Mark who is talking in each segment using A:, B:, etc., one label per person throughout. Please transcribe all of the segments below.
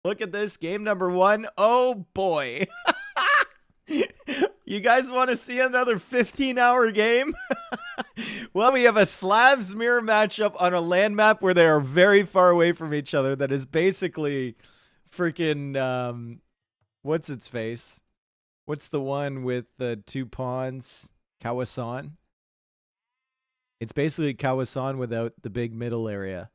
A: Look at this. Game number 1. Oh, boy. You guys want to see another 15-hour game? Well, we have a Slavs mirror matchup on a land map where they are very far away from each other. That is basically freaking, what's its face? What's the one with the 2 pawns? Kawasan? It's basically Kawasan without the big middle area.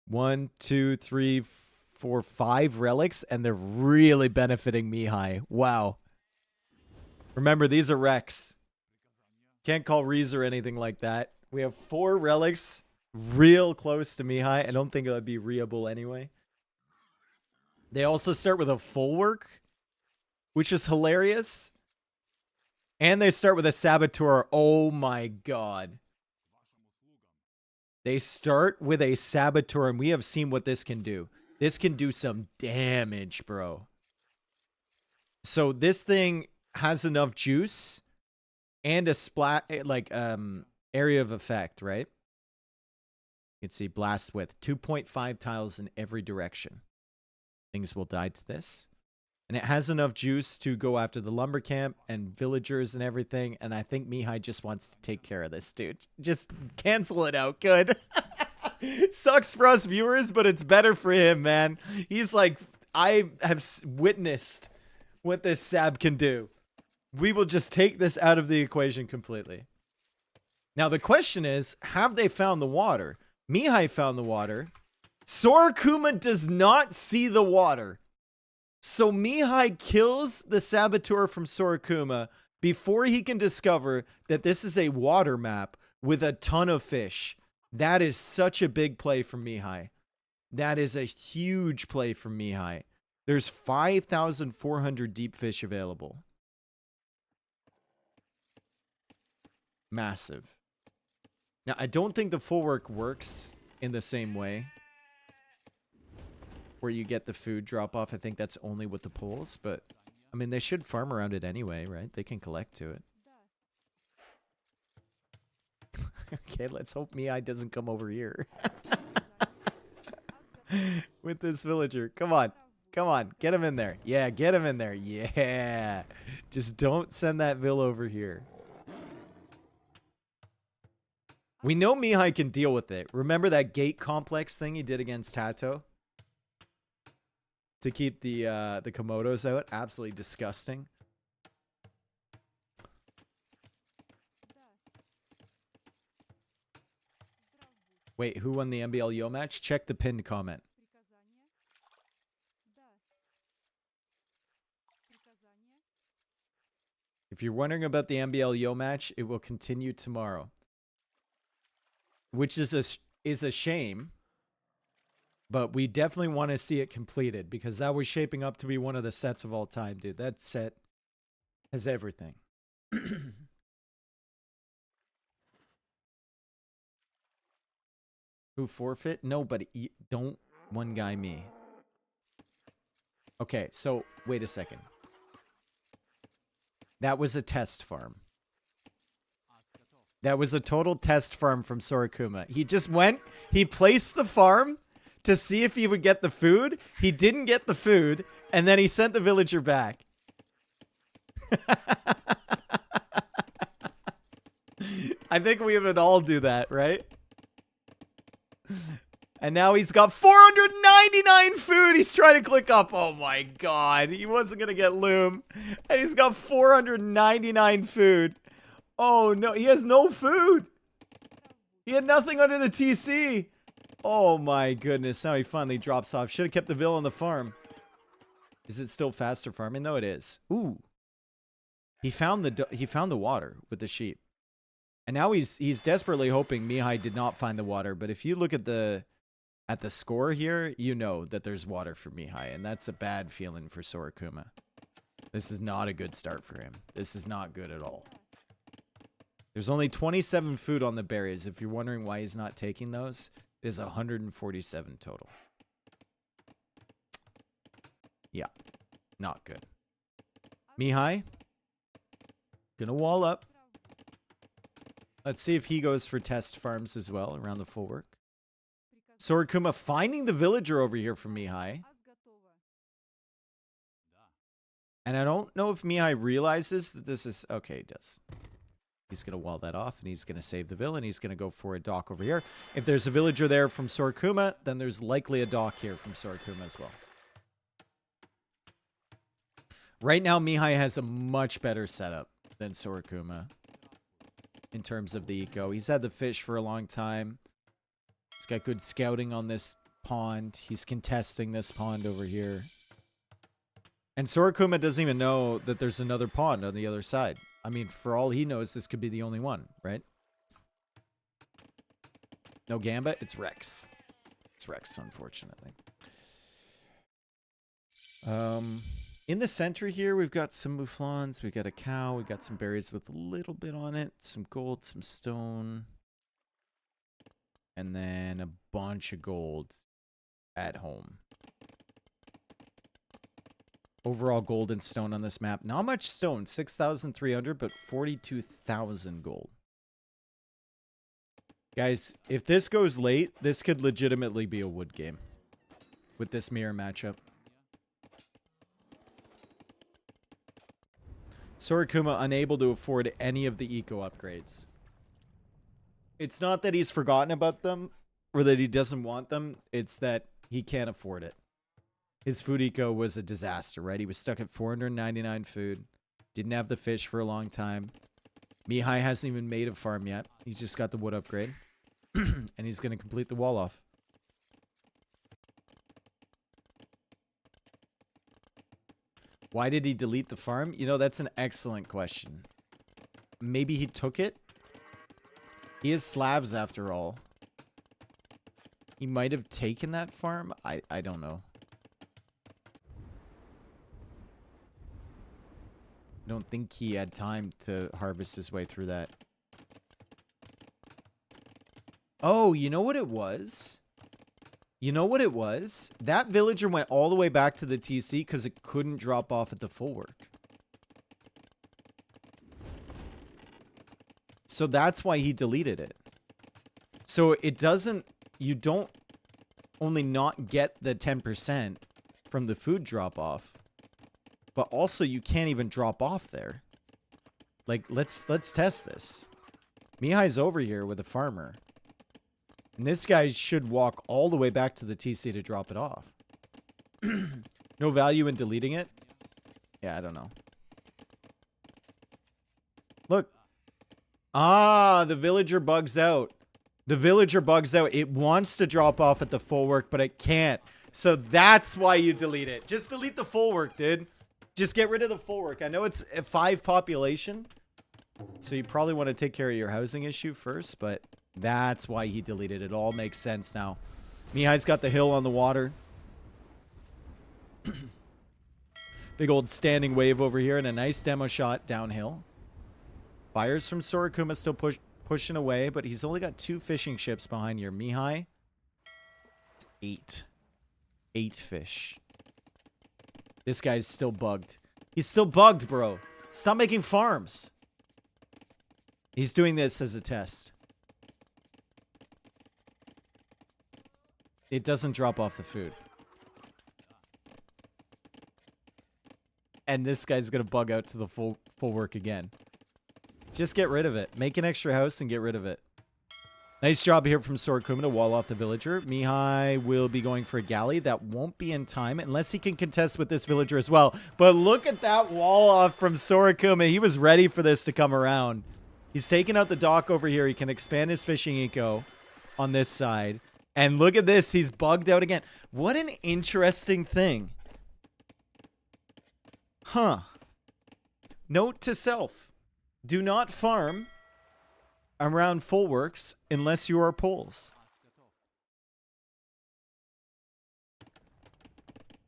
A: 1, 2, 3, 4, 5 relics, and they're really benefiting Mihai. Wow. Remember, these are Rex. Can't call Rees or anything like that. We have 4 relics real close to Mihai. I don't think it would be reable anyway. They also start with a full work, which is hilarious. And they start with a Saboteur. Oh my god. They start with a Saboteur, and we have seen what this can do. This can do some damage, bro. So this thing has enough juice and a splat, like, area of effect, right? You can see blast width, 2.5 tiles in every direction. Things will die to this. And it has enough juice to go after the lumber camp and villagers and everything. And I think Mihai just wants to take care of this, dude. Just cancel it out. Good. Sucks for us viewers, but it's better for him, man. He's like, I have witnessed what this Sab can do. We will just take this out of the equation completely. Now, the question is, have they found the water? Mihai found the water. Sora Kuma does not see the water. So Mihai kills the Saboteur from Sora Kuma before he can discover that this is a water map with a ton of fish. That is such a big play from Mihai. That is a huge play from Mihai. There's 5,400 deep fish available. Massive. Now, I don't think the full work works in the same way, where you get the food drop off. I think that's only with the poles, but I mean, they should farm around it anyway, right? They can collect to it. Okay, let's hope Mihai doesn't come over here with this villager. Come on. Come on. Get him in there. Yeah, get him in there. Yeah. Just don't send that Vill over here. We know Mihai can deal with it. Remember that gate complex thing he did against Tato? To keep the Komodos out? Absolutely disgusting. Wait, who won the MBLO match? Check the pinned comment. If you're wondering about the MBLO match, it will continue tomorrow. Which is a shame. But we definitely want to see it completed, because that was shaping up to be one of the sets of all time, dude. That set has everything. Who forfeit? Nobody. Don't one guy me. Okay, so wait a second. That was a test farm. That was a total test farm from Sora Kuma. He just went, he placed the farm to see if he would get the food. He didn't get the food, and then he sent the villager back. I think we would all do that, right? And now he's got 499 food. He's trying to click up. Oh my god. He wasn't going to get loom. And he's got 499 food. Oh no. He has no food. He had nothing under the TC. Oh my goodness. Now he finally drops off. Should have kept the Vill on the farm. Is it still faster farming? No, it is. Ooh. He found the water with the sheep. And now he's desperately hoping Mihai did not find the water. But if you look at the score here, you know that there's water for Mihai. And that's a bad feeling for Sora Kuma. This is not a good start for him. This is not good at all. There's only 27 food on the berries. If you're wondering why he's not taking those, it is 147 total. Yeah, not good. Mihai, gonna wall up. Let's see if he goes for test farms as well around the full work. Sora Kuma finding the villager over here from Mihai. And I don't know if Mihai realizes that this is... Okay, he does. He's going to wall that off, and he's going to save the villain. He's going to go for a dock over here. If there's a villager there from Sora Kuma, then there's likely a dock here from Sora Kuma as well. Right now, Mihai has a much better setup than Sora Kuma in terms of the eco. He's had the fish for a long time. He's got good scouting on this pond. He's contesting this pond over here. And Sora Kuma doesn't even know that there's another pond on the other side. I mean, for all he knows, this could be the only one, right? No Gamba? It's Rex. It's Rex, unfortunately. In the center here, we've got some mouflons. We've got a cow. We've got some berries with a little bit on it. Some gold, some stone. And then a bunch of gold at home. Overall gold and stone on this map. Not much stone. 6,300, but 42,000 gold. Guys, if this goes late, this could legitimately be a wood game. With this mirror matchup. Sora Kuma unable to afford any of the eco upgrades. It's not that he's forgotten about them. Or that he doesn't want them. It's that he can't afford it. His food eco was a disaster, right? He was stuck at 499 food. Didn't have the fish for a long time. Mihai hasn't even made a farm yet. He's just got the wood upgrade. And he's going to complete the wall off. Why did he delete the farm? You know, that's an excellent question. Maybe he took it? He is slabs after all. He might have taken that farm? I don't know. I don't think he had time to harvest his way through that. Oh, you know what it was? You know what it was? That villager went all the way back to the TC because it couldn't drop off at the full work. So that's why he deleted it. So it doesn't... You don't only not get the 10% from the food drop-off. But also, you can't even drop off there. Like, let's test this. Mihai's over here with a farmer. And this guy should walk all the way back to the TC to drop it off. No value in deleting it? Yeah, I don't know. Look. Ah, the villager bugs out. The villager bugs out. It wants to drop off at the full work, but it can't. So that's why you delete it. Just delete the full work, dude. Just get rid of the full work. I know it's a 5 population, so you probably want to take care of your housing issue first, but that's why he deleted it. It all makes sense now. Mihai's got the hill on the water. Big old standing wave over here and a nice demo shot downhill. Buyers from Sora Kuma still pushing away, but he's only got 2 fishing ships behind here. Mihai, 8. 8 fish. This guy's still bugged. He's still bugged, bro. Stop making farms. He's doing this as a test. It doesn't drop off the food. And this guy's going to bug out to the full work again. Just get rid of it. Make an extra house and get rid of it. Nice job here from Sora Kuma to wall off the villager. Mihai will be going for a galley. That won't be in time unless he can contest with this villager as well. But look at that wall off from Sora Kuma. He was ready for this to come around. He's taking out the dock over here. He can expand his fishing eco on this side. And look at this. He's bugged out again. What an interesting thing. Huh. Note to self. Do not farm around full works unless you are poles.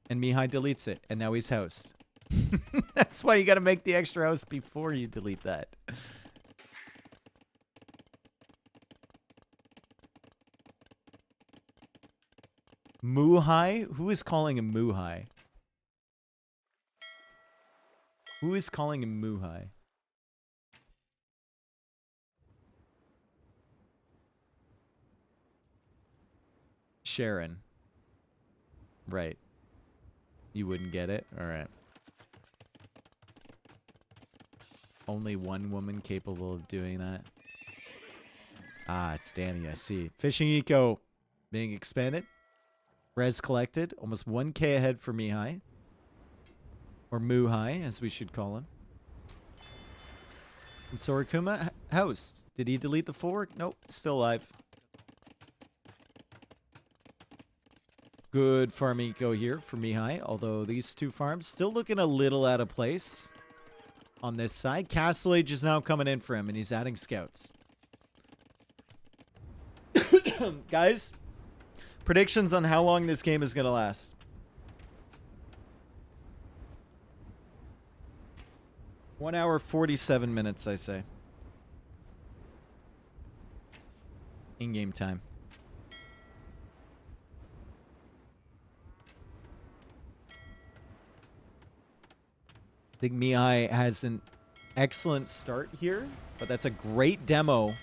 A: And Mihai deletes it, and now he's housed. That's why you got to make the extra house before you delete that. Muhai? Who is calling him Muhai? Who is calling him Muhai? Sharon. Right. You wouldn't get it? Alright. Only one woman capable of doing that. Ah, it's Danny, I see. Fishing eco being expanded. Res collected. Almost 1k ahead for Mihai. Or Muhai, as we should call him. And Sora Kuma, house. Did he delete the fork? Nope, still alive. Good farm eco here for Mihai, although these two farms still looking a little out of place on this side. Castle Age is now coming in for him, and he's adding scouts. Guys, predictions on how long this game is going to last. One hour, 47 minutes, I say. In-game time. I think Mihai has an excellent start here, but that's a great demo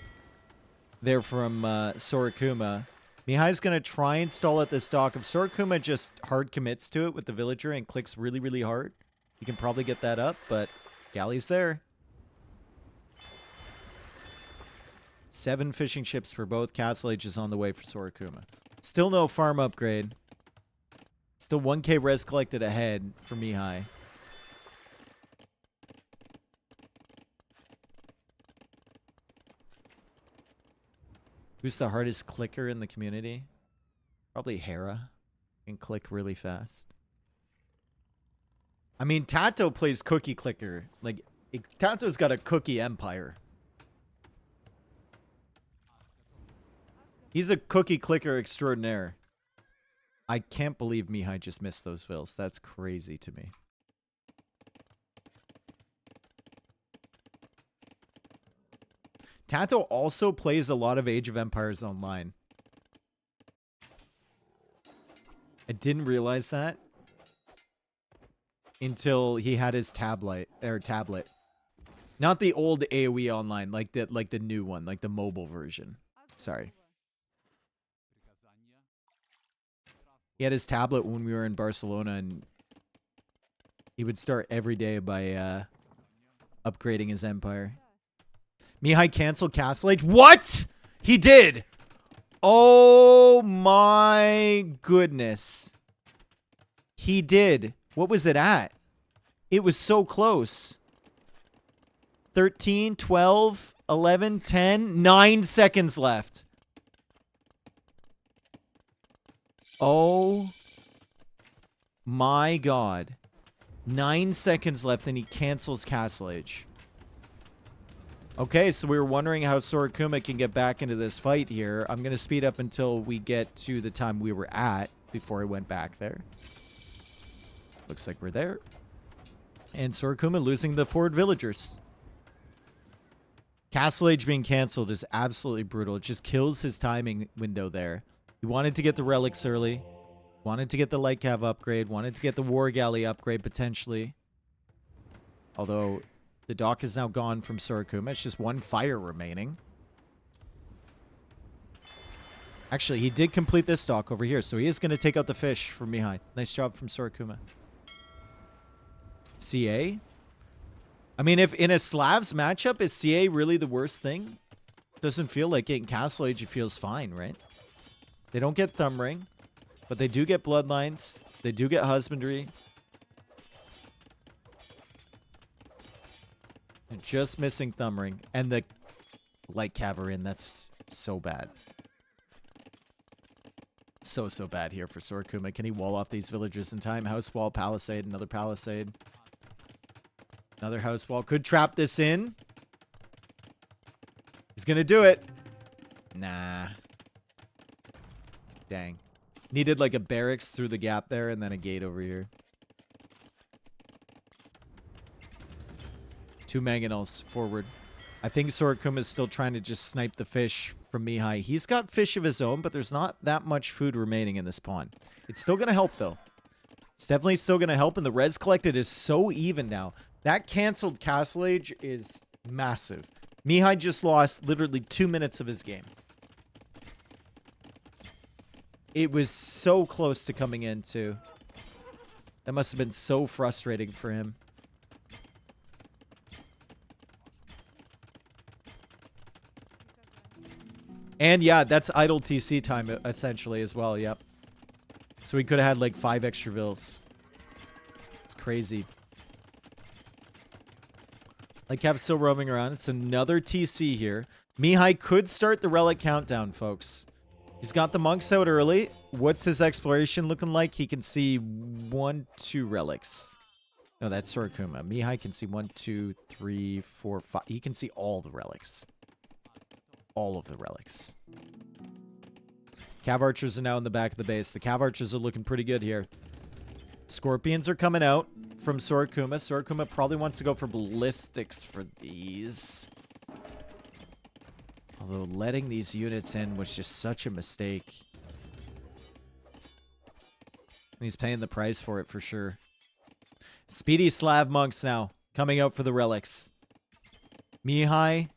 A: there from Sora Kuma. Mihai's going to try and stall at this dock. If Sora Kuma just hard commits to it with the villager and clicks really, really hard, he can probably get that up, but galley's there. 7 fishing ships for both. Castle Age is on the way for Sora Kuma. Still no farm upgrade. Still 1k res collected ahead for Mihai. Who's the hardest clicker in the community? Probably Hera. Can click really fast. I mean, Tato plays cookie clicker. Like, Tato's got a cookie empire. He's a cookie clicker extraordinaire. I can't believe Mihai just missed those fills. That's crazy to me. Tato also plays a lot of Age of Empires online. I didn't realize that until he had his tablet. Not the old AoE online, like the new one, like the mobile version. Sorry. He had his tablet when we were in Barcelona, and he would start every day by upgrading his empire. Mihai canceled Castle Age. What? He did. Oh my goodness. He did. What was it at? It was so close. 13, 12, 11, 10, 9 seconds left. Oh my God. 9 seconds left and he cancels Castle Age. Okay, so we were wondering how Sora Kuma can get back into this fight here. I'm going to speed up until we get to the time we were at before I went back there. Looks like we're there. And Sora Kuma losing the forward villagers. Castle Age being canceled is absolutely brutal. It just kills his timing window there. He wanted to get the relics early. Wanted to get the light cav upgrade. Wanted to get the war galley upgrade potentially. Although the dock is now gone from Sora Kuma. It's just 1 fire remaining. Actually, he did complete this dock over here, so he is going to take out the fish from Mihai. Nice job from Sora Kuma. CA? I mean, if in a Slavs matchup, is CA really the worst thing? Doesn't feel like it. In Castle Age, it feels fine, right? They don't get Thumb Ring, but they do get Bloodlines. They do get Husbandry. And just missing Thumb Ring. And the Light Cavalry, that's so bad. So bad here for Sora Kuma. Can he wall off these villagers in time? House wall, palisade, another palisade. Another house wall. Could trap this in. He's gonna do it. Nah. Dang. Needed like a barracks through the gap there and then a gate over here. 2 mangonels forward. I think Sora Kuma is still trying to just snipe the fish from Mihai. He's got fish of his own, but there's not that much food remaining in this pond. It's still going to help, though. It's definitely still going to help, and the res collected is so even now. That canceled Castle Age is massive. Mihai just lost literally 2 minutes of his game. It was so close to coming in, too. That must have been so frustrating for him. And yeah, that's idle TC time, essentially, as well, yep. So we could have had, like, 5 extra vills. It's crazy. Like, have still roaming around. It's another TC here. Mihai could start the relic countdown, folks. He's got the monks out early. What's his exploration looking like? He can see 1, 2 relics. No, that's Sora Kuma. Mihai can see 1, 2, 3, 4, 5. He can see all the relics. All of the relics. Cav archers are now in the back of the base. The cav archers are looking pretty good here. Scorpions are coming out from Sora Kuma. Sora Kuma probably wants to go for ballistics for these. Although letting these units in was just such a mistake. He's paying the price for it for sure. Speedy Slav monks now coming out for the relics. Mihai,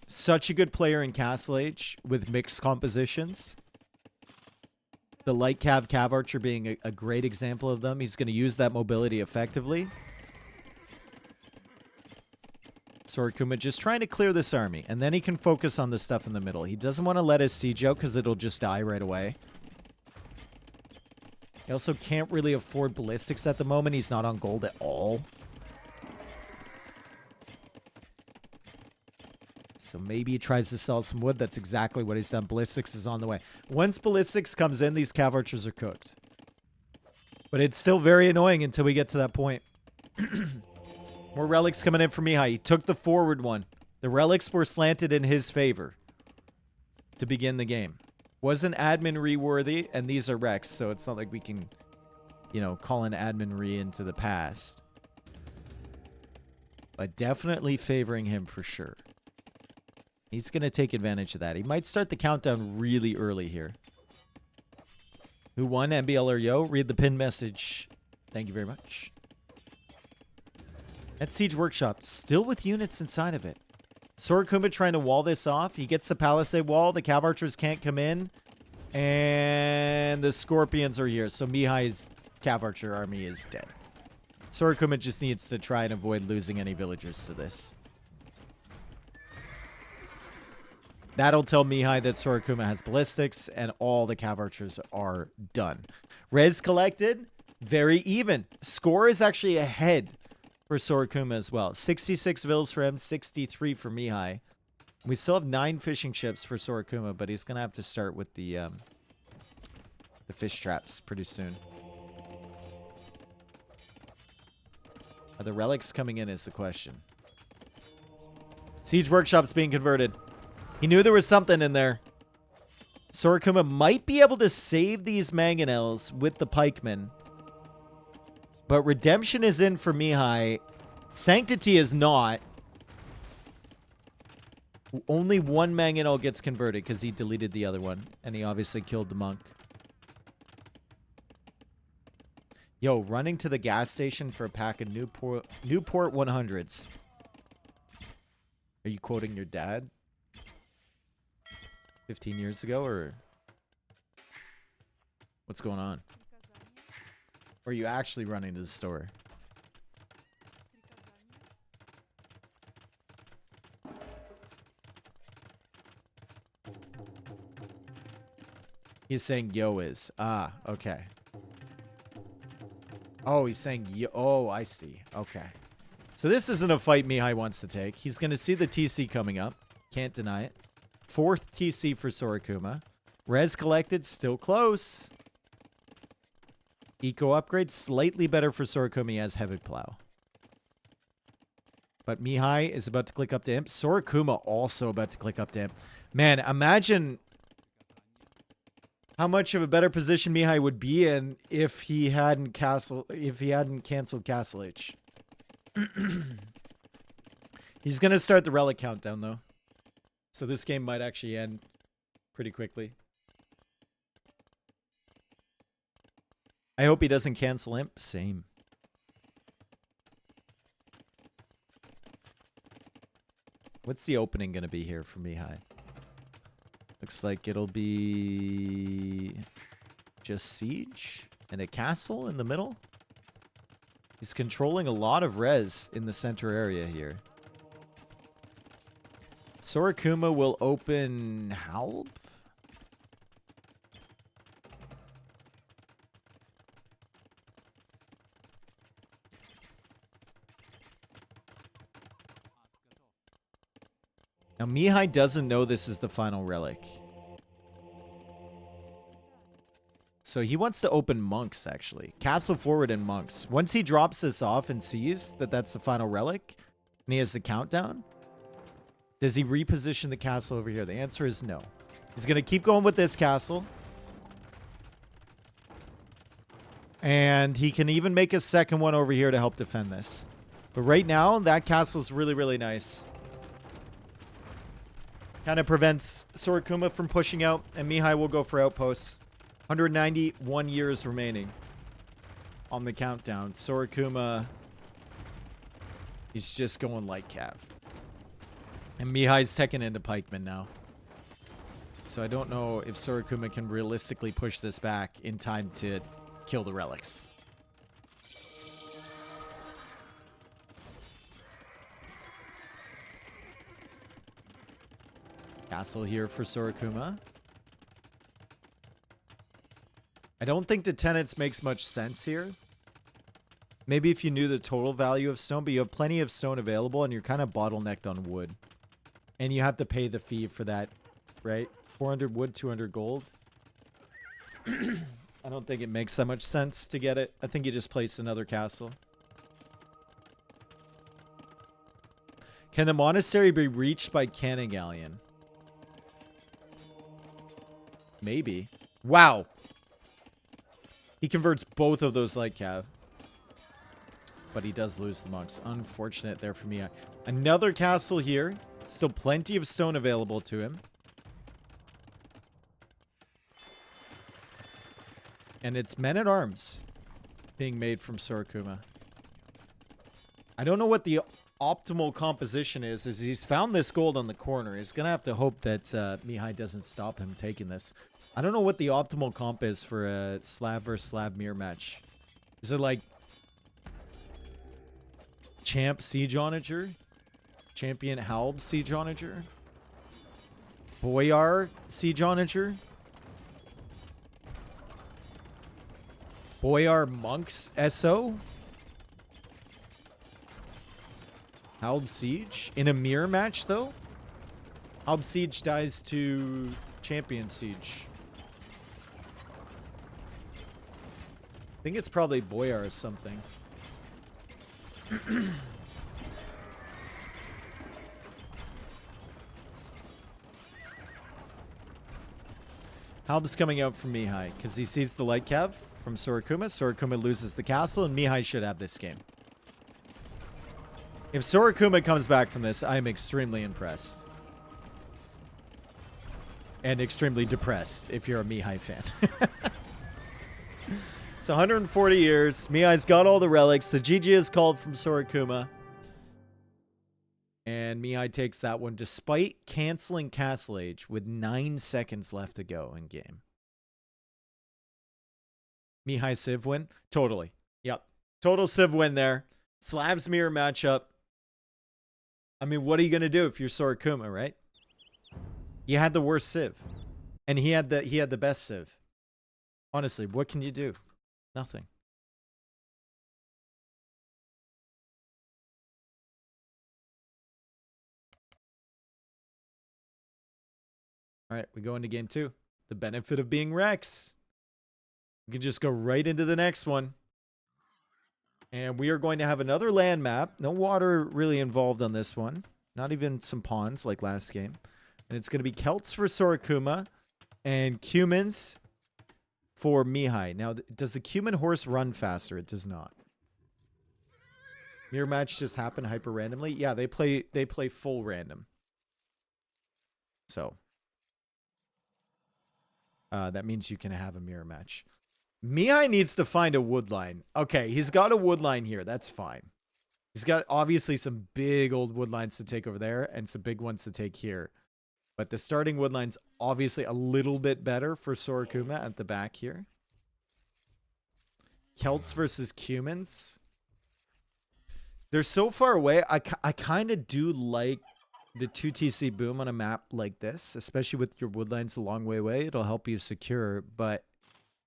A: such a good player in Castle Age with mixed compositions. The light cav archer being a great example of them. He's going to use that mobility effectively. Sora Kuma just trying to clear this army, and then he can focus on the stuff in the middle. He doesn't want to let his siege out because it'll just die right away. He also can't really afford ballistics at the moment. He's not on gold at all. So maybe he tries to sell some wood. That's exactly what he's done. Ballistics is on the way. Once ballistics comes in, these cav archers are cooked. But it's still very annoying until we get to that point. More relics coming in for Mihai. He took the forward one. The relics were slanted in his favor to begin the game. Wasn't admin re-worthy, and these are Rex, so it's not like we can, you know, call an admin re into the past. But definitely favoring him for sure. He's going to take advantage of that. He might start the countdown really early here. Who won, MBL or Yo? Read the pinned message. Thank you very much. That Siege Workshop, still with units inside of it. Sora Kuma trying to wall this off. He gets the Palisade wall. The Cav Archers can't come in. And the Scorpions are here. So Mihai's Cav Archer army is dead. Sora Kuma just needs to try and avoid losing any villagers to this. That'll tell Mihai that Sora Kuma has ballistics and all the Cav Archers are done. Res collected, very even. Score is actually ahead for Sora Kuma as well. 66 vills for him, 63 for Mihai. We still have 9 fishing chips for Sora Kuma, but he's going to have to start with the fish traps pretty soon. Are the relics coming in is the question. Siege Workshop's being converted. He knew there was something in there. Sora Kuma might be able to save these mangonels with the pikemen. But Redemption is in for Mihai. Sanctity is not. Only one mangonel gets converted because he deleted the other one. And he obviously killed the monk. Yo, running to the gas station for a pack of Newport 100s. Are you quoting your dad? 15 years ago, or what's going on? Or are you actually running to the store? He's saying yo is. Ah, okay. Oh, he's saying yo. Oh, I see. Okay. So this isn't a fight Mihai wants to take. He's going to see the TC coming up. Can't deny it. 4th TC for Sora Kuma. Res collected, still close. Eco upgrade, slightly better for Sora Kuma as Heavy Plow. But Mihai is about to click up to Imp. Sora Kuma also about to click up to Imp. Man, imagine how much of a better position Mihai would be in if he hadn't canceled Castle Age. He's gonna start the relic countdown though. So this game might actually end pretty quickly. I hope he doesn't cancel Imp. Same. What's the opening going to be here for Mihai? Looks like it'll be just siege and a castle in the middle. He's controlling a lot of res in the center area here. Sora Kuma will open Halb. Now, Mihai doesn't know this is the final relic. So he wants to open monks, actually. Castle forward and monks. Once he drops this off and sees that that's the final relic, and he has the countdown, does he reposition the castle over here? The answer is no. He's going to keep going with this castle. And he can even make a second one over here to help defend this. But right now, that castle's really, really nice. Kind of prevents Sora Kuma from pushing out, and Mihai will go for outposts. 191 years remaining on the countdown. Sora Kuma, he's just going light cav. And Mihai's taking into pikemen now. So I don't know if Sora Kuma can realistically push this back in time to kill the relics. Castle here for Sora Kuma. I don't think the tenants makes much sense here. Maybe if you knew the total value of stone, but you have plenty of stone available and you're kind of bottlenecked on wood. And you have to pay the fee for that, right? 400 wood, 200 gold. I don't think it makes that much sense to get it. I think you just place another castle. Can the monastery be reached by cannon galleon? Maybe. Wow. He converts both of those light cav. But he does lose the monks. Unfortunate there for me. Another castle here. Still plenty of stone available to him. And it's men-at-arms being made from Sora Kuma. I don't know what the optimal composition is. He's found this gold on the corner. He's going to have to hope that Mihai doesn't stop him taking this. I don't know what the optimal comp is for a slab versus slab mirror match. Is it like Champ Siege Onager? Champion Halb Siege Onager? Boyar Siege Onager? Boyar Monks SO? Halb Siege? In a mirror match, though? Halb Siege dies to Champion Siege. I think it's probably Boyar or something. Halb's coming out from Mihai because he sees the light cav from Sora Kuma. Sora Kuma loses the castle, and Mihai should have this game. If Sora Kuma comes back from this, I am extremely impressed. And extremely depressed if you're a Mihai fan. It's 140 years. Mihai's got all the relics. The GG is called from Sora Kuma. And Mihai takes that one despite canceling Castle Age with 9 seconds left to go in game. Mihai Civ win? Totally. Yep. Total Civ win there. Slavs mirror matchup. I mean, what are you going to do if you're Sora Kuma, right? You had the worst Civ. And he had the best Civ. Honestly, what can you do? Nothing. All right, we go into game 2. The benefit of being Rex. We can just go right into the next one. And we are going to have another land map. No water really involved on this one. Not even some ponds like last game. And it's going to be Celts for Sora Kuma and Cumans for Mihai. Now, does the Cuman horse run faster? It does not. Mirror match just happened hyper randomly. Yeah, they play full random. So that means you can have a mirror match. Mihai needs to find a wood line. Okay, he's got a wood line here. That's fine. He's got obviously some big old wood lines to take over there and some big ones to take here. But the starting wood line's obviously a little bit better for Sora Kuma at the back here. Celts versus Cumans. They're so far away. I kind of do like the 2TC boom on a map like this, especially with your woodlines a long way away. It'll help you secure, but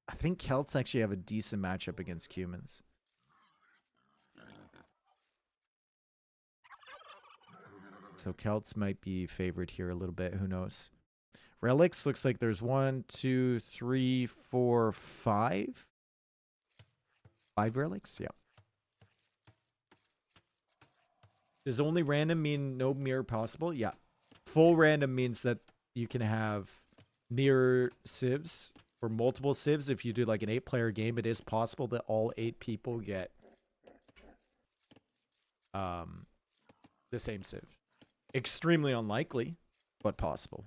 A: I think Celts actually have a decent matchup against Cumans. So Celts might be favored here a little bit. Who knows? Relics looks like there's 1, 2, 3, 4, 5. 5 relics? Yeah. Does only random mean no mirror possible? Yeah. Full random means that you can have mirror civs or multiple civs. If you do like an 8-player game, it is possible that all 8 people get the same civ. Extremely unlikely, but possible.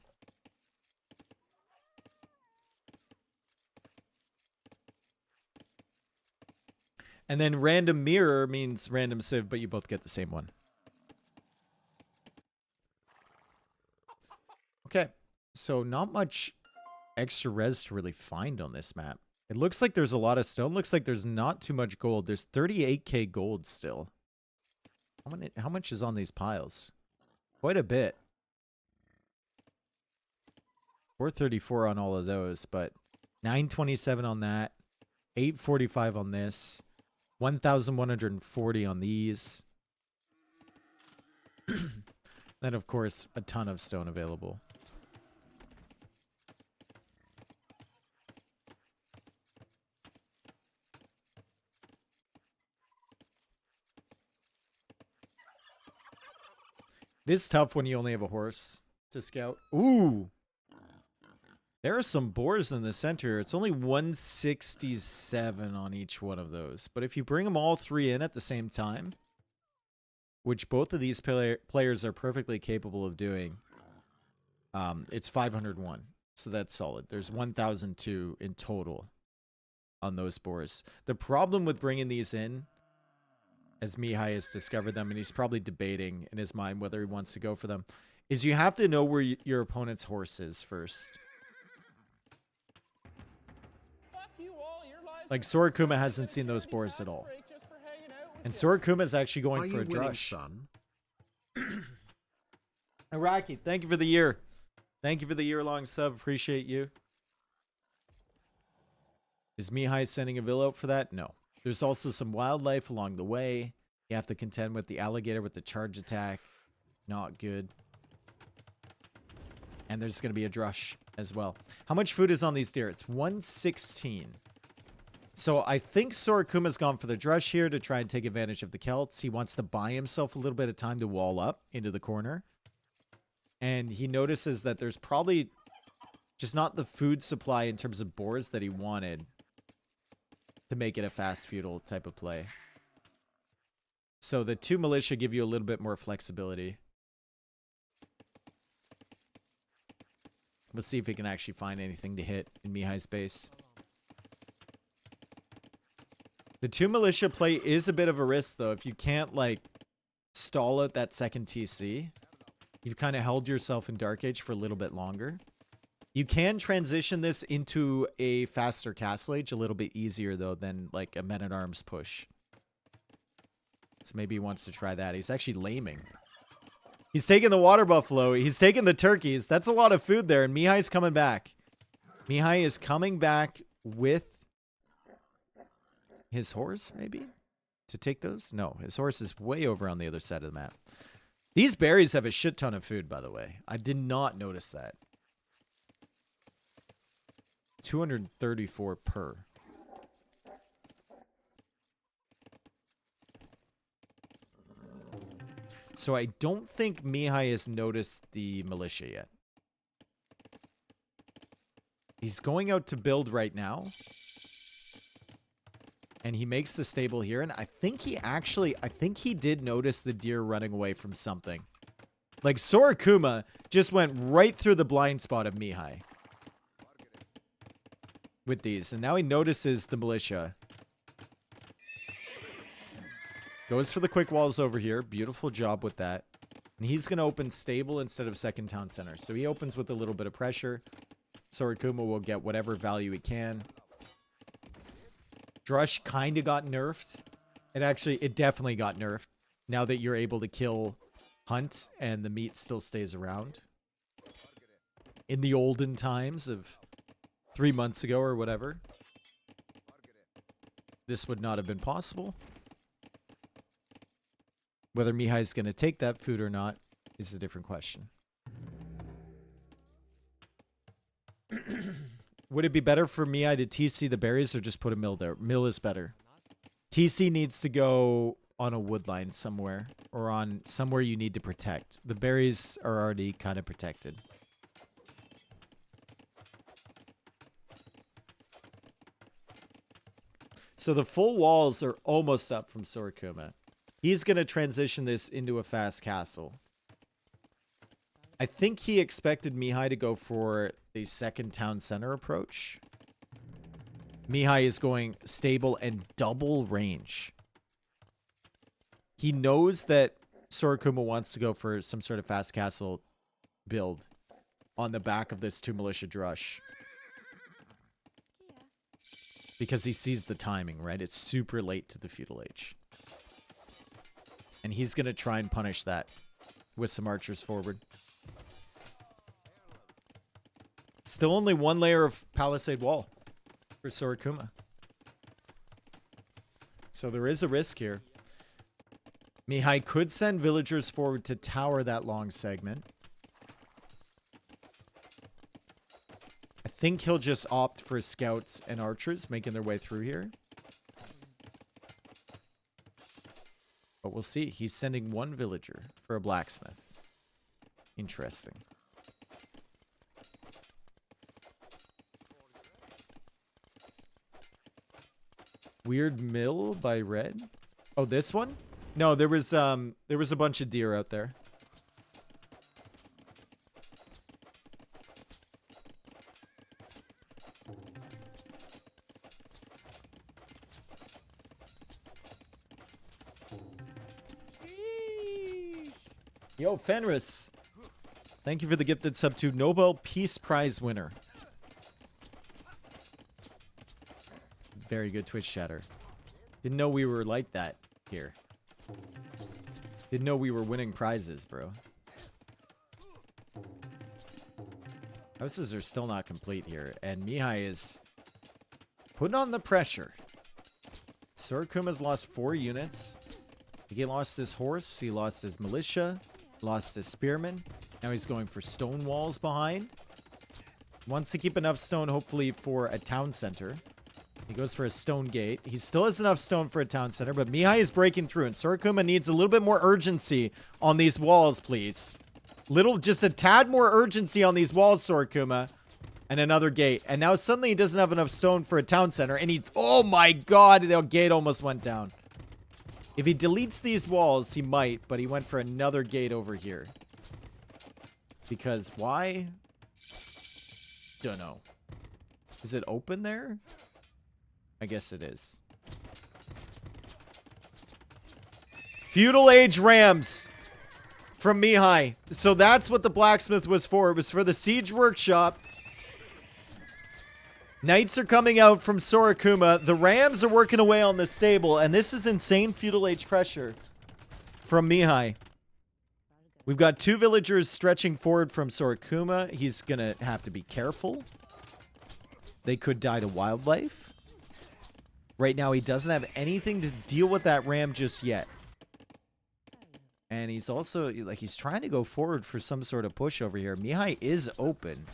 A: And then random mirror means random civ, but you both get the same one. Okay, so not much extra res to really find on this map. It looks like there's a lot of stone. Looks like there's not too much gold. There's 38k gold still. How much is on these piles? Quite a bit. 434 on all of those, but 927 on that. 845 on this. 1,140 on these. Then, of course, a ton of stone available. It is tough when you only have a horse to scout. Ooh! There are some boars in the center. It's only 167 on each one of those. But if you bring them all 3 in at the same time, which both of these players are perfectly capable of doing, it's 501. So that's solid. There's 1,002 in total on those boars. The problem with bringing these in, as Mihai has discovered them, and he's probably debating in his mind whether he wants to go for them, is you have to know where your opponent's horse is first. Like, Sora Kuma hasn't seen those boars at all. And Sora Kuma is actually going for a drush. Iraqi, thank you for the year. Thank you for the year-long sub. Appreciate you. Is Mihai sending a villa out for that? No. There's also some wildlife along the way. You have to contend with the alligator with the charge attack. Not good. And there's going to be a drush as well. How much food is on these deer? It's 116. So I think Sora Kuma's gone for the drush here to try and take advantage of the Celts. He wants to buy himself a little bit of time to wall up into the corner. And he notices that there's probably just not the food supply in terms of boars that he wanted to make it a fast feudal type of play. So the 2 militia give you a little bit more flexibility. We'll see if we can actually find anything to hit in Mihai's base. The 2 militia play is a bit of a risk, though. If you can't, like, stall out that second TC, you've kind of held yourself in Dark Age for a little bit longer. You can transition this into a faster Castle Age a little bit easier, though, than, like, a Men-at-Arms push. So maybe he wants to try that. He's actually laming. He's taking the water buffalo. He's taking the turkeys. That's a lot of food there, and Mihai's coming back. Mihai is coming back with his horse, maybe? To take those? No, his horse is way over on the other side of the map. These berries have a shit ton of food, by the way. I did not notice that. 234 per. So I don't think Mihai has noticed the militia yet. He's going out to build right now. And he makes the stable here. And I think he did notice the deer running away from something. Like, Sora Kuma just went right through the blind spot of Mihai with these. And now he notices the militia. Goes for the quick walls over here. Beautiful job with that. And he's going to open stable instead of second town center. So he opens with a little bit of pressure. Sora Kuma will get whatever value he can. Drush kind of got nerfed. It definitely got nerfed. Now that you're able to kill Hunt and the meat still stays around. In the olden times of 3 months ago or whatever, this would not have been possible. Whether Mihai's going to take that food or not is a different question. Would it be better for Mihai to TC the berries or just put a mill there? Mill is better. TC needs to go on a wood line somewhere or on somewhere you need to protect. The berries are already kind of protected. So the full walls are almost up from Sora Kuma. He's going to transition this into a fast castle. I think he expected Mihai to go for the second town center approach. Mihai is going stable and double range. He knows that Sora Kuma wants to go for some sort of fast castle build on the back of this 2 militia drush. Because he sees the timing, right? It's super late to the feudal age. And he's going to try and punish that with some archers forward. Still only 1 layer of palisade wall for Sora Kuma. So there is a risk here. Mihai could send villagers forward to tower that long segment. I think he'll just opt for scouts and archers making their way through here. But we'll see. He's sending 1 villager for a blacksmith. Interesting. Weird mill by red. Oh, this one? No, there was a bunch of deer out there. Yo, Fenris. Thank you for the gifted sub to Nobel Peace Prize winner. Very good Twitch chatter. Didn't know we were like that here. Didn't know we were winning prizes, bro. Houses are still not complete here, and Mihai is putting on the pressure. Sora Kuma's lost 4 units. He lost his horse, he lost his militia, lost his spearmen. Now he's going for stone walls behind. Wants to keep enough stone, hopefully, for a town center. He goes for a stone gate. He still has enough stone for a town center, but Mihai is breaking through, and Sora Kuma needs a little bit more urgency on these walls, please. Just a tad more urgency on these walls, Sora Kuma. And another gate. And now suddenly he doesn't have enough stone for a town center, and he's... Oh my god, the gate almost went down. If he deletes these walls, he might, but he went for another gate over here. Because why? Don't know. Is it open there? I guess it is. Feudal Age Rams from Mihai. So that's what the blacksmith was for. It was for the siege workshop. Knights are coming out from Sora Kuma. The Rams are working away on the stable. And this is insane Feudal Age pressure from Mihai. We've got 2 villagers stretching forward from Sora Kuma. He's going to have to be careful. They could die to wildlife. Right now, he doesn't have anything to deal with that ram just yet. And he's also, like, he's trying to go forward for some sort of push over here. Mihai is open.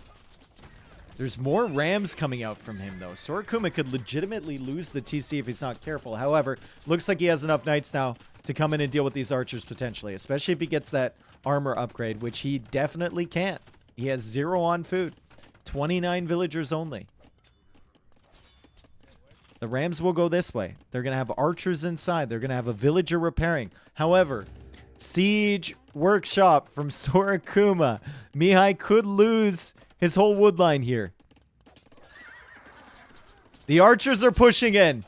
A: There's more rams coming out from him, though. Sora Kuma could legitimately lose the TC if he's not careful. However, looks like he has enough knights now to come in and deal with these archers potentially, especially if he gets that armor upgrade, which he definitely can't. He has 0 on food. 29 villagers only. The Rams will go this way. They're going to have archers inside. They're going to have a villager repairing. However, siege workshop from Sora Kuma. Mihai could lose his whole wood line here. The archers are pushing in.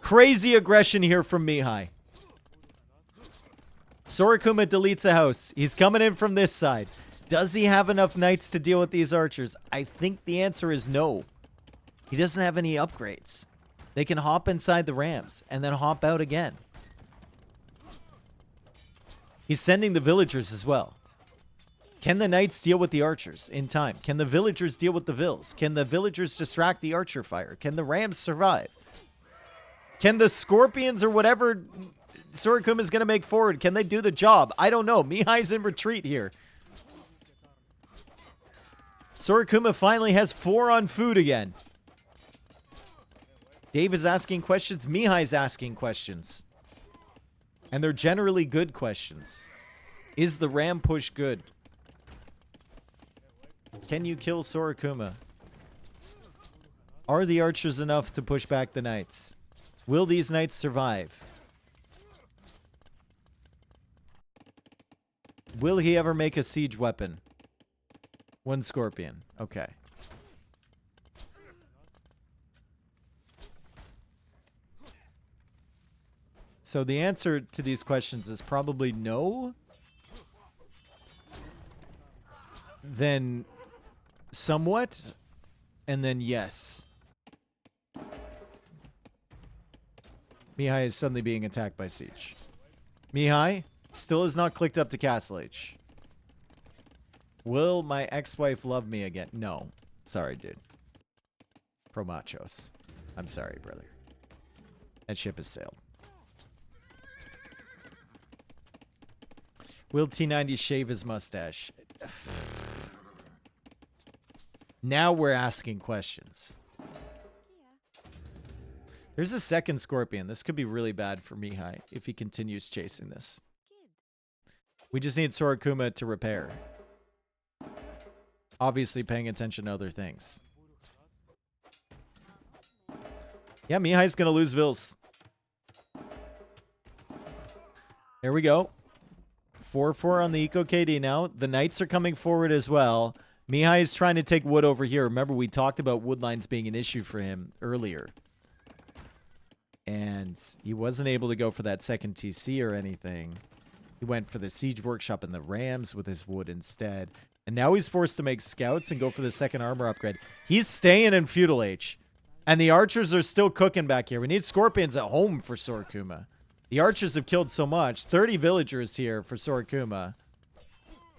A: Crazy aggression here from Mihai. Sorakuma deletes a house. He's coming in from this side. Does he have enough knights to deal with these archers? I think the answer is no. He doesn't have any upgrades. They can hop inside the rams and then hop out again. He's sending the villagers as well. Can the knights deal with the archers in time? Can the villagers deal with the vills? Can the villagers distract the archer fire? Can the rams survive? Can the scorpions or whatever Sorakuma is going to make forward, can they do the job? I don't know. Mihai's in retreat here. Sorakuma finally has 4 on food again. Dave is asking questions. Mihai's asking questions. And they're generally good questions. Is the ram push good? Can you kill Sorakuma? Are the archers enough to push back the knights? Will these knights survive? Will he ever make a siege weapon? 1 scorpion. Okay. So the answer to these questions is probably no. Then somewhat. And then yes. Mihai is suddenly being attacked by siege. Mihai still has not clicked up to Castle Age. Will my ex-wife love me again? No. Sorry, dude. Pro machos. I'm sorry, brother. That ship has sailed. Will T90 shave his mustache? Now we're asking questions. There's a second scorpion. This could be really bad for Mihai if he continues chasing this. We just need Sorakuma to repair. Obviously paying attention to other things. Yeah, Mihai's going to lose Vils. There we go. 4-4 on the Eco KD now. The Knights are coming forward as well. Mihai is trying to take wood over here. Remember, we talked about wood lines being an issue for him earlier. And he wasn't able to go for that second TC or anything. He went for the Siege Workshop and the Rams with his wood instead. And now he's forced to make scouts and go for the second armor upgrade. He's staying in Feudal Age. And the archers are still cooking back here. We need Scorpions at home for Sorakuma. The archers have killed so much. 30 villagers here for Sorakuma.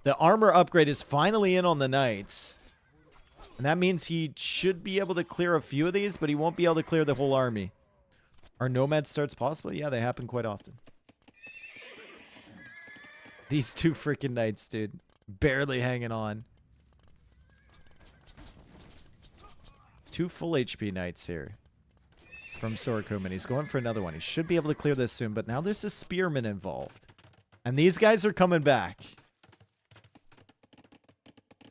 A: The armor upgrade is finally in on the Knights. And that means he should be able to clear a few of these, but he won't be able to clear the whole army. Are nomad starts possible? Yeah, they happen quite often. These 2 freaking Knights, dude. Barely hanging on. 2 full HP Knights here from Sorakuma, and he's going for another one. He should be able to clear this soon, but now there's a Spearman involved. And these guys are coming back.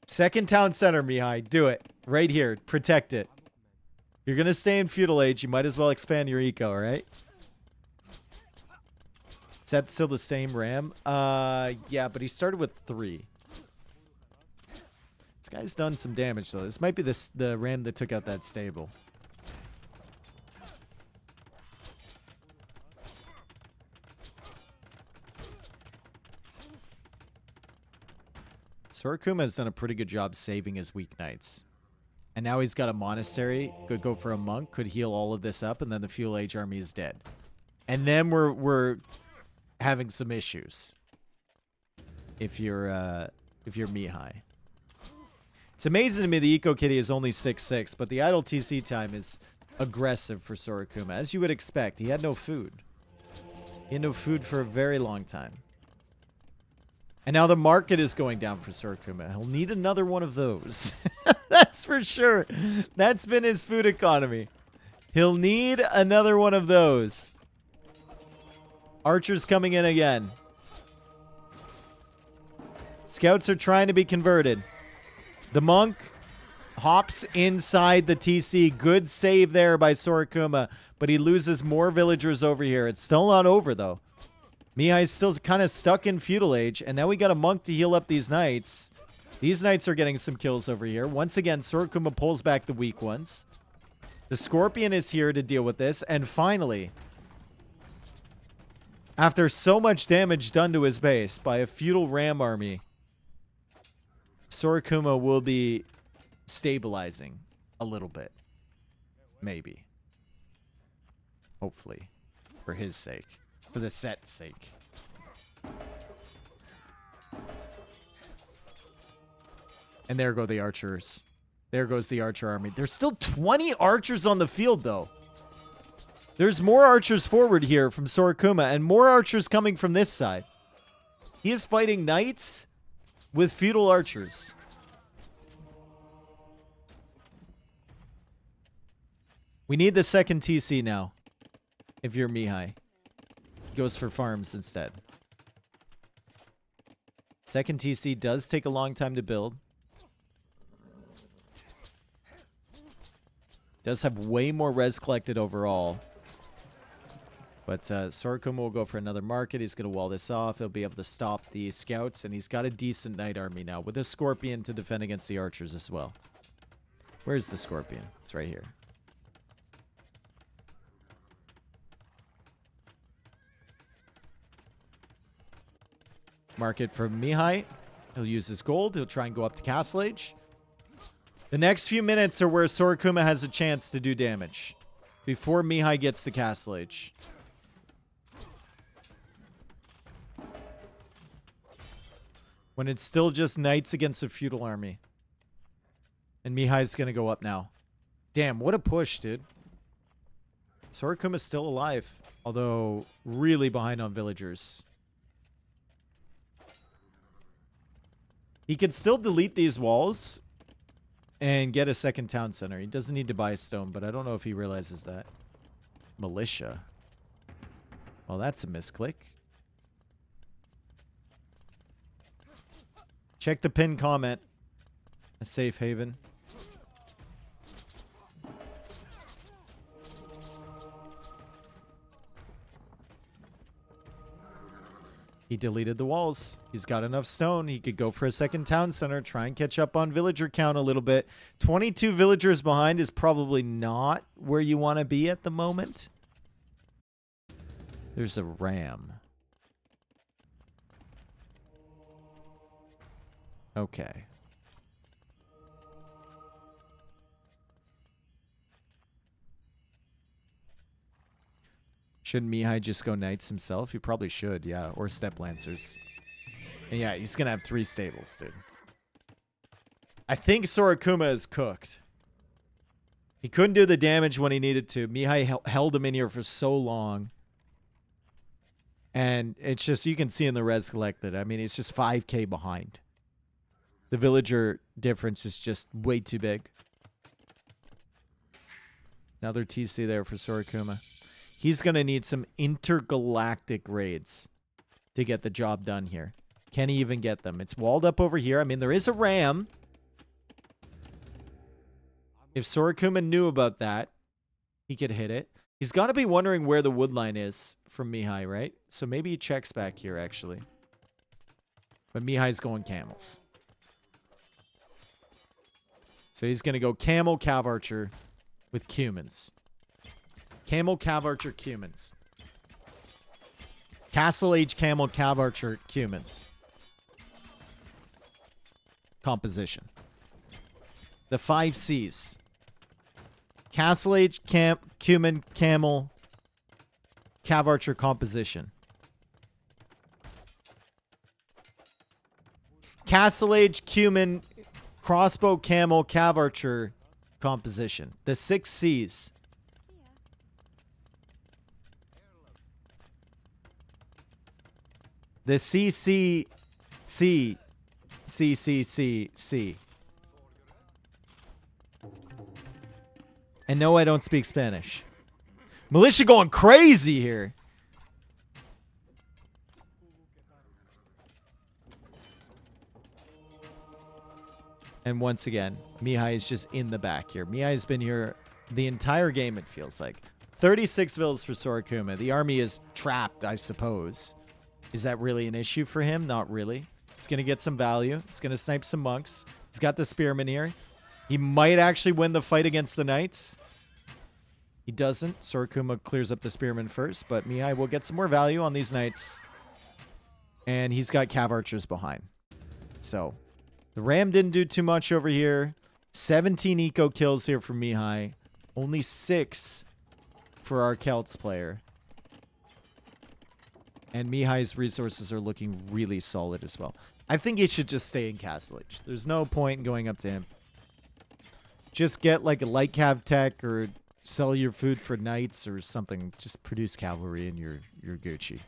A: Second town center, Mihai. Do it. Right here. Protect it. You're going to stay in Feudal Age. You might as well expand your eco, right? Is that still the same ram? Yeah, but he started with 3. This guy's done some damage, though. This might be the ram that took out that stable. Sorakuma has done a pretty good job saving his weak knights. And now he's got a monastery. Could go for a monk. Could heal all of this up. And then the Feudal Age army is dead. And then we're having some issues. If you're Mihai. It's amazing to me the Eco Kitty is only 6-6. But the idle TC time is aggressive for Sorakuma. As you would expect. He had no food. He had no food for a very long time. And now the market is going down for Sorakuma. He'll need another one of those. That's for sure. That's been his food economy. He'll need another one of those. Archers coming in again. Scouts are trying to be converted. The monk hops inside the TC. Good save there by Sorakuma. But he loses more villagers over here. It's still not over, though. Mihai's still kind of stuck in Feudal Age. And now we got a monk to heal up these knights. These knights are getting some kills over here. Once again, Sorakuma pulls back the weak ones. The Scorpion is here to deal with this. And finally, After so much damage done to his base by a feudal ram army, Sora Kuma will be stabilizing a little bit. Maybe. Hopefully. For his sake. For the set's sake. And there go the archers. There goes the archer army. There's still 20 archers on the field, though. There's more archers forward here from Sora Kuma, and more archers coming from this side. He is fighting knights with feudal archers. We need the second TC now. If you're Mihai. Goes for farms instead. Second TC does take a long time to build. Does have way more res collected overall. But Sora Kuma will go for another market. He's going to wall this off. He'll be able to stop the scouts. And he's got a decent knight army now. With a scorpion to defend against the archers as well. Where's the scorpion? It's right here. Market for Mihai. He'll use his gold. He'll try and go up to Castle Age. The next few minutes are where Sora Kuma has a chance to do damage. Before Mihai gets to Castle Age. When it's still just knights against a feudal army. And Mihai's going to go up now. Damn, what a push, dude. Sora Kuma's still alive. Although, really behind on villagers. He could still delete these walls and get a second town center. He doesn't need to buy a stone, but I don't know if he realizes that. Militia. Well, that's a misclick. Check the pinned comment. A safe haven. He deleted the walls. He's got enough stone. He could go for a second town center, try and catch up on villager count a little bit. 22 villagers behind is probably not where you want to be at the moment. There's a ram. Okay. Shouldn't Mihai just go knights himself? He probably should, yeah. Or step lancers. And yeah, he's going to have 3 stables, dude. I think Sora Kuma is cooked. He couldn't do the damage when he needed to. Mihai held him in here for so long. And it's just, you can see in the res collected. I mean, it's just 5k behind. The villager difference is just way too big. Another TC there for Sora Kuma. He's going to need some intergalactic raids to get the job done here. Can he even get them? It's walled up over here. I mean, there is a ram. If Sora Kuma knew about that, he could hit it. He's got to be wondering where the wood line is from Mihai, right? So maybe he checks back here, actually. But Mihai's going camels. So he's going to go camel, cav archer with cumins. Camel, cav archer, cumins. Castle Age, camel, cav archer, cumins. Composition. The 5 C's. Castle Age, cumin, camel, cav archer composition. Castle Age, cumin, crossbow, camel, cav archer composition. The 6 C's. The C. And no, I don't speak Spanish. Militia going crazy here. And once again, Mihai is just in the back here. Mihai's been here the entire game, it feels like. 36 villas for Sora Kuma. The army is trapped, I suppose. Is that really an issue for him? Not really. He's going to get some value. He's going to snipe some monks. He's got the spearmen here. He might actually win the fight against the knights. He doesn't. Sora Kuma clears up the Spearman first, but Mihai will get some more value on these knights. And he's got Cav Archers behind. So, the Ram didn't do too much over here. 17 eco kills here from Mihai. Only 6 for our Celts player. And Mihai's resources are looking really solid as well. I think he should just stay in Castle Age. There's no point in going up to him. Just get like a light cav tech or sell your food for knights or something. Just produce cavalry and you're Gucci.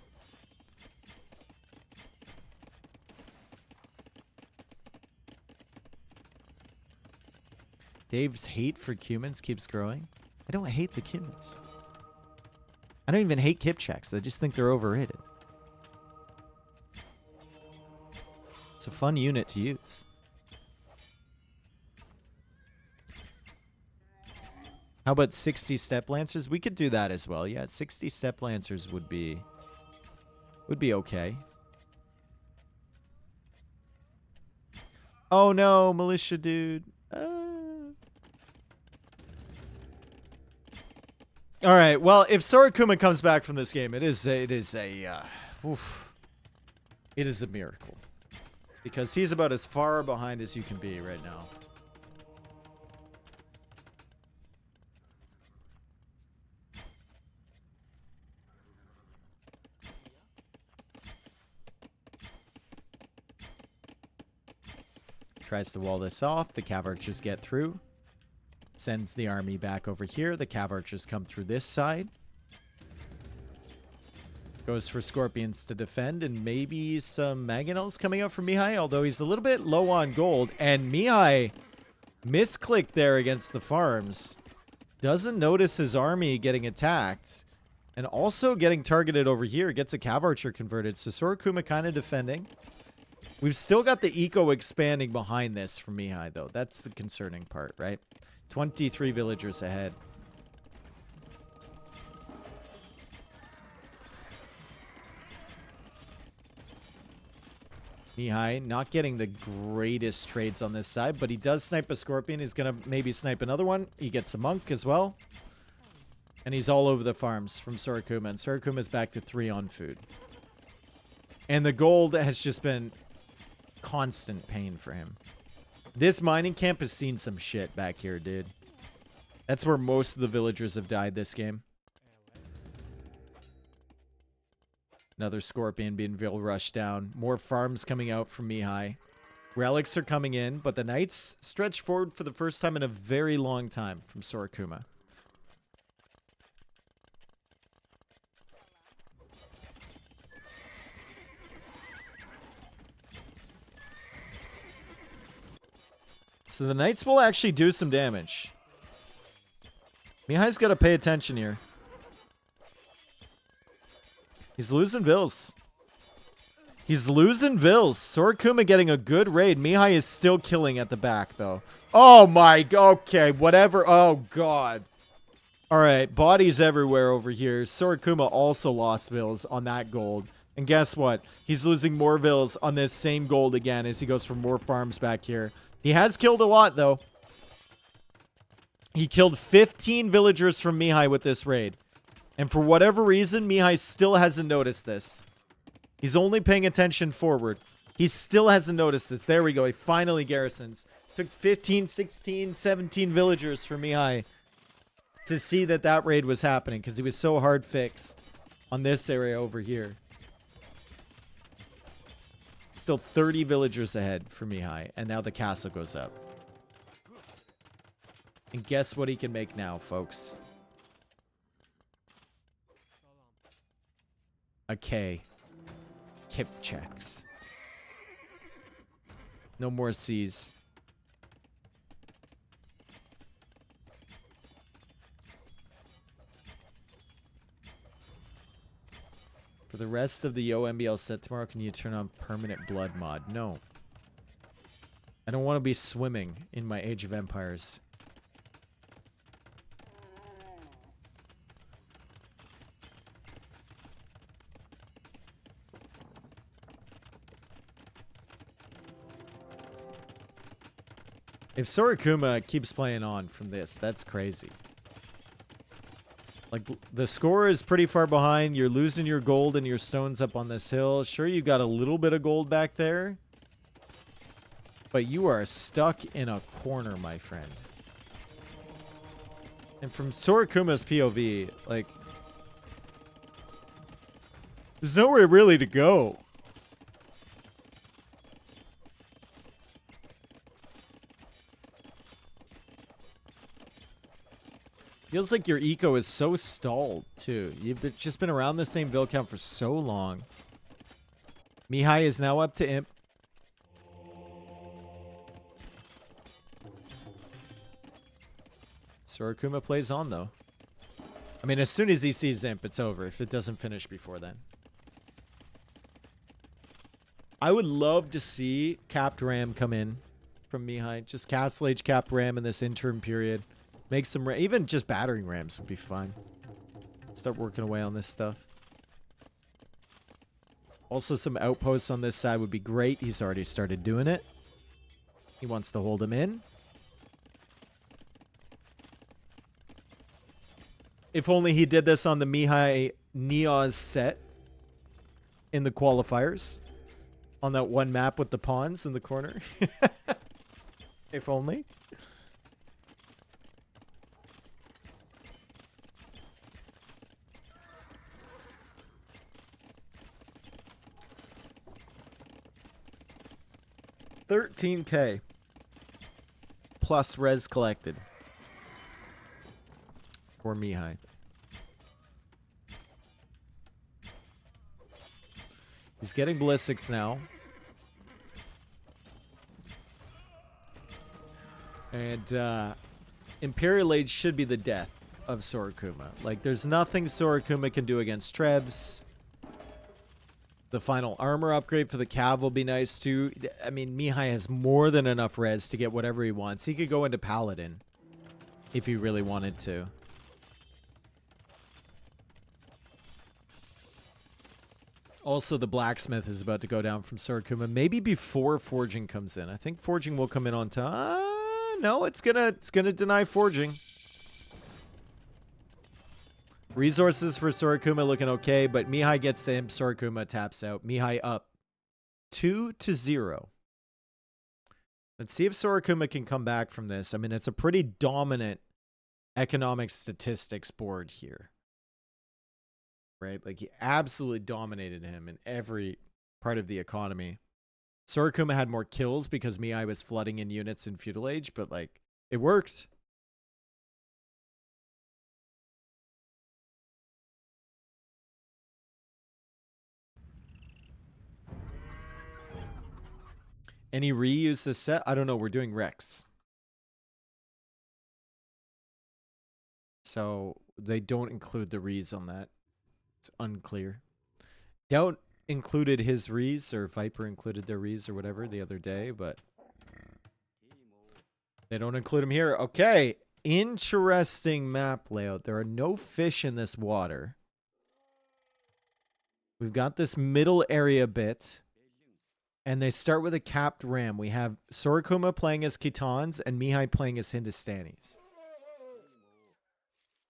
A: Dave's hate for Cumans keeps growing. I don't hate the Cumans. I don't even hate Kipchaks. I just think they're overrated. It's a fun unit to use. How about 60 Step Lancers? We could do that as well. Yeah, 60 Step Lancers would be okay. Oh no, militia dude. All right. Well, if Sora Kuma comes back from this game, it is a miracle, because he's about as far behind as you can be right now. Tries to wall this off. The Cav Archers get through. Sends the army back over here. The Cav Archers come through this side. Goes for Scorpions to defend, and maybe some Mangonels coming out from Mihai, although he's a little bit low on gold. And Mihai misclicked there against the farms. Doesn't notice his army getting attacked. And also getting targeted over here. Gets a Cav Archer converted. So Sora Kuma kind of defending. We've still got the eco expanding behind this from Mihai, though. That's the concerning part, right? 23 villagers ahead. Mihai not getting the greatest trades on this side, but he does snipe a Scorpion. He's going to maybe snipe another one. He gets a Monk as well. And he's all over the farms from Sora Kuma. And Sora Kuma's back to 3 on food. And the gold has just been constant pain for him. This mining camp has seen some shit back here, dude. That's where most of the villagers have died this game. Another Scorpion being rushed down. More farms coming out from Mihai. Relics are coming in, but the Knights stretch forward for the first time in a very long time from Sora Kuma. So the Knights will actually do some damage. Mihai's got to pay attention here. He's losing vills. He's losing vills. Sora Kuma getting a good raid. Mihai is still killing at the back, though. Oh, my... Okay, whatever. Oh, God. All right, bodies everywhere over here. Sora Kuma also lost vills on that gold. And guess what? He's losing more vills on this same gold again as he goes for more farms back here. He has killed a lot, though. He killed 15 villagers from Mihai with this raid. And for whatever reason, Mihai still hasn't noticed this. He's only paying attention forward. He still hasn't noticed this. There we go. He finally garrisons. Took 15, 16, 17 villagers for Mihai to see that that raid was happening, because he was so hard fixed on this area over here. Still 30 villagers ahead for Mihai, and now the castle goes up. And guess what he can make now, folks? A K. Kipchaks. No more C's. For the rest of the OMBL set tomorrow, can you turn on permanent blood mod? No. I don't want to be swimming in my Age of Empires. If Sora Kuma keeps playing on from this, that's crazy. Like, the score is pretty far behind. You're losing your gold and your stones up on this hill. Sure, you got a little bit of gold back there. But you are stuck in a corner, my friend. And from Sora Kuma's POV, like, there's nowhere really to go. Feels like your eco is so stalled, too. You've just been around the same build count for so long. Mihai is now up to Imp. Sora Kuma plays on, though. I mean, as soon as he sees Imp, it's over, if it doesn't finish before then. I would love to see capped Ram come in from Mihai. Just Castle Age capped Ram in this interim period. Make some... even just battering rams would be fine. Start working away on this stuff. Also, some outposts on this side would be great. He's already started doing it. He wants to hold him in. If only he did this on the Mihai Neoz set in the qualifiers. On that one map with the pawns in the corner. If only. $13K plus res collected for Mihai. He's getting ballistics now. And Imperial Age should be the death of Sora Kuma. Like, there's nothing Sora Kuma can do against Trebs. The final armor upgrade for the Cav will be nice too. I mean, Mihai has more than enough res to get whatever he wants. He could go into Paladin if he really wanted to. Also, the Blacksmith is about to go down from Sora Kuma. Maybe before Forging comes in. I think Forging will come in on time. No, it's gonna deny Forging. Resources for Sora Kuma looking okay, but Mihai gets to him. Sora Kuma taps out. Mihai up 2-0. Let's see if Sora Kuma can come back from this. I mean, it's a pretty dominant economic statistics board here. Right? Like, he absolutely dominated him in every part of the economy. Sora Kuma had more kills because Mihai was flooding in units in Feudal Age, but, like, it worked. Any reuse this set? I don't know. We're doing Rex. So they don't include the rees on that. It's unclear. Doubt included his rees, or Viper included their rees or whatever the other day, but they don't include them here. Okay. Interesting map layout. There are no fish in this water. We've got this middle area bit. And they start with a capped ram. We have Sora Kuma playing as Khitans and Mihai playing as Hindustanis.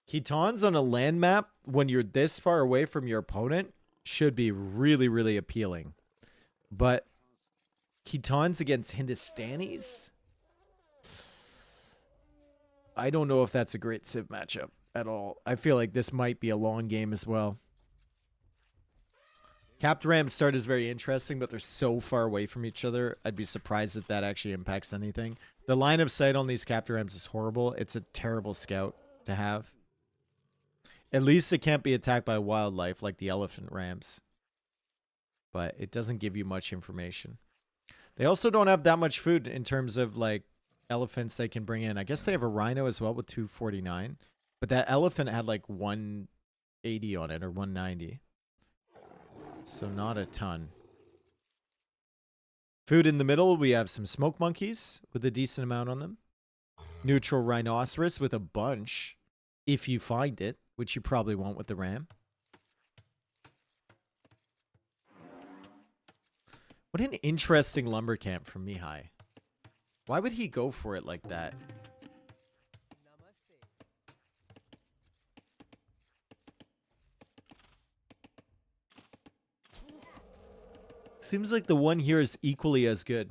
A: Khitans on a land map, when you're this far away from your opponent, should be really, really appealing. But Khitans against Hindustanis? I don't know if that's a great Civ matchup at all. I feel like this might be a long game as well. Capped Ram start is very interesting, but they're so far away from each other. I'd be surprised if that actually impacts anything. The line of sight on these Capped Rams is horrible. It's a terrible scout to have. At least it can't be attacked by wildlife like the Elephant Rams. But it doesn't give you much information. They also don't have that much food in terms of, like, elephants they can bring in. I guess they have a Rhino as well with 249. But that elephant had, like, 180 on it or 190. So not a ton. Food in the middle, we have some smoke monkeys with a decent amount on them. Neutral rhinoceros with a bunch, if you find it, which you probably won't with the ram. What an interesting lumber camp from Mihai. Why would he go for it like that? Seems like the one here is equally as good.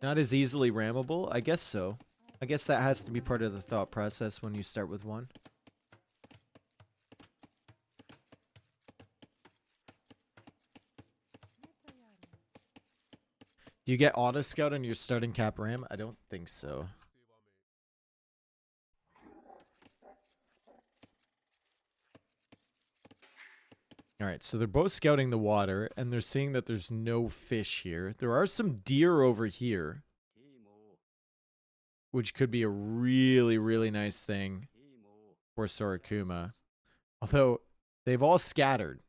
A: Not as easily rammable? I guess so. I guess that has to be part of the thought process when you start with one. Do you get auto scout on your starting cap ram? I don't think so. Alright, so they're both scouting the water, and they're seeing that there's no fish here. There are some deer over here, which could be a really, really nice thing for Sora Kuma. Although, they've all scattered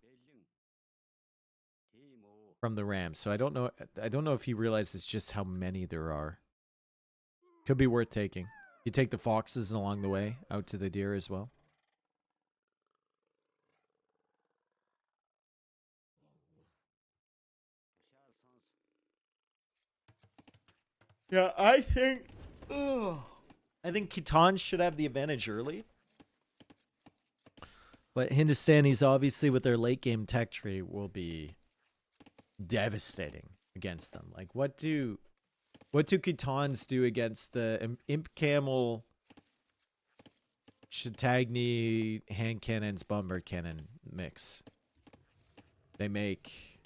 A: from the ram, so I don't know if he realizes just how many there are. Could be worth taking. You take the foxes along the way, out to the deer as well. Yeah, I think Khitan should have the advantage early. But Hindustanis, obviously, with their late game tech tree, will be devastating against them. Like, what do Khitans do against the Imp Camel, Chattagni, hand cannons, bomber cannon mix? They make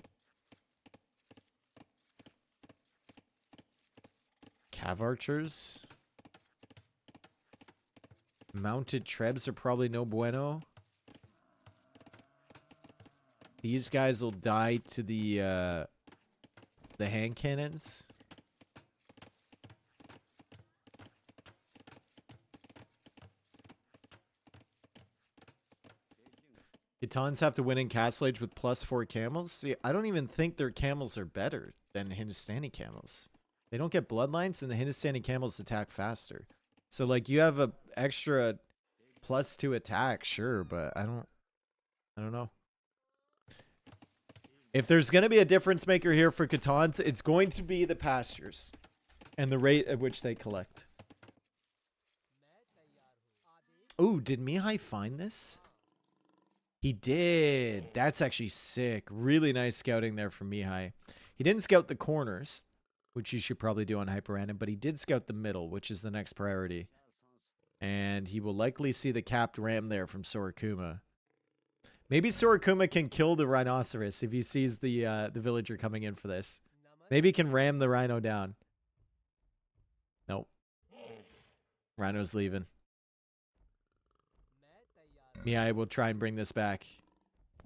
A: cav archers. Mounted trebs are probably no bueno. These guys will die to the hand cannons. Khitans have to win in Castle Age with +4 camels. See, I don't even think their camels are better than Hindustani camels. They don't get bloodlines, and the Hindustani camels attack faster. So, like, you have a extra +2 attack, sure, but I don't know. If there's going to be a difference maker here for Khitans, it's going to be the pastures and the rate at which they collect. Oh, did Mihai find this? He did. That's actually sick. Really nice scouting there from Mihai. He didn't scout the corners, which you should probably do on HyperRandom, but he did scout the middle, which is the next priority. And he will likely see the capped ram there from Sora Kuma. Maybe Sora Kuma can kill the rhinoceros if he sees the villager coming in for this. Maybe he can ram the rhino down. Nope. Rhino's leaving. Mihai will try and bring this back.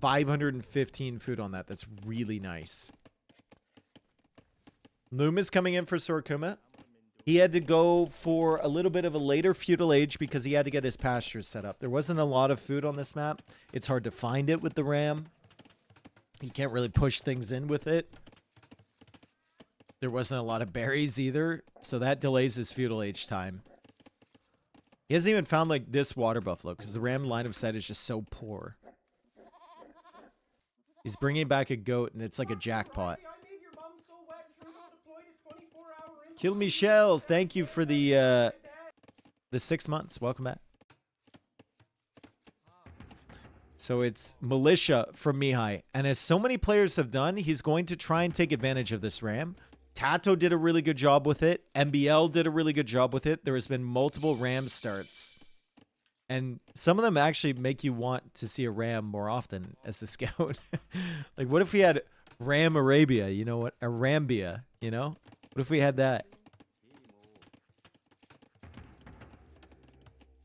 A: 515 food on that. That's really nice. Loom is coming in for Sora Kuma. He had to go for a little bit of a later feudal age because he had to get his pastures set up. There wasn't a lot of food on this map. It's hard to find it with the ram. You can't really push things in with it. There wasn't a lot of berries either, so that delays his feudal age time. He hasn't even found, like, this water buffalo because the ram line of sight is just so poor. He's bringing back a goat, and it's like a jackpot. Kill Michelle, thank you for the 6 months. Welcome back. So it's militia from Mihai. And as so many players have done, he's going to try and take advantage of this ram. Tato did a really good job with it. MBL did a really good job with it. There has been multiple ram starts. And some of them actually make you want to see a ram more often as a scout. Like, what if we had Ram Arabia, you know what? Arambia, you know? What if we had that?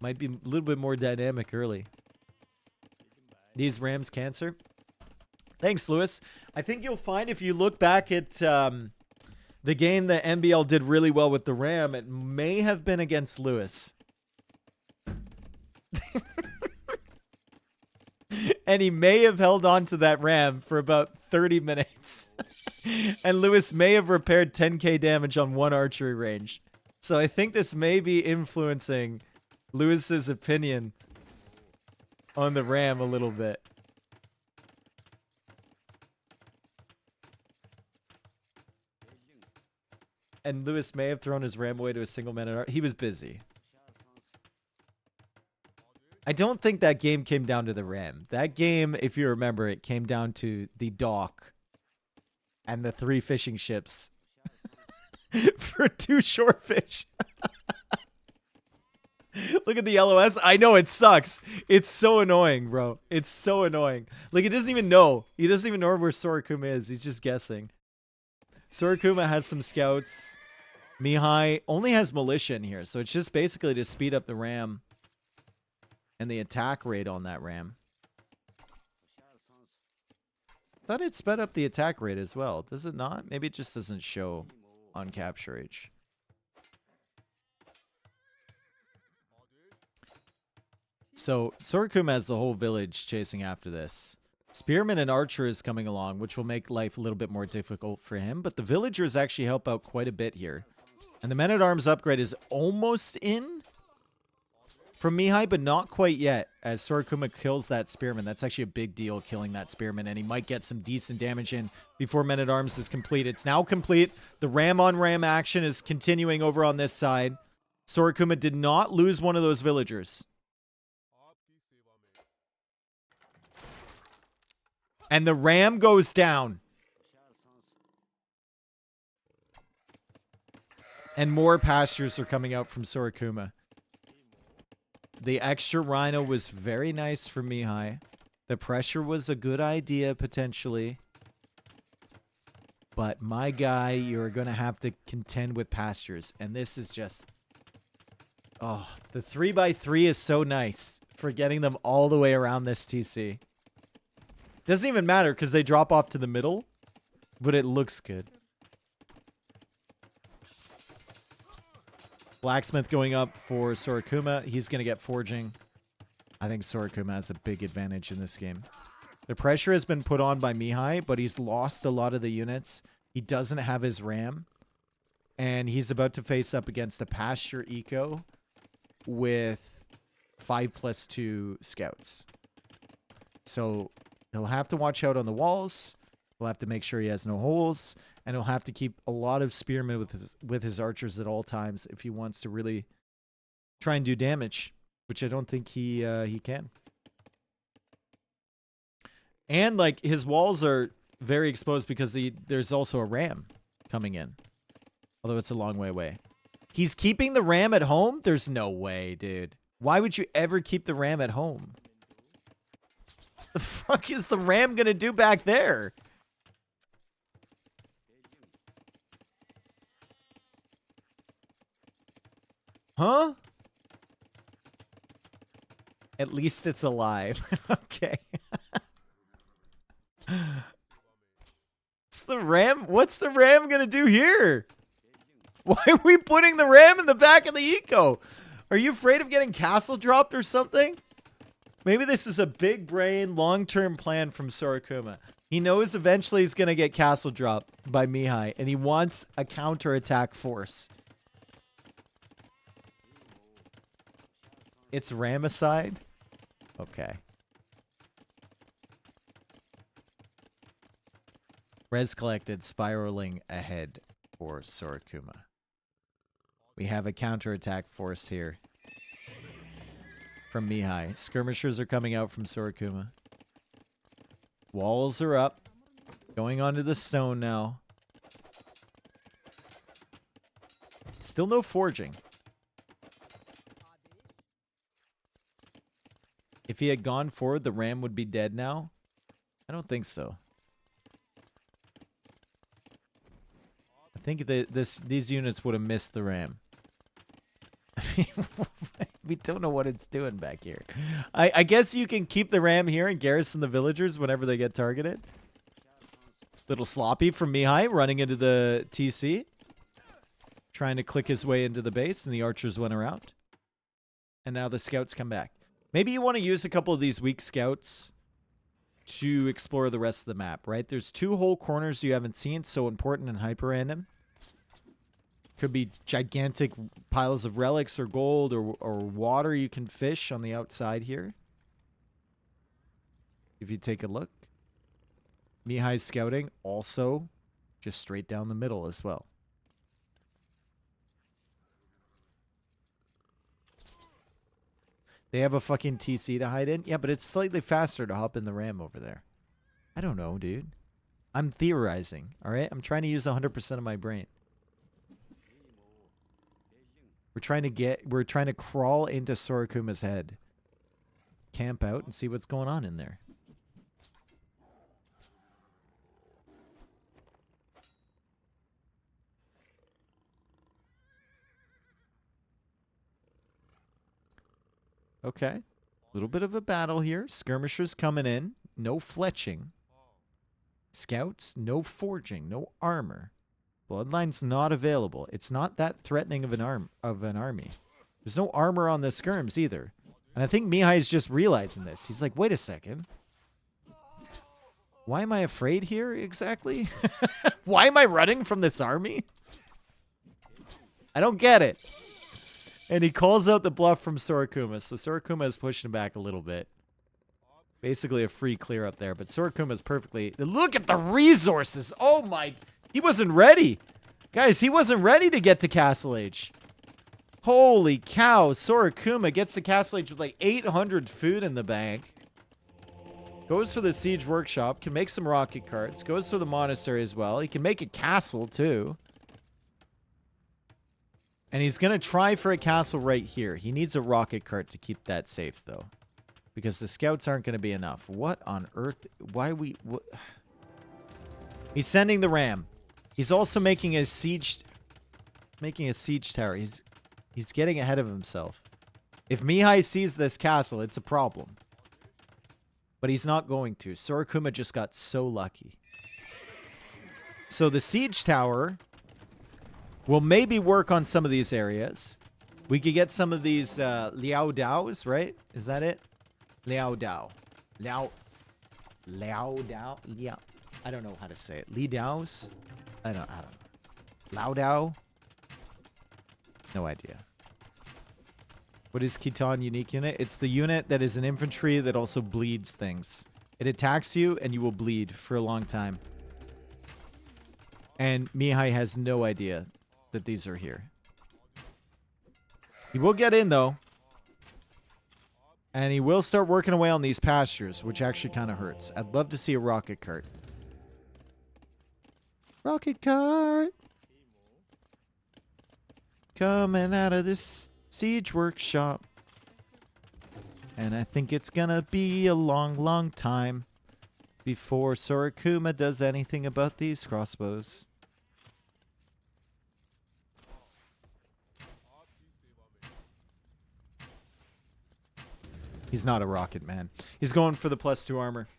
A: Might be a little bit more dynamic early. These Rams cancer. Thanks, Lewis. I think you'll find if you look back at the game that MBL did really well with the Ram, it may have been against Lewis. And he may have held on to that Ram for about 30 minutes. And Lewis may have repaired 10k damage on one archery range. So I think this may be influencing Lewis's opinion on the Ram a little bit. And Lewis may have thrown his Ram away to a single man at art. He was busy. I don't think that game came down to the ram. That game, if you remember, it came down to the dock and the 3 fishing ships for 2 short fish. Look at the LOS. I know it sucks. It's so annoying, bro. It's so annoying. Like, it doesn't even know. He doesn't even know where Sora Kuma is. He's just guessing. Sora Kuma has some scouts. Mihai only has militia in here, so it's just basically to speed up the ram and the attack rate on that ram. Thought it sped up the attack rate as well. Does it not? Maybe it just doesn't show on capture H. So Sora Kuma has the whole village chasing after this. Spearman and Archer is coming along, which will make life a little bit more difficult for him. But the villagers actually help out quite a bit here. And the Men-at-Arms upgrade is almost in from Mihai, but not quite yet. As Sora Kuma kills that Spearman. That's actually a big deal, killing that Spearman. And he might get some decent damage in before Men-at-Arms is complete. It's now complete. The ram-on-ram action is continuing over on this side. Sora Kuma did not lose one of those villagers. And the ram goes down. And more pastures are coming out from Sora Kuma. The extra rhino was very nice for Mihai. The pressure was a good idea, potentially. But my guy, you're going to have to contend with pastures. And this is just... Oh, the 3x3 is so nice for getting them all the way around this TC. Doesn't even matter because they drop off to the middle, but it looks good. Blacksmith going up for Sora Kuma. He's going to get forging. I think Sora Kuma has a big advantage in this game. The pressure has been put on by Mihai, but he's lost a lot of the units. He doesn't have his ram. And he's about to face up against the pasture eco with 5+2 scouts. So... he'll have to watch out on the walls. He'll have to make sure he has no holes. And he'll have to keep a lot of spearmen with his archers at all times if he wants to really try and do damage. Which I don't think he can. And, like, his walls are very exposed because there's also a ram coming in. Although it's a long way away. He's keeping the ram at home? There's no way, dude. Why would you ever keep the ram at home? The fuck is the ram gonna do back there? Huh? At least it's alive. Okay. What's the ram gonna do here? Why are we putting the ram in the back of the eco? Are you afraid of getting castle dropped or something? Maybe this is a big brain, long-term plan from Sora Kuma. He knows eventually he's going to get castle dropped by Mihai, and he wants a counter-attack force. It's Ramicide? Okay. Res collected, spiraling ahead for Sora Kuma. We have a counter-attack force here. From Mihai. Skirmishers are coming out from Sora Kuma. Walls are up. Going onto the stone now. Still no forging. If he had gone forward, the ram would be dead now? I don't think so. I think these units would have missed the ram. We don't know what it's doing back here. I guess you can keep the ram here and garrison the villagers whenever they get targeted. Little sloppy from Mihai running into the TC. Trying to click his way into the base, and the archers went around. And now the scouts come back. Maybe you want to use a couple of these weak scouts to explore the rest of the map, right? There's 2 whole corners you haven't seen, so important in HyperRandom. Could be gigantic piles of relics or gold or water you can fish on the outside here. If you take a look. Mihai's scouting also just straight down the middle as well. They have a fucking TC to hide in? Yeah, but it's slightly faster to hop in the ram over there. I don't know, dude. I'm theorizing, all right? I'm trying to use 100% of my brain. We're trying to crawl into Sorakuma's head. Camp out and see what's going on in there. Okay. A little bit of a battle here. Skirmishers coming in. No fletching. Scouts, no forging, no armor. Bloodline's not available. It's not that threatening of an army. There's no armor on the skirms either. And I think Mihai's just realizing this. He's like, wait a second. Why am I afraid here exactly? Why am I running from this army? I don't get it. And he calls out the bluff from Sorakuma. So Sorakuma is pushing back a little bit. Basically a free clear up there. But Sorakuma's perfectly... Look at the resources! Oh my... He wasn't ready. Guys, he wasn't ready to get to Castle Age. Holy cow. Sorakuma gets to Castle Age with like 800 food in the bank. Goes for the Siege Workshop. Can make some rocket carts. Goes for the Monastery as well. He can make a castle too. And he's going to try for a castle right here. He needs a rocket cart to keep that safe, though. Because the scouts aren't going to be enough. What on earth? Why we... What? He's sending the ram. He's also making a siege... Making a siege tower. He's getting ahead of himself. If Mihai sees this castle, it's a problem. But he's not going to. Sorakuma just got so lucky. So the siege tower... We'll maybe work on some of these areas. We could get some of these Liao Daos, right? Is that it? Liao Dao. Liao Dao? Liao. I don't know how to say it. Li Daos? I don't know. Lao Dao? No idea. What is Khitan unique unit? It's the unit that is an infantry that also bleeds things. It attacks you and you will bleed for a long time. And Mihai has no idea that these are here. He will get in though. And he will start working away on these pastures, which actually kind of hurts. I'd love to see a rocket cart. Rocket cart! Coming out of this siege workshop. And I think it's gonna be a long, long time before Sorakuma does anything about these crossbows. He's not a rocket man. He's going for the +2 armor.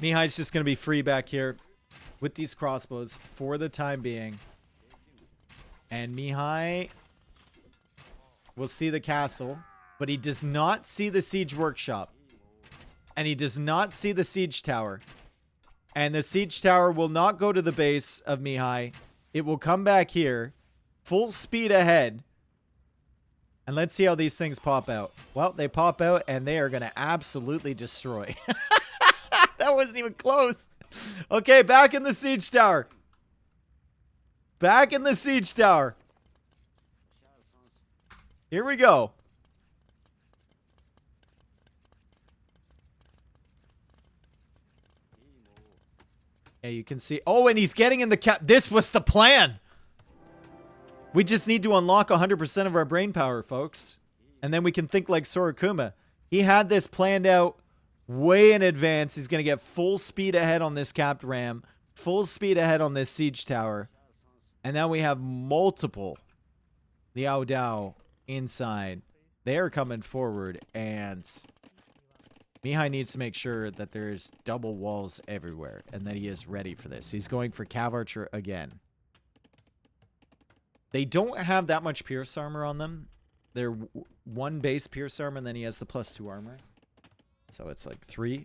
A: Mihai's just going to be free back here with these crossbows for the time being. And Mihai will see the castle, but he does not see the siege workshop. And he does not see the siege tower. And the siege tower will not go to the base of Mihai. It will come back here, full speed ahead. And let's see how these things pop out. Well, they pop out and they are going to absolutely destroy. That wasn't even close. Okay, back in the siege tower. Back in the siege tower. Here we go. Yeah, you can see. Oh, and he's getting in the cap. This was the plan. We just need to unlock 100% of our brain power, folks. And then we can think like Sorakuma. He had this planned out way in advance. He's going to get full speed ahead on this capped ram. Full speed ahead on this siege tower. And now we have multiple Liao Dao inside. They are coming forward. And Mihai needs to make sure that there's double walls everywhere. And that he is ready for this. He's going for Cav Archer again. They don't have that much pierce armor on them. They're one base pierce armor, and then he has the +2 armor. So it's like 3.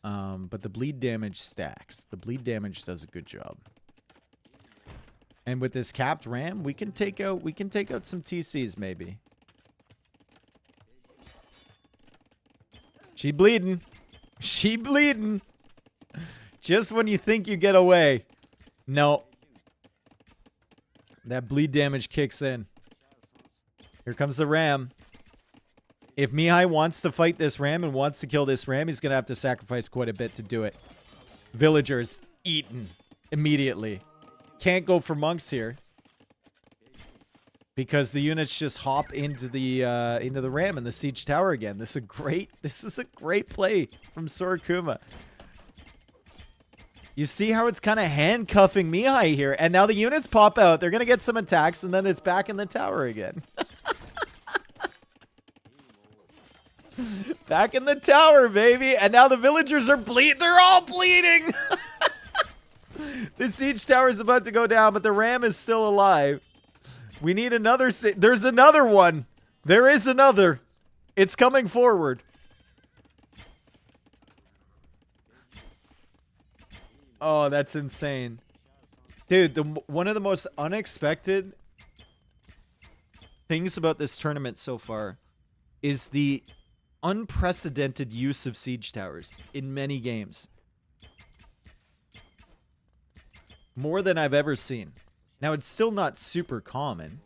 A: But the bleed damage stacks. The bleed damage does a good job. And with this capped ram, we can take out some TCs maybe. She bleeding. She bleeding. Just when you think you get away. No. That bleed damage kicks in. Here comes the ram. If Mihai wants to fight this ram and wants to kill this ram, he's going to have to sacrifice quite a bit to do it. Villagers eaten immediately. Can't go for monks here. Because the units just hop into the ram and the siege tower again. This is a great play from Sora Kuma. You see how it's kind of handcuffing Mihai here. And now the units pop out. They're going to get some attacks, and then it's back in the tower again. Back in the tower, baby. And now the villagers are bleeding. They're all bleeding. The siege tower is about to go down, but the ram is still alive. We need another. There's another one. There is another. It's coming forward. Oh, that's insane. Dude, one of the most unexpected things about this tournament so far is the unprecedented use of siege towers in many games. More than I've ever seen. Now, it's still not super common,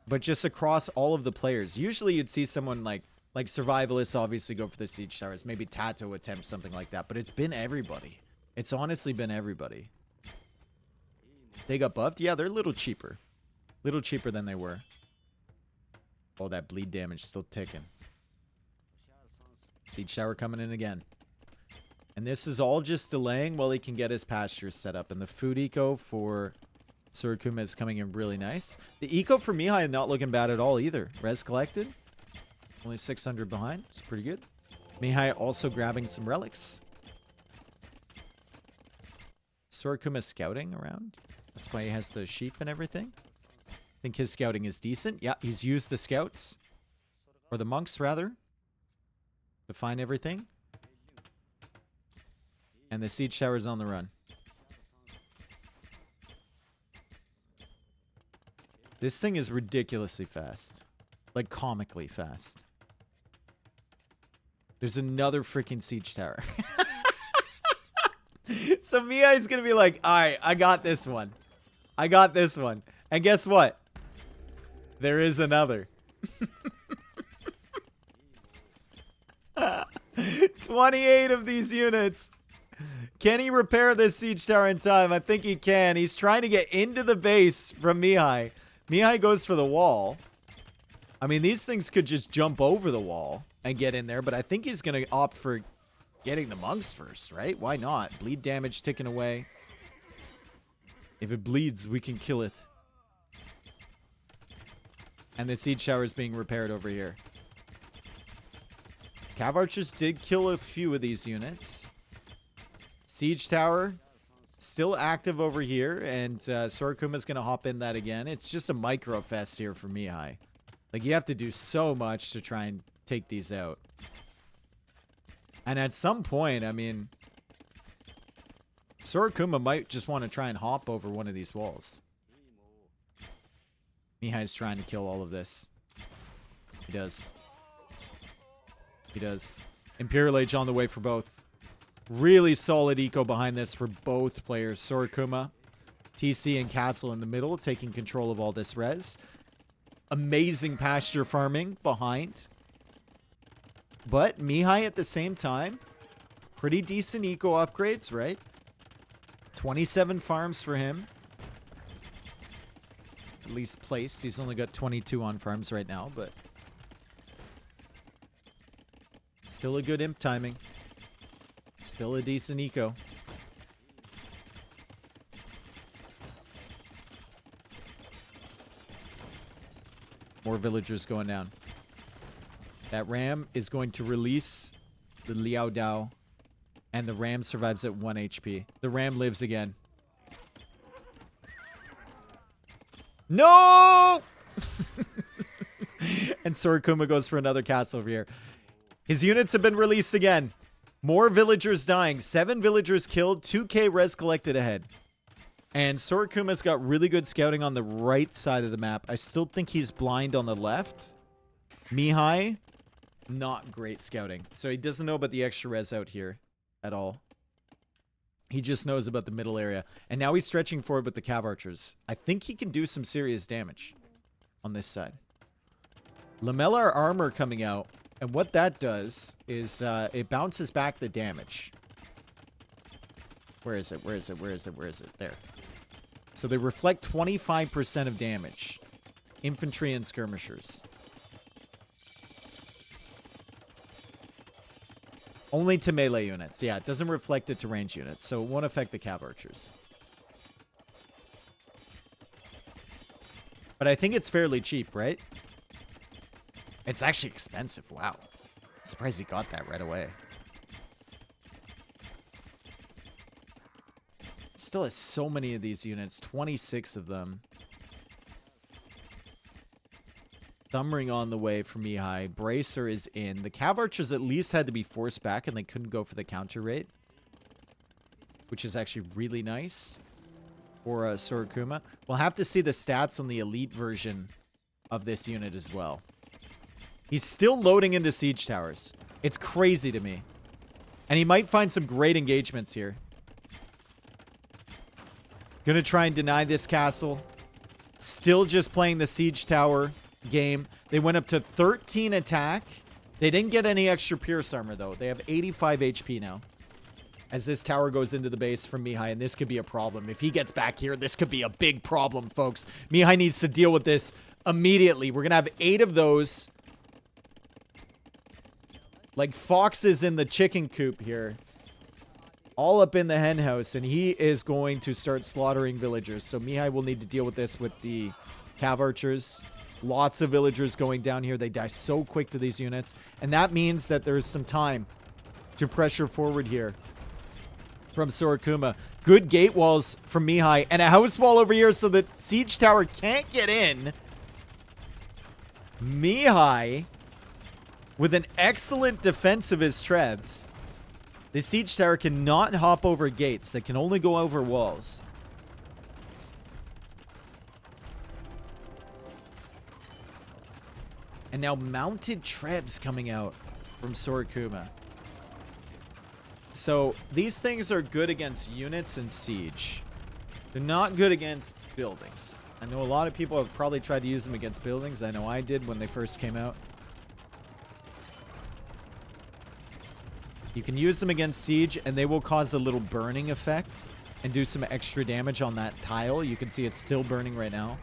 A: but just across all of the players. Usually you'd see someone like survivalists obviously go for the siege towers. Maybe Tato attempts something like that, but it's been everybody. It's honestly been everybody. They got buffed? Yeah, they're a little cheaper. Little cheaper than they were. Oh, that bleed damage still ticking. Siege tower coming in again. And this is all just delaying while he can get his pastures set up. And the food eco for Sora Kuma is coming in really nice. The eco for Mihai not looking bad at all either. Res collected. Only 600 behind. It's pretty good. Mihai also grabbing some relics. Sora Kuma scouting around. That's why he has the sheep and everything. I think his scouting is decent. Yeah, he's used the scouts. Or the monks, rather. To find everything. And the siege tower's on the run. This thing is ridiculously fast. Like, comically fast. There's another freaking siege tower. So Mihai's gonna be like, alright, I got this one. I got this one. And guess what? There is another. 28 of these units. Can he repair this siege tower in time? I think he can. He's trying to get into the base from Mihai. Mihai goes for the wall. I mean, these things could just jump over the wall and get in there, but I think he's going to opt for getting the monks first, right? Why not? Bleed damage ticking away. If it bleeds, we can kill it. And the siege tower is being repaired over here. Cav archers did kill a few of these units. Siege tower still active over here, and Sora Kuma's going to hop in that again. It's just a micro fest here for Mihai. Like, you have to do so much to try and take these out. And at some point, I mean, Sora Kuma might just want to try and hop over one of these walls. Mihai's trying to kill all of this. He does. He does. Imperial Age on the way for both. Really solid eco behind this for both players. Sora Kuma, TC, and Castle in the middle, taking control of all this res. Amazing pasture farming behind. But Mihai at the same time, pretty decent eco upgrades, right? 27 farms for him. At least placed. He's only got 22 on farms right now, but still a good imp timing. Still a decent eco. More villagers going down. That ram is going to release the Liao Dao. And the ram survives at 1 HP. The ram lives again. No! And Sora Kuma goes for another castle over here. His units have been released again. More villagers dying. 7 villagers killed. 2k res collected ahead. And Sora Kuma's got really good scouting on the right side of the map. I still think he's blind on the left. Mihai, not great scouting. So he doesn't know about the extra res out here at all. He just knows about the middle area. And now he's stretching forward with the cav archers. I think he can do some serious damage on this side. Lamellar armor coming out. And what that does is it bounces back the damage. Where is it? Where is it? Where is it? Where is it? There. So they reflect 25% of damage. Infantry and skirmishers. Only to melee units. Yeah, it doesn't reflect it to range units, so it won't affect the cav archers. But I think it's fairly cheap, right? It's actually expensive. Wow. I'm surprised he got that right away. Still has so many of these units. 26 of them. Thumbring on the way for Mihai. Bracer is in. The cav archers at least had to be forced back and they couldn't go for the counter rate. Which is actually really nice for Sora Kuma. We'll have to see the stats on the elite version of this unit as well. He's still loading into siege towers. It's crazy to me. And he might find some great engagements here. Gonna try and deny this castle. Still just playing the siege tower game. They went up to 13 attack. They didn't get any extra pierce armor though. They have 85 HP now. As this tower goes into the base from Mihai, and this could be a problem. If he gets back here, this could be a big problem, folks. Mihai needs to deal with this immediately. We're gonna have 8 of those. Like foxes in the chicken coop here. All up in the hen house, and he is going to start slaughtering villagers. So Mihai will need to deal with this with the cav archers. Lots of villagers going down here. They die so quick to these units. And that means that there's some time to pressure forward here from Sora Kuma. Good gate walls from Mihai. And a house wall over here so that siege tower can't get in. Mihai with an excellent defense of his trebs. The siege tower cannot hop over gates. They can only go over walls. And now mounted trebs coming out from Sora Kuma. So these things are good against units and siege. They're not good against buildings. I know a lot of people have probably tried to use them against buildings. I know I did when they first came out. You can use them against siege, and they will cause a little burning effect and do some extra damage on that tile. You can see it's still burning right now.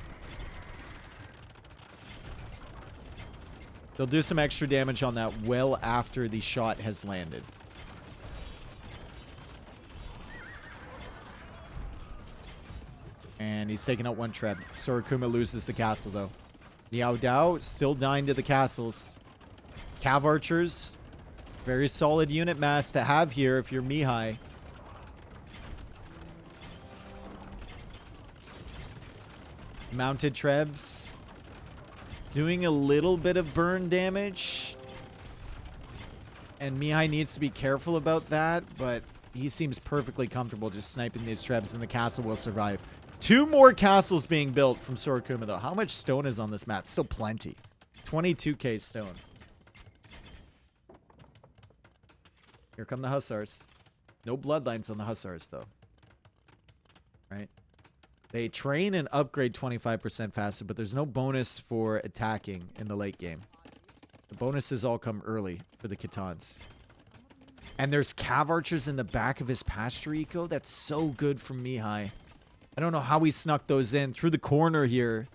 A: They'll do some extra damage on that well after the shot has landed. And he's taking out one treb. Sora Kuma loses the castle, though. Liao Dao still dying to the castles. Cav archers. Very solid unit mass to have here if you're Mihai. Mounted trebs. Doing a little bit of burn damage. And Mihai needs to be careful about that, but he seems perfectly comfortable just sniping these trebs and the castle will survive. 2 more castles being built from Sora Kuma, though. How much stone is on this map? Still plenty. 22k stone. Here come the hussars. No bloodlines on the hussars, though. Right? They train and upgrade 25% faster, but there's no bonus for attacking in the late game. The bonuses all come early for the Khitans. And there's cav archers in the back of his pasture eco. That's so good from Mihai. I don't know how he snuck those in through the corner here.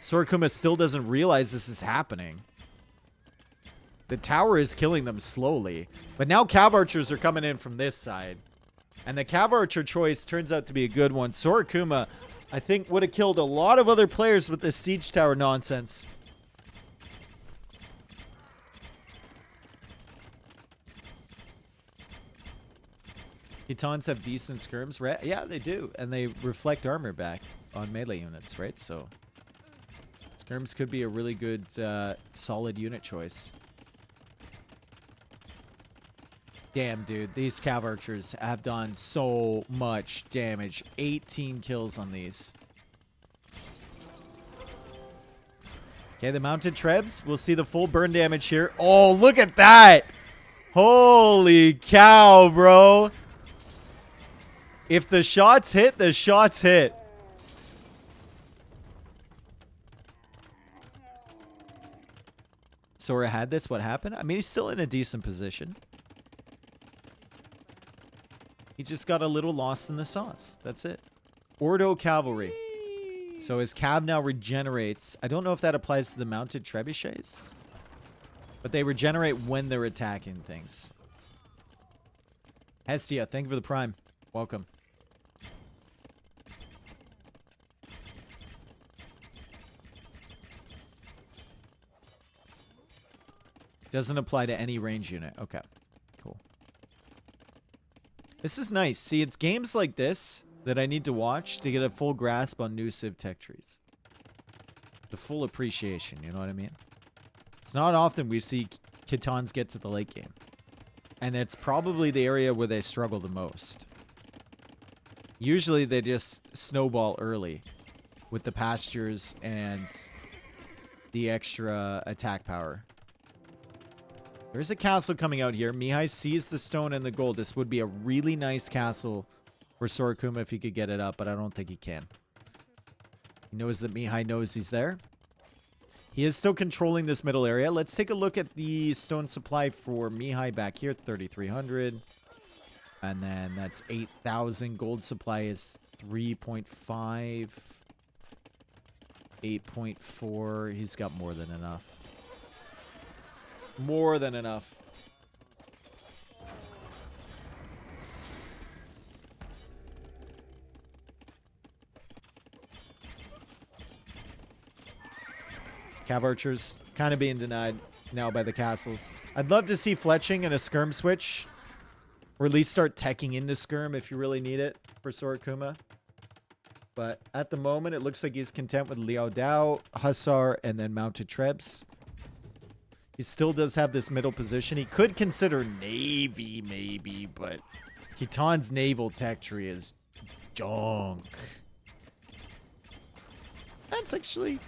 A: Sora Kuma still doesn't realize this is happening. The tower is killing them slowly. But now cav archers are coming in from this side. And the cav archer choice turns out to be a good one. Sora Kuma, I think, would have killed a lot of other players with this siege tower nonsense. Khitans have decent skirms. Yeah, they do. And they reflect armor back on melee units, right? So skirms could be a really good, solid unit choice. Damn, dude. These cav archers have done so much damage. 18 kills on these. Okay, the mounted trebs. We'll see the full burn damage here. Oh, look at that. Holy cow, bro. If the shots hit, the shots hit. Sora had this. What happened? I mean, he's still in a decent position. He just got a little lost in the sauce. That's it. Ordo Cavalry. So his cav now regenerates. I don't know if that applies to the mounted trebuchets. But they regenerate when they're attacking things. Hestia, thank you for the prime. Welcome. Doesn't apply to any range unit. Okay, cool. This is nice. See, it's games like this that I need to watch to get a full grasp on new Civ tech trees. The full appreciation, you know what I mean? It's not often we see Kitans get to the late game. And it's probably the area where they struggle the most. Usually they just snowball early with the pastures and the extra attack power. There's a castle coming out here. Mihai sees the stone and the gold. This would be a really nice castle for Sora Kuma if he could get it up, but I don't think he can. He knows that Mihai knows he's there. He is still controlling this middle area. Let's take a look at the stone supply for Mihai back here. 3,300. And then that's 8,000. Gold supply is 3.5. 8.4. He's got more than enough. More than enough. Cav archers kind of being denied now by the castles. I'd love to see fletching and a skirm switch. Or at least start teching into skirm if you really need it for Sora Kuma. But at the moment, it looks like he's content with Liao Dao, Hussar, and then mounted trebs. He still does have this middle position. He could consider Navy, maybe, but Khitan's naval tech tree is junk. That's actually...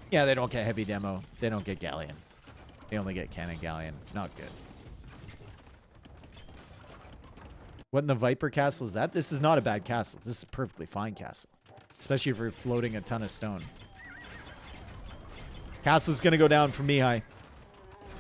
A: Yeah, they don't get heavy demo. They don't get galleon. They only get cannon galleon. Not good. What in the Viper castle is that? This is not a bad castle. This is a perfectly fine castle. Especially if you're floating a ton of stone. Castle's going to go down for Mihai.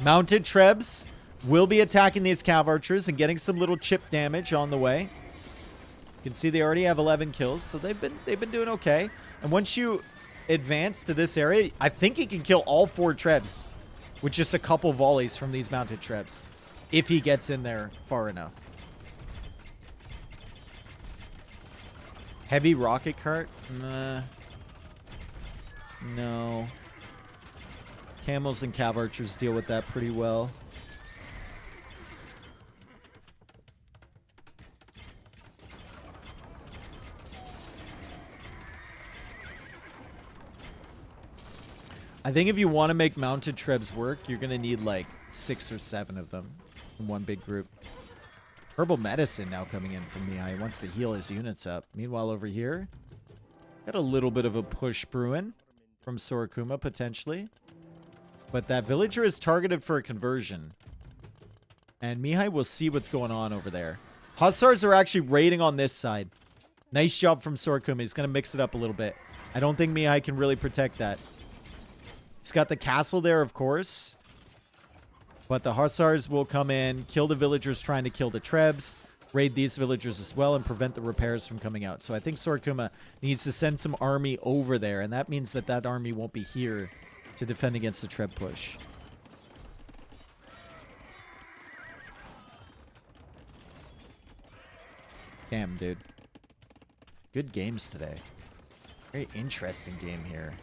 A: Mounted trebs will be attacking these cav archers and getting some little chip damage on the way. You can see they already have 11 kills, so they've been doing okay. And once you advance to this area, I think he can kill all 4 trebs with just a couple volleys from these mounted trebs if he gets in there far enough. Heavy rocket cart? Nah. No. Camels and cav archers deal with that pretty well. I think if you want to make mounted trebs work, you're going to need like 6 or 7 of them in one big group. Herbal medicine now coming in from Mihai. He wants to heal his units up. Meanwhile, over here, got a little bit of a push brewing from Sora Kuma, potentially. But that villager is targeted for a conversion. And Mihai will see what's going on over there. Hussars are actually raiding on this side. Nice job from Sora Kuma. He's going to mix it up a little bit. I don't think Mihai can really protect that. He's got the castle there, of course. But the Hussars will come in, kill the villagers trying to kill the trebs, raid these villagers as well, and prevent the repairs from coming out. So I think Sora Kuma needs to send some army over there, and that means that that army won't be here to defend against the treb push. Damn, dude. Good games today. Very interesting game here.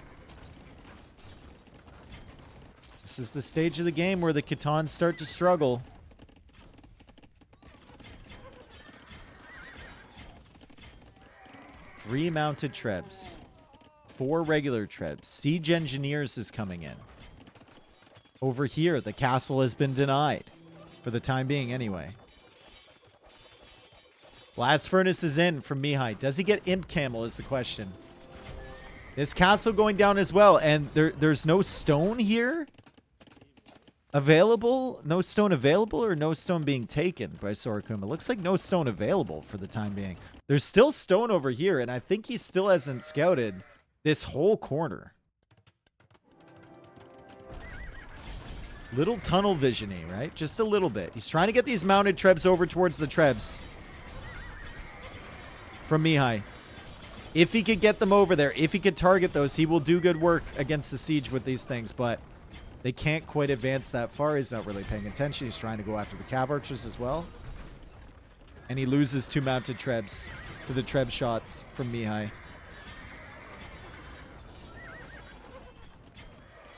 A: This is the stage of the game where the Khitans start to struggle. Three mounted trebs. 4 regular trebs. Siege engineers is coming in. Over here, the castle has been denied. For the time being, anyway. Blast furnace is in from Mihai. Does he get imp camel is the question. This castle going down as well. And there's no stone here. available? No stone available or no stone being taken by Sora Kuma? Looks like no stone available for the time being. There's still stone over here, and I think he still hasn't scouted this whole corner. Little tunnel vision-y, right? Just a little bit. He's trying to get these mounted trebs over towards the trebs from Mihai. If he could get them over there, if he could target those, he will do good work against the siege with these things, but they can't quite advance that far. He's not really paying attention. He's trying to go after the cav archers as well. And he loses 2 mounted trebs to the treb shots from Mihai.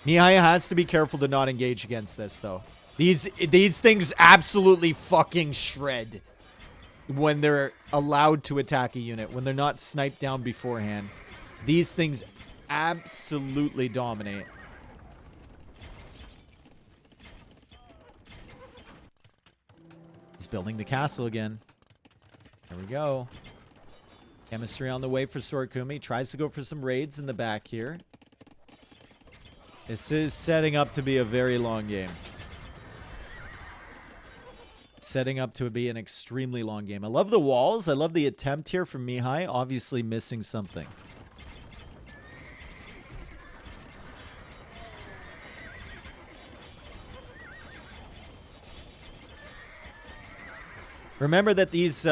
A: Mihai has to be careful to not engage against this, though. These things absolutely fucking shred when they're allowed to attack a unit, when they're not sniped down beforehand. These things absolutely dominate. He's building the castle again. There we go. Chemistry on the way for Sora Kuma. He tries to go for some raids in the back here. This is setting up to be a very long game. Setting up to be an extremely long game. I love the walls. I love the attempt here from Mihai. Obviously missing something. Remember that these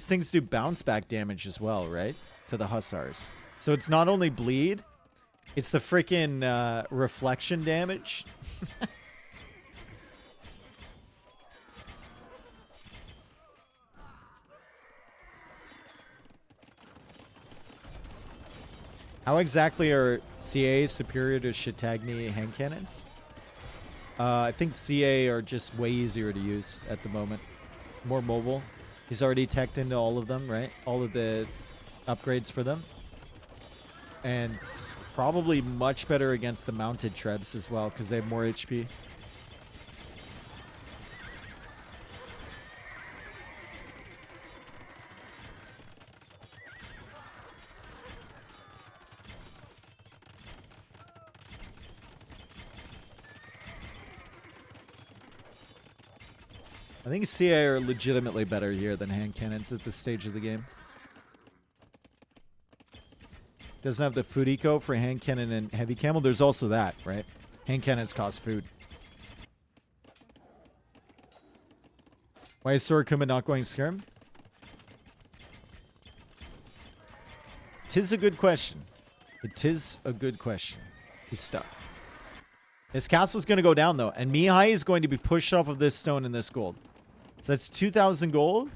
A: things do bounce back damage as well, right? To the hussars. So it's not only bleed, it's the freaking reflection damage. How exactly are CA superior to Shitagni hand cannons? I think CA are just way easier to use at the moment. More mobile. He's already teched into all of them, right? All of the upgrades for them. And probably much better against the mounted trebs as well, because they have more HP. I think CA are legitimately better here than hand cannons at this stage of the game. Doesn't have the food eco for hand cannon and heavy camel. There's also that, right? Hand cannons cost food. Why is Sora Kuma not going skirm? Tis a good question. It is a good question. He's stuck. His castle's going to go down, though. And Mihai is going to be pushed off of this stone and this gold. So that's 2,000 gold.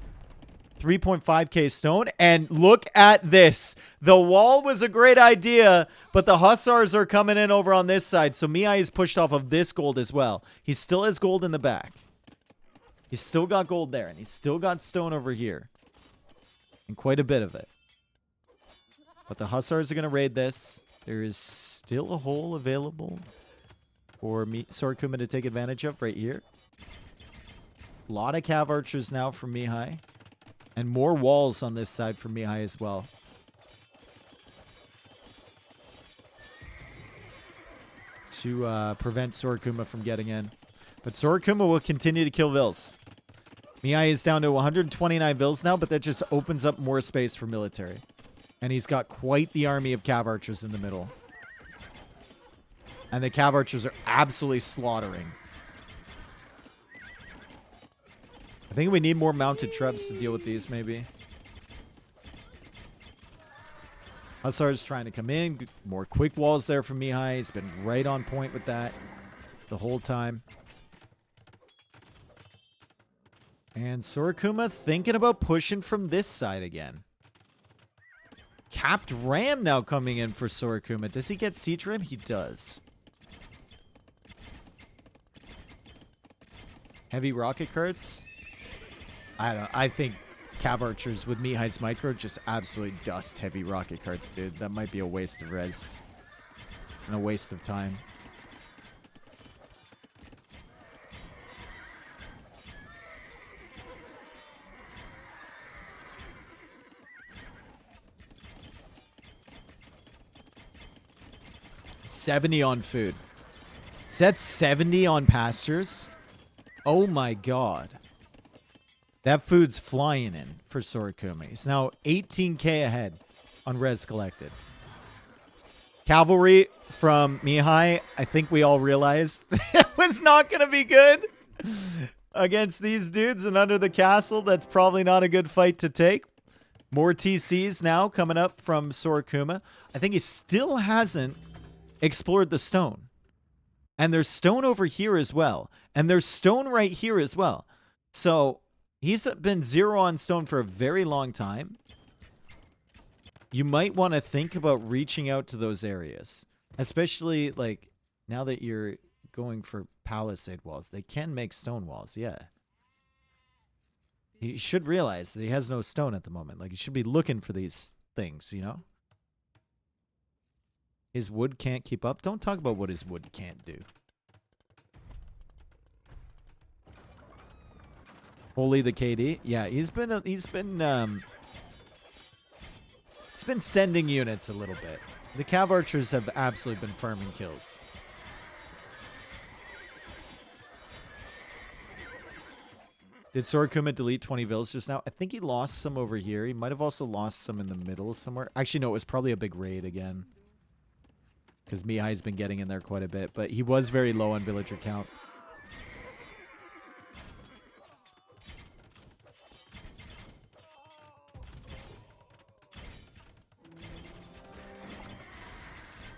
A: 3.5k stone. And look at this. The wall was a great idea, but the hussars are coming in over on this side. So Mihai is pushed off of this gold as well. He still has gold in the back. He's still got gold there. And he's still got stone over here. And quite a bit of it. But the hussars are going to raid this. There is still a hole available for Sora Kuma to take advantage of right here. A lot of cav archers now from Mihai. And more walls on this side from Mihai as well. To prevent Sora Kuma from getting in. But Sora Kuma will continue to kill Vils. Mihai is down to 129 Vils now, but that just opens up more space for military. And he's got quite the army of cav archers in the middle. And the cav archers are absolutely slaughtering. I think we need more mounted trebs to deal with these, maybe. Hussar's trying to come in. More quick walls there from Mihai. He's been right on point with that the whole time. And Sora Kuma thinking about pushing from this side again. Capped Ram now coming in for Sora Kuma. Does he get Siege Ram? He does. Heavy rocket carts? I don't know. I think cav archers with Mihai's micro just absolutely dust heavy rocket carts, dude. That might be a waste of res. And a waste of time. $70 on food. Is that 70 on pastures? Oh my god. That food's flying in for Sora Kuma. He's now 18k ahead on res collected. Cavalry from Mihai, I think we all realized it was not going to be good against these dudes and under the castle. That's probably not a good fight to take. More TCs now coming up from Sora Kuma. I think he still hasn't explored the stone. And there's stone over here as well. And there's stone right here as well. So he's been 0 on stone for a very long time. You might want to think about reaching out to those areas. Especially, like, now that you're going for palisade walls. They can make stone walls, yeah. He should realize that he has no stone at the moment. Like, he should be looking for these things, you know? His wood can't keep up. Don't talk about what his wood can't do. Holy the KD. Yeah, he's been sending units a little bit. The Cav Archers have absolutely been farming kills. Did Sora Kuma delete 20 villas just now? I think he lost some over here. He might have also lost some in the middle somewhere. Actually, no, it was probably a big raid again. Because Mihai's been getting in there quite a bit. But he was very low on villager count.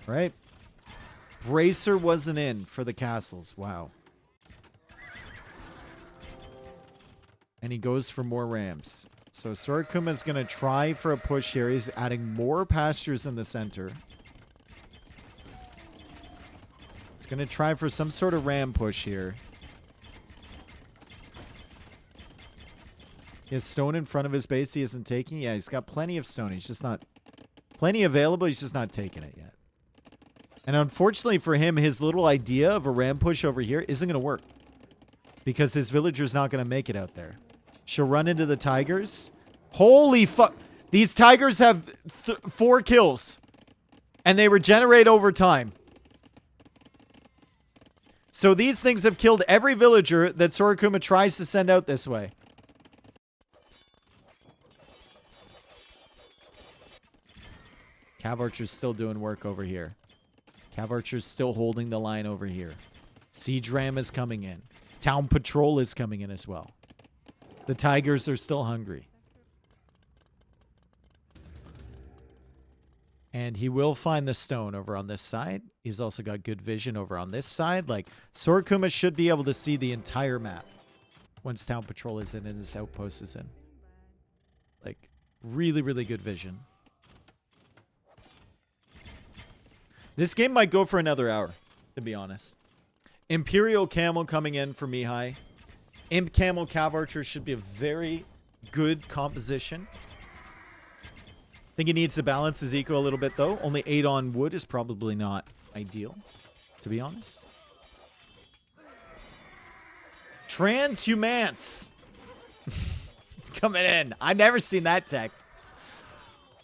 A: Right? Bracer wasn't in for the castles. Wow. And he goes for more rams. So Sora Kuma is going to try for a push here. He's adding more pastures in the center. He's going to try for some sort of ram push here. He has stone in front of his base he isn't taking. Yeah, he's got plenty of stone. He's just not... Plenty available. He's just not taking it yet. And unfortunately for him, his little idea of a ram push over here isn't going to work. Because his villager's not going to make it out there. She'll run into the tigers. Holy fuck. These tigers have 4 kills. And they regenerate over time. So these things have killed every villager that Sora Kuma tries to send out this way. Cav Archer's still doing work over here. Cav Archer's still holding the line over here. Siege Ram is coming in. Town Patrol is coming in as well. The tigers are still hungry. And he will find the stone over on this side. He's also got good vision over on this side. Like, Sora Kuma should be able to see the entire map once Town Patrol is in and his outpost is in. Like, really, really good vision. This game might go for another hour, to be honest. Imperial Camel coming in for Mihai. Imp Camel Cav Archer should be a very good composition. I think he needs to balance his eco a little bit, though. Only 8 on wood is probably not ideal, to be honest. Transhumance coming in. I've never seen that tech.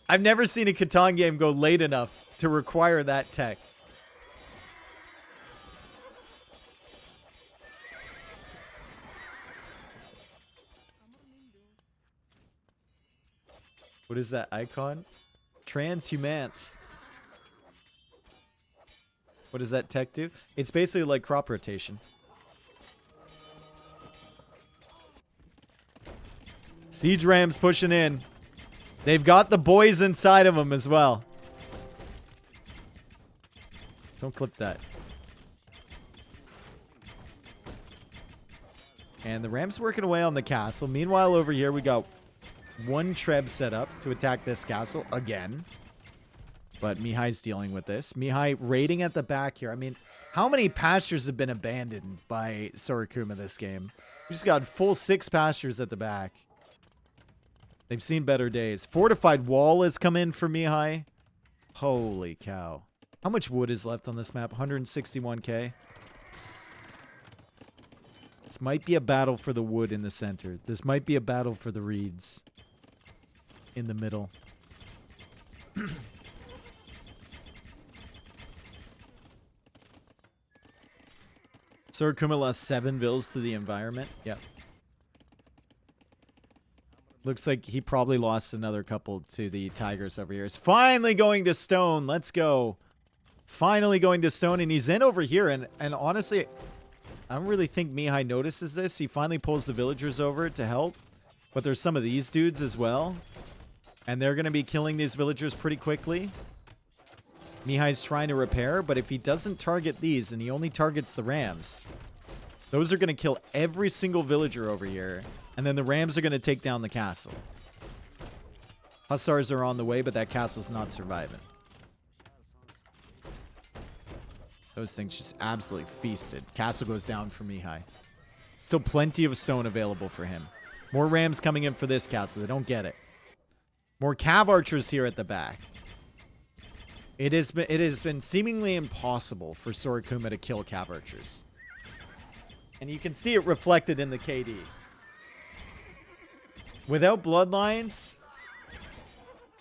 A: I've never seen a Catan game go late enough to require that tech. What is that icon? Transhumance. What does that tech do? It's basically like crop rotation. Siege Rams pushing in. They've got the boys inside of them as well. Don't clip that. And the Rams working away on the castle. Meanwhile, over here, we got 1 Treb set up to attack this castle again. But Mihai's dealing with this. Mihai raiding at the back here. I mean, how many pastures have been abandoned by Sora Kuma this game? We just got full 6 pastures at the back. They've seen better days. Fortified wall has come in for Mihai. Holy cow. How much wood is left on this map? 161k. This might be a battle for the wood in the center. This might be a battle for the reeds in the middle. Sora Kuma lost 7 vills to the environment. Yep. Looks like he probably lost another couple to the Tigers over here. It's finally going to stone. Let's go. Finally going to stone, and he's in over here. And honestly, I don't really think Mihai notices this. He finally pulls the villagers over to help. But there's some of these dudes as well. And they're going to be killing these villagers pretty quickly. Mihai's trying to repair, but if he doesn't target these and he only targets the rams, those are going to kill every single villager over here. And then the rams are going to take down the castle. Hussars are on the way, but that castle's not surviving. Those things just absolutely feasted. Castle goes down for Mihai. Still plenty of stone available for him. More rams coming in for this castle. They don't get it. More cav archers here at the back. It has been seemingly impossible for Sora Kuma to kill cav archers. And you can see it reflected in the KD. Without bloodlines,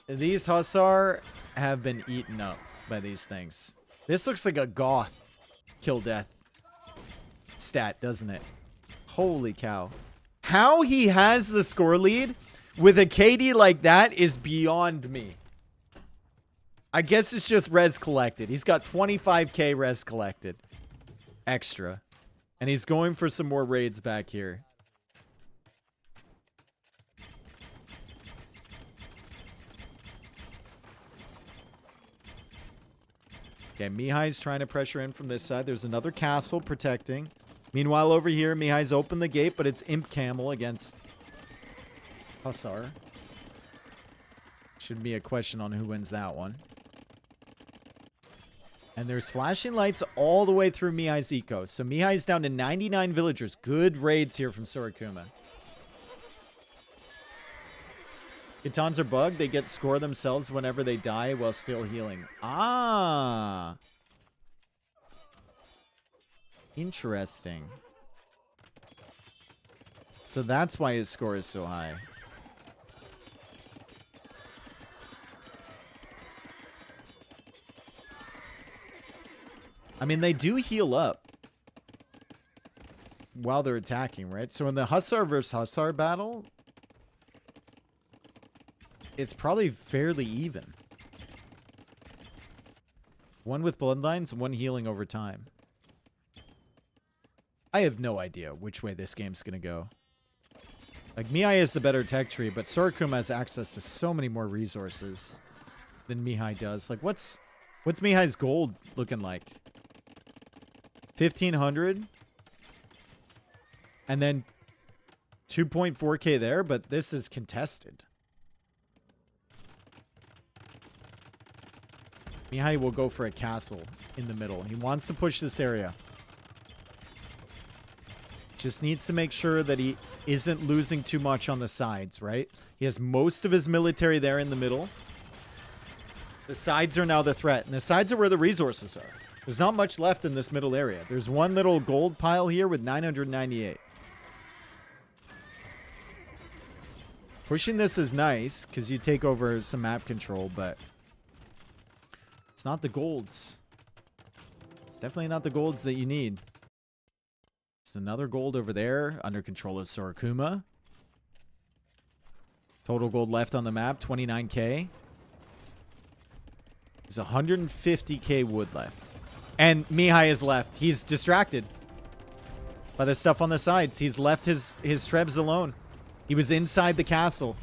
A: these Hussar have been eaten up by these things. This looks like a goth kill death stat, doesn't it? Holy cow. How he has the score lead with a KD like that is beyond me. I guess it's just res collected. He's got 25k res collected. Extra. And he's going for some more raids back here. Okay, Mihai's trying to pressure in from this side. There's another castle protecting. Meanwhile, over here, Mihai's opened the gate, but it's Imp Camel against Hussar. Should be a question on who wins that one. And there's flashing lights all the way through Mihai's eco. So Mihai's down to 99 villagers. Good raids here from Sora Kuma. Khitans are bugged. They get score themselves whenever they die while still healing. Ah. Interesting. So that's why his score is so high. I mean, they do heal up while they're attacking, right? So in the Hussar versus Hussar battle, it's probably fairly even. One with bloodlines, one healing over time. I have no idea which way this game's going to go. Like, Mihai is the better tech tree, but Sora Kuma has access to so many more resources than Mihai does. Like, what's Mihai's gold looking like? 1,500? And then 2.4k there, but this is contested. Mihai will go for a castle in the middle. He wants to push this area. Just needs to make sure that he isn't losing too much on the sides, right? He has most of his military there in the middle. The sides are now the threat, and the sides are where the resources are. There's not much left in this middle area. There's one little gold pile here with 998. Pushing this is nice, because you take over some map control, but it's not the golds. It's definitely not the golds that you need. There's another gold over there, under control of Sora Kuma. Total gold left on the map, 29k. There's 150k wood left. And Mihai is left. He's distracted by the stuff on the sides. He's left his trebs alone. He was inside the castle.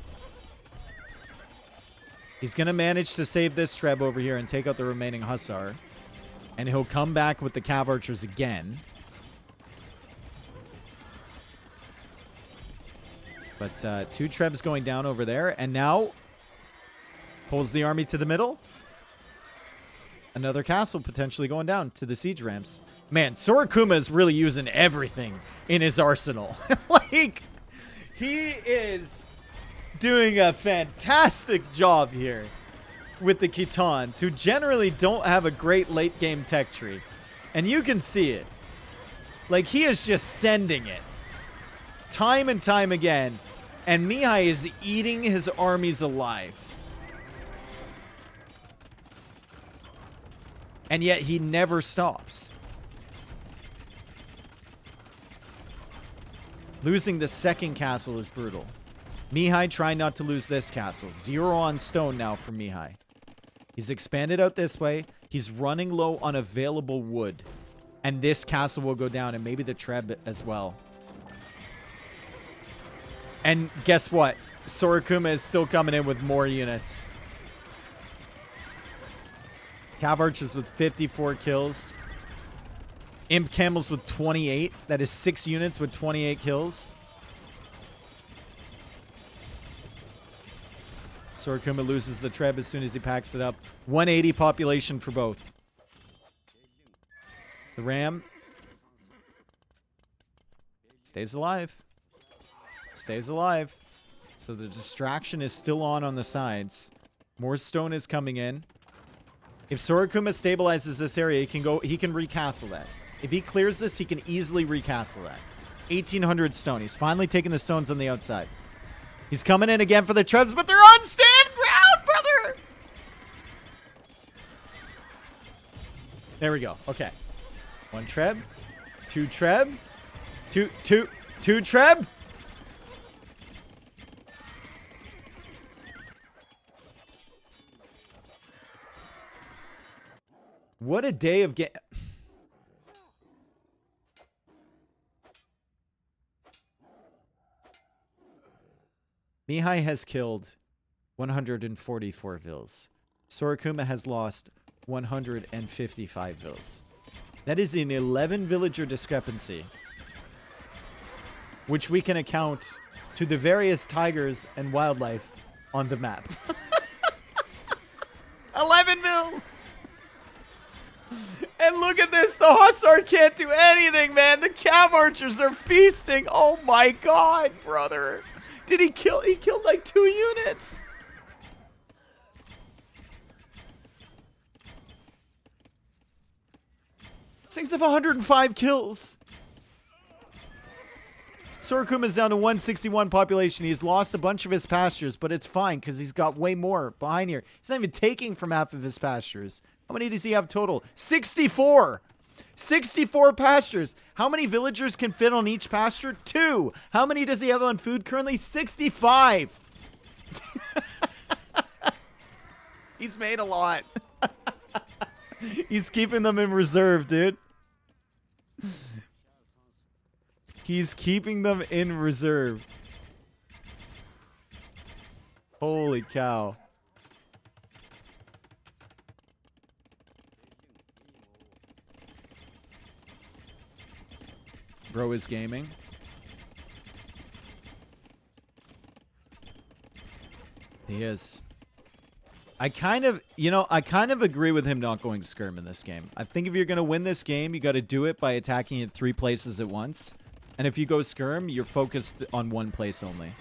A: He's going to manage to save this treb over here and take out the remaining Hussar. And he'll come back with the cav archers again. But 2 trebs going down over there. And now pulls the army to the middle. Another castle potentially going down to the siege ramps. Man, Sora Kuma is really using everything in his arsenal. Like, he is doing a fantastic job here with the Khitans, who generally don't have a great late game tech tree. And you can see it. Like, he is just sending it time and time again. And Mihai is eating his armies alive. And yet he never stops. Losing the second castle is brutal. Mihai trying not to lose this castle. 0 on stone now for Mihai. He's expanded out this way. He's running low on available wood. And this castle will go down, and maybe the Treb as well. And guess what? Sora Kuma is still coming in with more units. Cav Archers with 54 kills. Imp Camels with 28. That is 6 units with 28 kills. Sora Kuma loses the Treb as soon as he packs it up. 180 population for both. The Ram stays alive. Stays alive. So the distraction is still on the sides. More stone is coming in. If Sora Kuma stabilizes this area, he can recastle that. If he clears this, he can easily recastle that. 1,800 stone. He's finally taking the stones on the outside. He's coming in again for the Trebs, but they're on stand ground, brother! There we go. Okay. 1 Treb. 2 Treb. 2 Treb. What a day of get. Mihai has killed 144 vills. Sora Kuma has lost 155 vills. That is an 11 villager discrepancy, which we can account to the various tigers and wildlife on the map. 11 vills! And look at this, the Hussar can't do anything, man. The Cav Archers are feasting. Oh my god, brother. Did he kill? He killed like 2 units. Things have 105 kills. Sora Kuma's down to 161 population. He's lost a bunch of his pastures, but it's fine because he's got way more behind here. He's not even taking from half of his pastures. How many does he have total? 64. 64 pastures. How many villagers can fit on each pasture? 2. How many does he have on food currently? 65. He's made a lot. He's keeping them in reserve, dude. He's keeping them in reserve. Holy cow. Bro is gaming. He is. I kind of agree with him not going skirm in this game. I think if you're going to win this game, you got to do it by attacking at 3 places at once. And if you go skirm, you're focused on 1 place only.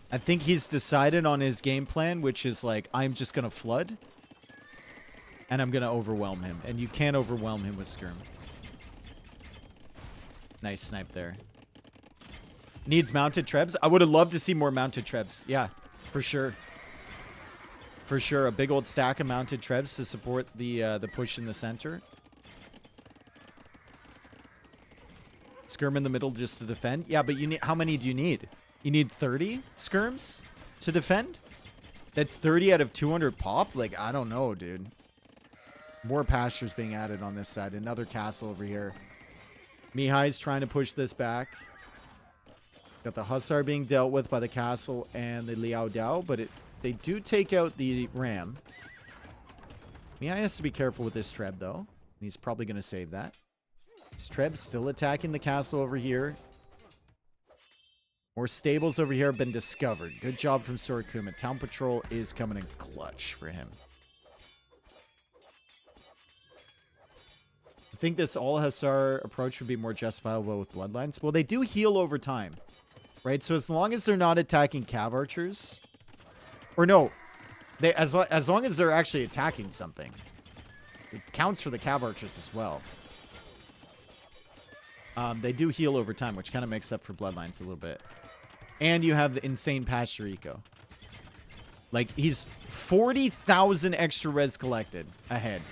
A: I think he's decided on his game plan, which is like, I'm just going to flood. And I'm going to overwhelm him. And you can't overwhelm him with skirm. Nice snipe there. Needs mounted trebs. I would have loved to see more mounted trebs. Yeah, for sure. For sure. A big old stack of mounted trebs to support the push in the center. Skirm in the middle just to defend. Yeah, but you need, how many do you need? You need 30 skirms to defend? That's 30 out of 200 pop? Like, I don't know, dude. More pastures being added on this side. Another castle over here. Mihai's trying to push this back. Got the Hussar being dealt with by the castle and the Liao Dao, but they do take out the ram. Mihai has to be careful with this Treb, though. He's probably going to save that. This Treb's still attacking the castle over here. More stables over here have been discovered. Good job from Sora Kuma. Town Patrol is coming in clutch for him. I think this all-Hussar approach would be more justifiable with Bloodlines. Well, they do heal over time. Right, so as long as they're not attacking Cav Archers, or no, as long as they're actually attacking something, it counts for the Cav Archers as well. They do heal over time, which kind of makes up for Bloodlines a little bit. And you have the insane pasture eco. Like, he's 40,000 extra res collected ahead.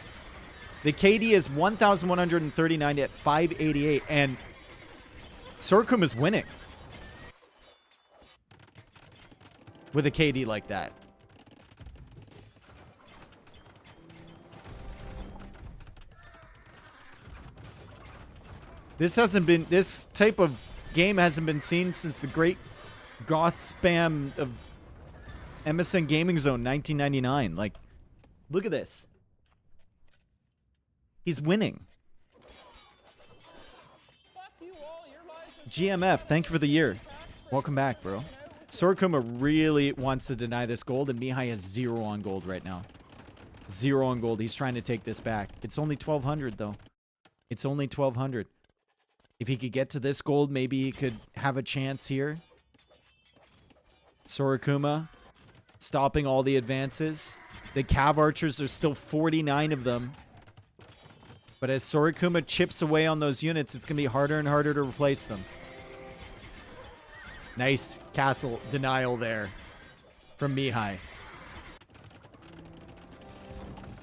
A: The KD is 1,139 at 588, and Sora Kuma is winning with a KD like that. This type of game hasn't been seen since the great goth spam of MSN Gaming Zone 1999. Like, look at this. He's winning. GMF, thank you for the year. Welcome back, bro. Sora Kuma really wants to deny this gold, and Mihai has 0 on gold right now. 0 on gold. He's trying to take this back. It's only 1,200, though. It's only 1,200. If he could get to this gold, maybe he could have a chance here. Sora Kuma stopping all the advances. The Cav Archers, there's still 49 of them. But as Sora Kuma chips away on those units, it's going to be harder and harder to replace them. Nice castle denial there from Mihai.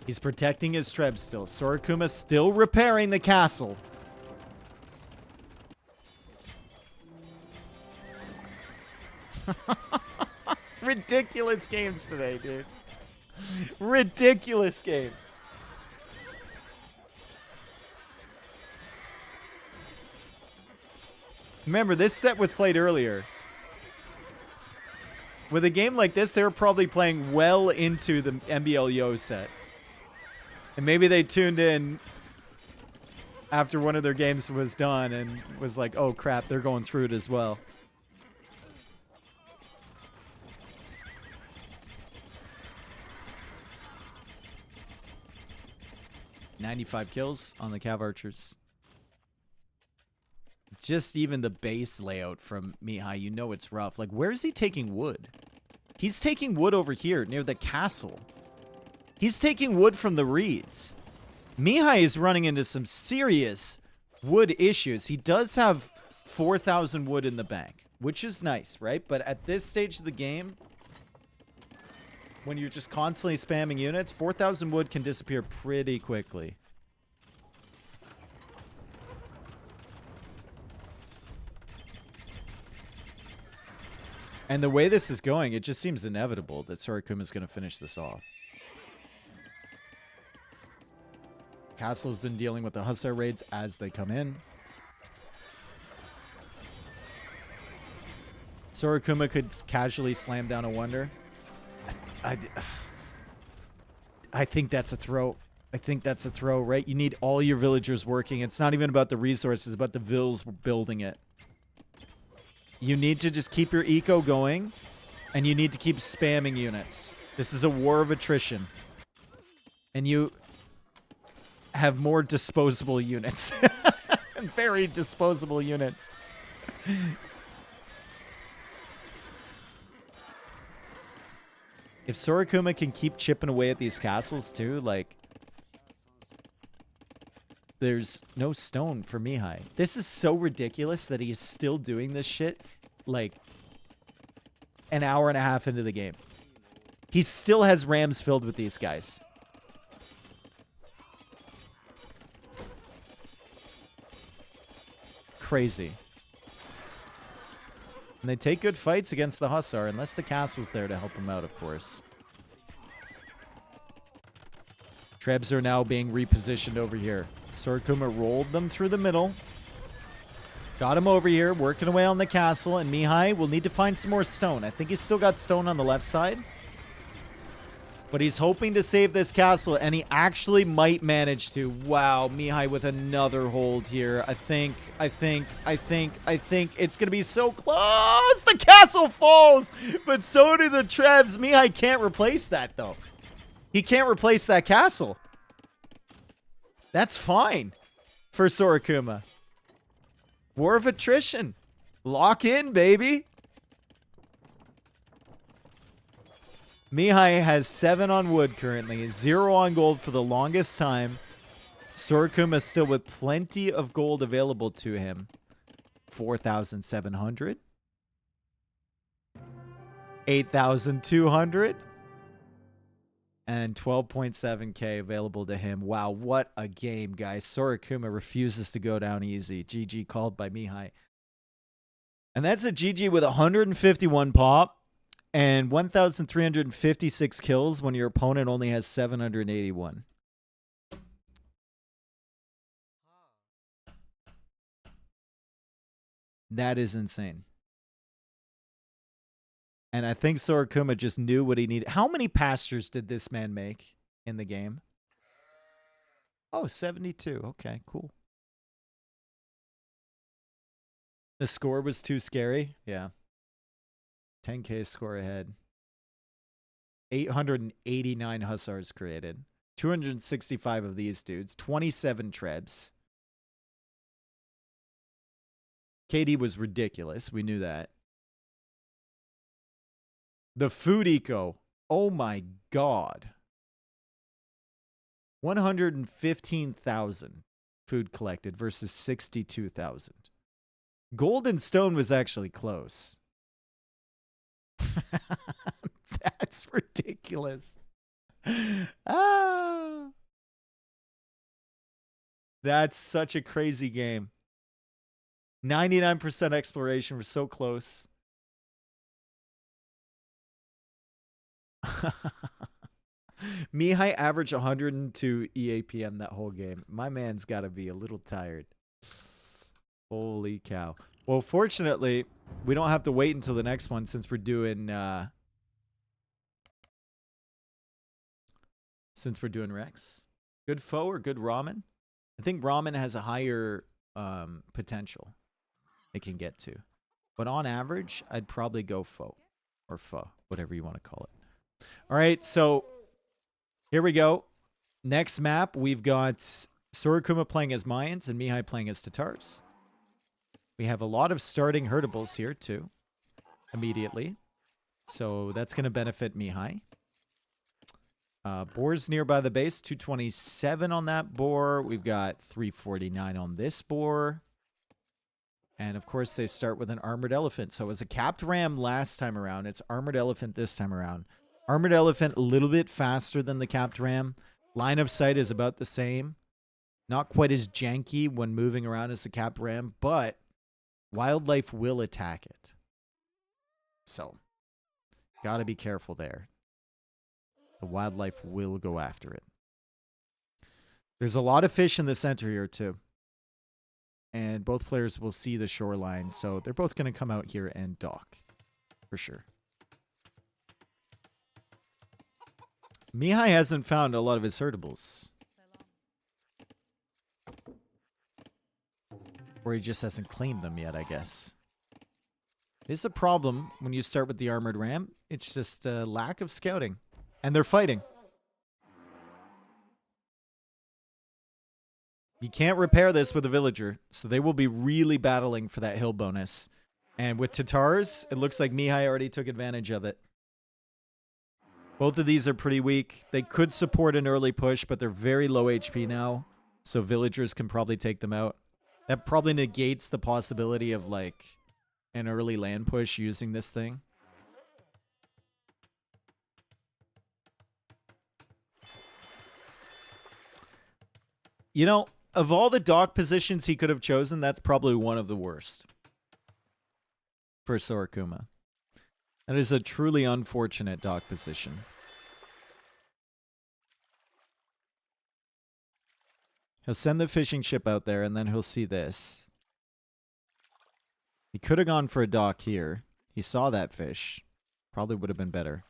A: He's protecting his Trebs still. Sora Kuma still repairing the castle. Ridiculous games today, dude. Ridiculous games. Remember, this set was played earlier. With a game like this, they were probably playing well into the MBLEO set. And maybe they tuned in after one of their games was done and was like, oh crap, they're going through it as well. $95 kills on the Cav Archers. Just even the base layout from Mihai, you know it's rough. Like, where is he taking wood? He's taking wood over here near the castle. He's taking wood from the reeds. Mihai is running into some serious wood issues. He does have 4,000 wood in the bank, which is nice, right? But at this stage of the game, when you're just constantly spamming units, 4,000 wood can disappear pretty quickly. And the way this is going, it just seems inevitable that Sora Kuma is going to finish this off. Castle's been dealing with the Hussar raids as they come in. Sora Kuma could casually slam down a Wonder. I think that's a throw. I think that's a throw, right? You need all your villagers working. It's not even about the resources, but the vills building it. You need to just keep your eco going, and you need to keep spamming units. This is a war of attrition. And you have more disposable units. Very disposable units. If Sora Kuma can keep chipping away at these castles too, like, there's no stone for Mihai. This is so ridiculous that he is still doing this shit like an hour and a half into the game. He still has rams filled with these guys. Crazy. And they take good fights against the Hussar, unless the castle's there to help him out, of course. Trebs are now being repositioned over here. Sora Kuma rolled them through the middle. Got him over here, working away on the castle, and Mihai will need to find some more stone. I think he's still got stone on the left side. But he's hoping to save this castle, and he actually might manage to. Wow, Mihai with another hold here. I think it's going to be so close. The castle falls, but so do the Trebs. Mihai can't replace that, though. He can't replace that castle. That's fine for Sora Kuma. War of attrition. Lock in, baby. Mihai has 7 on wood currently, 0 on gold for the longest time. Sora Kuma still with plenty of gold available to him. 4,700. 8,200. And 12.7k available to him. Wow, what a game, guys. Sora Kuma refuses to go down easy. GG called by Mihai. And that's a GG with 151 pop and 1,356 kills when your opponent only has 781. That is insane. And I think Sora Kuma just knew what he needed. How many pastures did this man make in the game? Oh, 72. Okay, cool. The score was too scary. Yeah. 10k score ahead. 889 hussars created. 265 of these dudes. 27 trebs. KD was ridiculous. We knew that. The food eco. Oh my god. 115,000 food collected versus 62,000. Gold and stone was actually close. That's ridiculous. Ah. That's such a crazy game. 99% exploration. We're so close. Mihai averaged 102 EAPM that whole game. My man's got to be a little tired. Holy cow. Well, fortunately, we don't have to wait until the next one since we're doing Rex. Good foe or good ramen? I think ramen has a higher potential it can get to. But on average, I'd probably go foe or pho, whatever you want to call it. All right, so here we go. Next map, we've got Sora Kuma playing as Mayans and Mihai playing as Tatars. We have a lot of starting herdables here, too, immediately. So that's going to benefit Mihai. Boars nearby the base, 227 on that boar. We've got 349 on this boar. And, of course, they start with an armored elephant. So it was a capped ram last time around. It's armored elephant this time around. Armored elephant a little bit faster than the capped ram. Line of sight is about the same. Not quite as janky when moving around as the capped ram, but wildlife will attack it. So, gotta be careful there. The wildlife will go after it. There's a lot of fish in the center here, too. And both players will see the shoreline, so they're both going to come out here and dock. For sure. Mihai hasn't found a lot of his herdables. Or he just hasn't claimed them yet, I guess. It's a problem when you start with the armored ram. It's just a lack of scouting. And they're fighting. You can't repair this with a villager, so they will be really battling for that hill bonus. And with Tatars, it looks like Mihai already took advantage of it. Both of these are pretty weak. They could support an early push, but they're very low HP now, so villagers can probably take them out. That probably negates the possibility of, like, an early land push using this thing. You know, of all the dock positions he could have chosen, that's probably one of the worst for Sora Kuma. That is a truly unfortunate dock position. He'll send the fishing ship out there, and then he'll see this. He could have gone for a dock here. He saw that fish. Probably would have been better.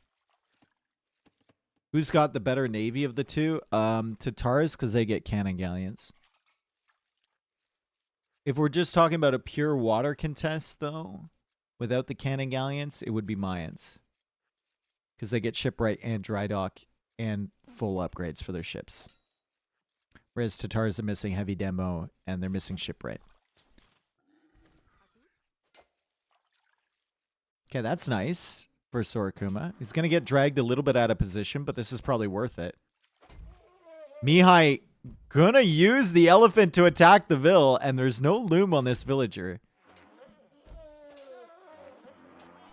A: Who's got the better navy of the two? Tatars, because they get cannon galleons. If we're just talking about a pure water contest, though, without the cannon galleons, it would be Mayans. Because they get shipwright and dry dock and full upgrades for their ships. Whereas Tatars are missing heavy demo and they're missing shipwright. Okay, that's nice for Sora Kuma. He's going to get dragged a little bit out of position, but this is probably worth it. Mihai gonna use the elephant to attack the vill, and there's no loom on this villager.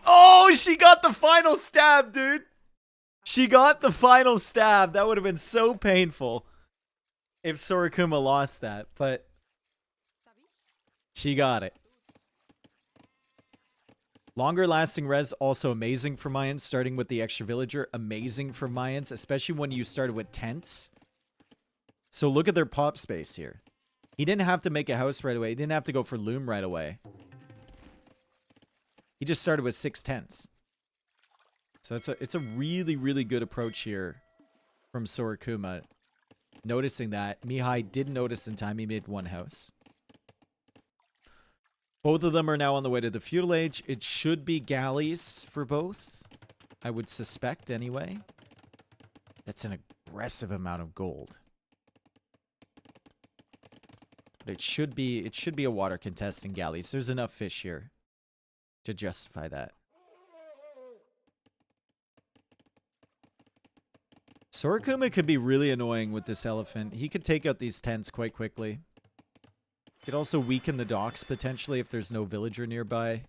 A: Oh, she got the final stab, dude. She got the final stab. That would have been so painful if Sorakuma lost that, but she got it. Longer lasting res, also amazing for Mayans, starting with the extra villager. Amazing for Mayans, especially when you started with tents. So look at their pop space here. He didn't have to make a house right away. He didn't have to go for loom right away. He just started with 6 tents. So it's a really, really good approach here from Sorakuma. Noticing that. Mihai did notice in time. He made 1 house. Both of them are now on the way to the feudal age. It should be galleys for both. I would suspect anyway. That's an aggressive amount of gold. But it should be a water contesting galleys. There's enough fish here to justify that. Sorakuma could be really annoying with this elephant. He could take out these tents quite quickly. Could also weaken the docks potentially if there's no villager nearby.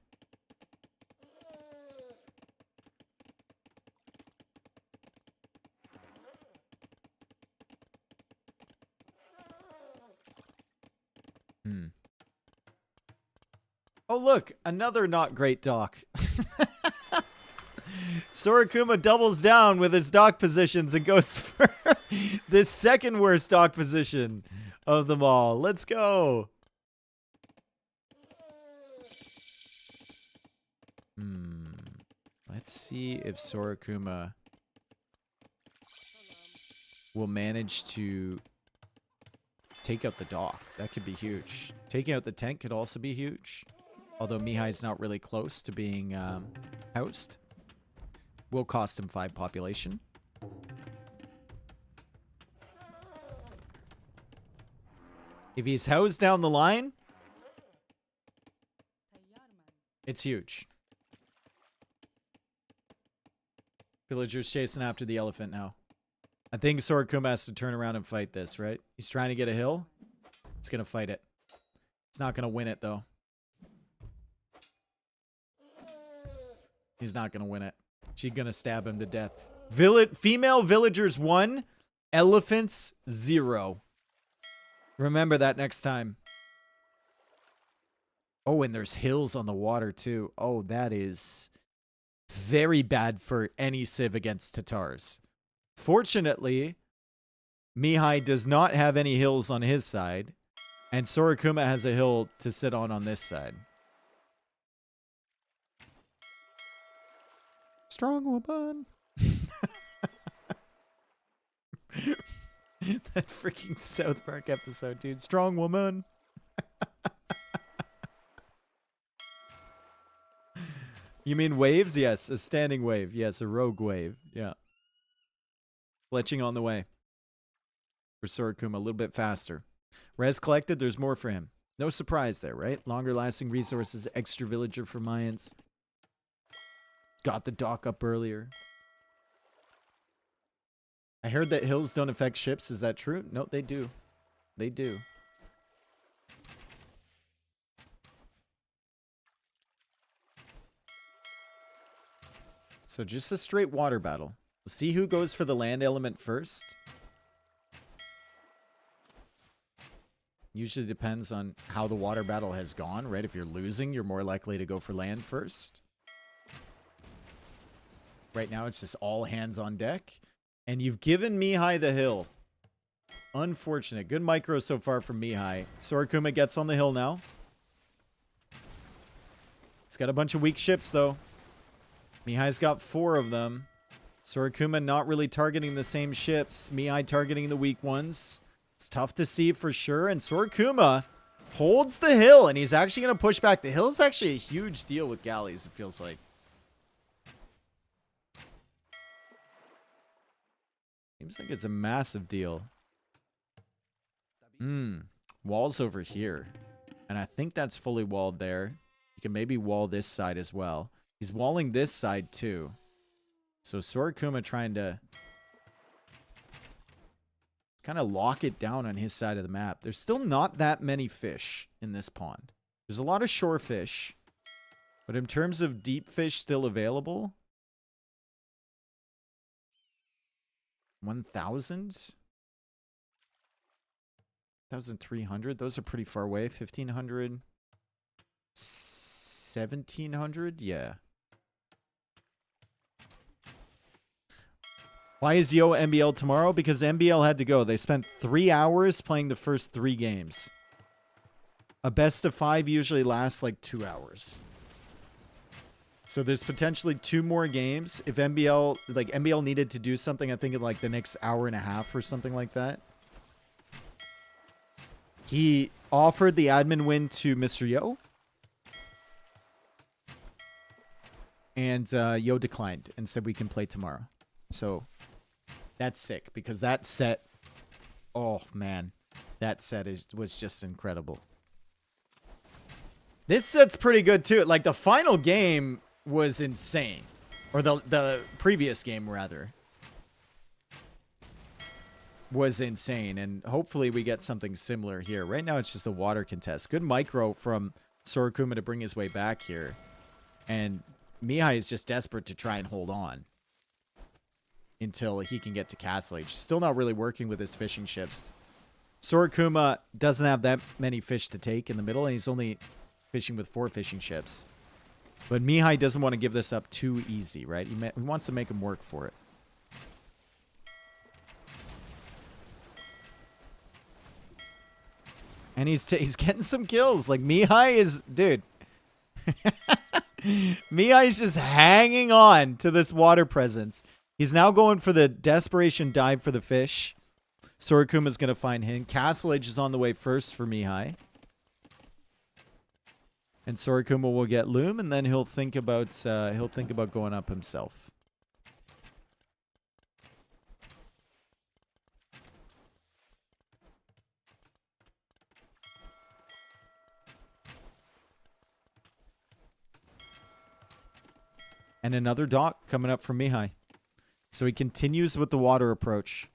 A: Oh look, another not great dock. Sorakuma doubles down with his dock positions and goes for the second worst dock position of them all. Let's go. Let's see if Sorakuma will manage to take out the dock. That could be huge. Taking out the tent could also be huge. Although Mihai's not really close to being housed. Will cost him 5 population. If he's housed down the line, it's huge. Villagers chasing after the elephant now. I think Sorakuma has to turn around and fight this, right? He's trying to get a hill. He's going to fight it. He's not going to win it, though. He's not going to win it. She's going to stab him to death. Female villagers 1, elephants 0. Remember that next time. Oh, and there's hills on the water, too. Oh, that is very bad for any civ against Tatars. Fortunately, Mihai does not have any hills on his side, and Sorakuma has a hill to sit on this side. Strong woman. That freaking South Park episode, dude. Strong woman. You mean waves? Yes, a standing wave. Yes, a rogue wave. Yeah. Fletching on the way. For Sorakuma, a little bit faster. Res collected, there's more for him. No surprise there, right? Longer lasting resources, extra villager for Mayans. Got the dock up earlier. I heard that hills don't affect ships. Is that true? No, they do. They do. So just a straight water battle. We'll see who goes for the land element first. Usually depends on how the water battle has gone, right? If you're losing, you're more likely to go for land first. Right now, it's just all hands on deck. And you've given Mihai the hill. Unfortunate. Good micro so far from Mihai. Sorakuma gets on the hill now. It's got a bunch of weak ships, though. Mihai's got 4 of them. Sorakuma not really targeting the same ships. Mihai targeting the weak ones. It's tough to see for sure. And Sorakuma holds the hill, and he's actually going to push back. The hill is actually a huge deal with galleys, it feels like. Seems like it's a massive deal. Walls over here. And I think that's fully walled there. You can maybe wall this side as well. He's walling this side too. So Sorakuma trying to kind of lock it down on his side of the map. There's still not that many fish in this pond. There's a lot of shore fish. But in terms of deep fish still available, 1,000? 1,300? Those are pretty far away. 1,500? 1,700? Yeah. Why is Yo MBL tomorrow? Because MBL had to go. They spent 3 hours playing the first 3 games. A best of 5 usually lasts like 2 hours. So there's potentially 2 more games. If MBL needed to do something, I think in like the next hour and a half or something like that. He offered the admin win to Mr. Yo. And Yo declined and said we can play tomorrow. So that's sick because that set, oh man, that set was just incredible. This set's pretty good too. Like the final game was insane, or the previous game rather was insane, and hopefully we get something similar here. Right now it's just a water contest. Good micro from Sora Kuma to bring his way back here, and Mihai is just desperate to try and hold on until he can get to Castle Age. Still not really working with his fishing ships. Sora Kuma doesn't have that many fish to take in the middle, and he's only fishing with 4 fishing ships. But Mihai doesn't want to give this up too easy, right? He wants to make him work for it. And he's getting some kills. Like, Mihai is... Dude. Mihai is just hanging on to this water presence. He's now going for the desperation dive for the fish. Sora Kuma's going to find him. Castle Age is on the way first for Mihai. And Sora Kuma will get Loom, and then he'll think about going up himself. And another dock coming up from Mihai. So he continues with the water approach.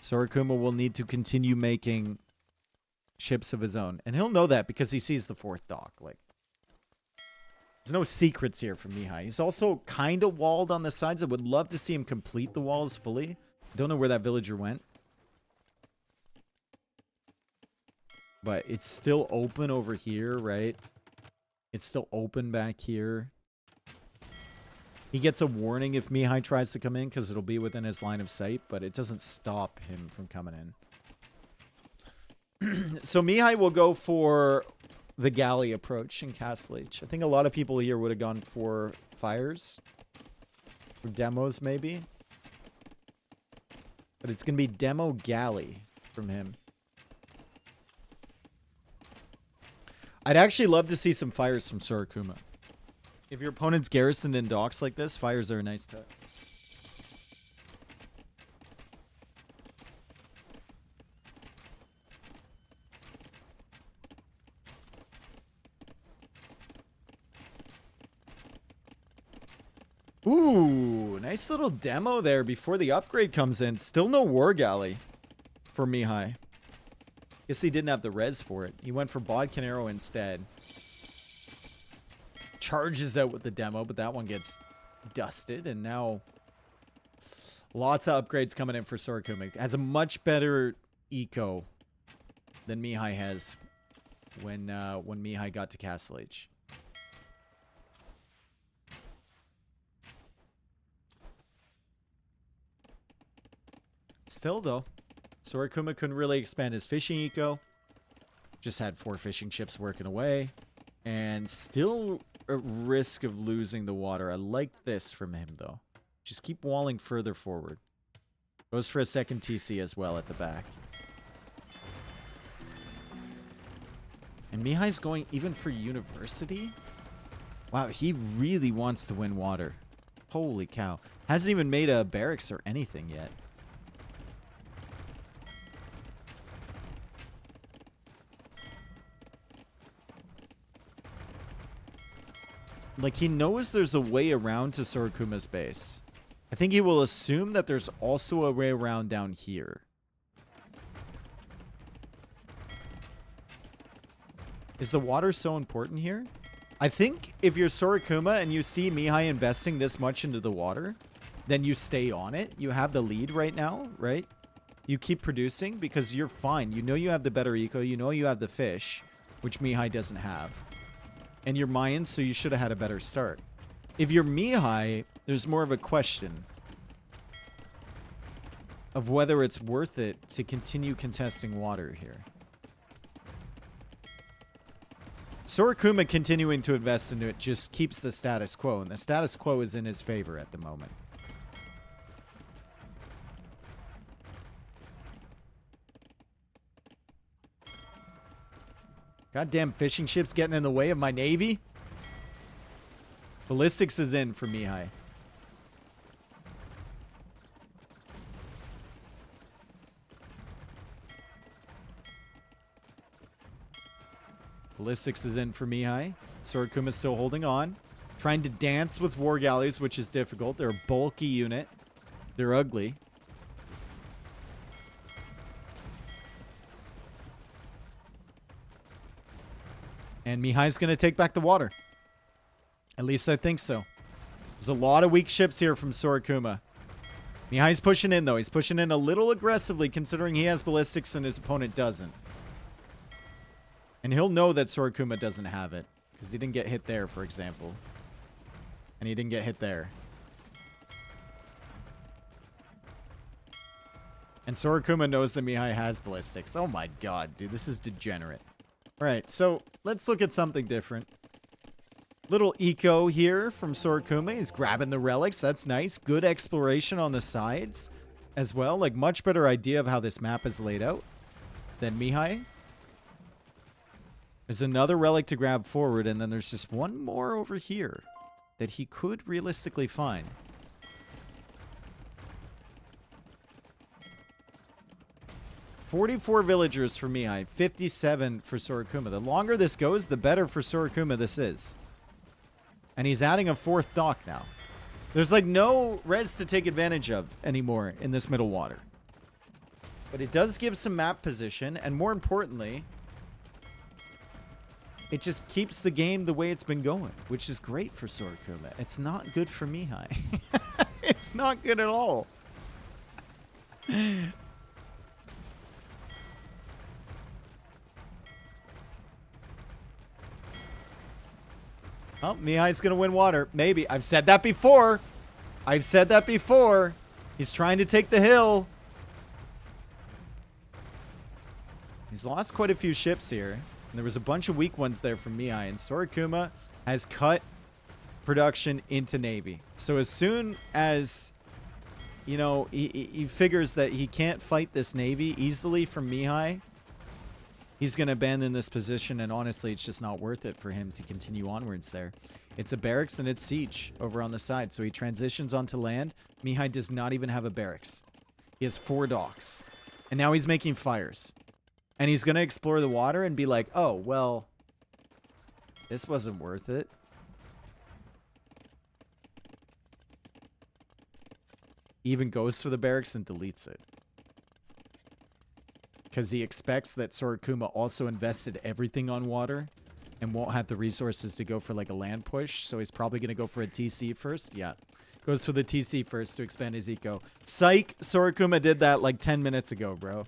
A: Sora Kuma will need to continue making ships of his own. And he'll know that because he sees the 4th dock. Like, there's no secrets here from Mihai. He's also kind of walled on the sides. I would love to see him complete the walls fully. I don't know where that villager went. But it's still open over here, right? It's still open back here. He gets a warning if Mihai tries to come in because it'll be within his line of sight, but it doesn't stop him from coming in. So Mihai will go for the galley approach in Castle Age. I think a lot of people here would have gone for fires. For demos, maybe. But it's going to be demo galley from him. I'd actually love to see some fires from Sora Kuma. If your opponent's garrisoned in docks like this, fires are a nice touch. Ooh, nice little demo there before the upgrade comes in. Still no War Galley for Mihai. Guess he didn't have the res for it. He went for Bodkin Arrow instead. Charges out with the demo, but that one gets dusted. And now lots of upgrades coming in for Sora Kuma. Has a much better eco than Mihai has when Mihai got to Castle Age. Still, though, Sora Kuma couldn't really expand his fishing eco. Just had 4 fishing ships working away. And still at risk of losing the water. I like this from him, though. Just keep walling further forward. Goes for a second TC as well at the back. And Mihai's going even for University? Wow, he really wants to win water. Holy cow. Hasn't even made a barracks or anything yet. Like, he knows there's a way around to Sora Kuma's base. I think he will assume that there's also a way around down here. Is the water so important here? I think if you're Sora Kuma and you see Mihai investing this much into the water, then you stay on it. You have the lead right now, right? You keep producing because you're fine. You know you have the better eco. You know you have the fish, which Mihai doesn't have. And you're Mayan, so you should have had a better start. If you're Mihai, there's more of a question of whether it's worth it to continue contesting water here. Sora Kuma continuing to invest into it just keeps the status quo, and the status quo is in his favor at the moment. Goddamn fishing ships getting in the way of my navy. Ballistics is in for Mihai. Ballistics is in for Mihai. Sora Kuma's still holding on. Trying to dance with war galleys, which is difficult. They're a bulky unit. They're ugly. And Mihai's going to take back the water. At least I think so. There's a lot of weak ships here from Sora Kuma. Mihai's pushing in, though. He's pushing in a little aggressively, considering he has ballistics and his opponent doesn't. And he'll know that Sora Kuma doesn't have it, because he didn't get hit there, for example. And he didn't get hit there. And Sora Kuma knows that Mihai has ballistics. Oh my god, dude. This is degenerate. Alright, so let's look at something different. Little eco here from Sora Kuma. He's grabbing the relics. That's nice. Good exploration on the sides as well. Like, much better idea of how this map is laid out than Mihai. There's another relic to grab forward, and then there's just one more over here that he could realistically find. "44 villagers for Mihai, 57 for Sora Kuma. The longer this goes, the better for Sora Kuma this is. And he's adding a 4th dock now. There's like no res to take advantage of anymore in this middle water. But it does give some map position, and more importantly, it just keeps the game the way it's been going, which is great for Sora Kuma. It's not good for Mihai. It's not good at all. Oh, Mihai's going to win water. Maybe. I've said that before. I've said that before. He's trying to take the hill. He's lost quite a few ships here. And there was a bunch of weak ones there from Mihai. And Sora Kuma has cut production into Navy. So as soon as, you know, he figures that he can't fight this Navy easily from Mihai, he's going to abandon this position, and honestly, it's just not worth it for him to continue onwards there. It's a barracks and it's siege over on the side, so he transitions onto land. Mihai does not even have a barracks. He has 4 docks, and now he's making fires. And he's going to explore the water and be like, oh, well, this wasn't worth it. He even goes for the barracks and deletes it. Because he expects that Sora Kuma also invested everything on water and won't have the resources to go for like a land push. So he's probably going to go for a TC first. Yeah. Goes for the TC first to expand his eco. Psych! Sora Kuma did that like 10 minutes ago, bro.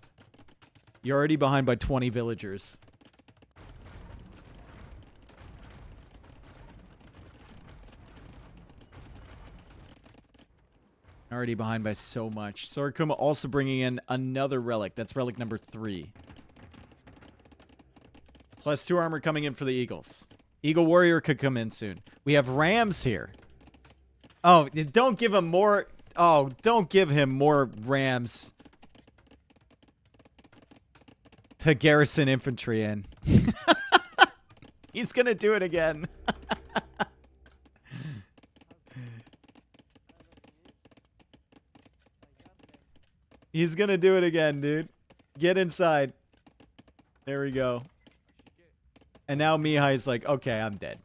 A: You're already behind by 20 villagers. Already behind by so much. Sora Kuma also bringing in another relic. That's relic number 3. Plus 2 armor coming in for the Eagles. Eagle Warrior could come in soon. We have Rams here. Oh, don't give him more. Oh, don't give him more Rams to garrison infantry in. He's gonna do it again. He's gonna do it again, dude. Get inside. There we go. And now Mihai's like, okay, I'm dead.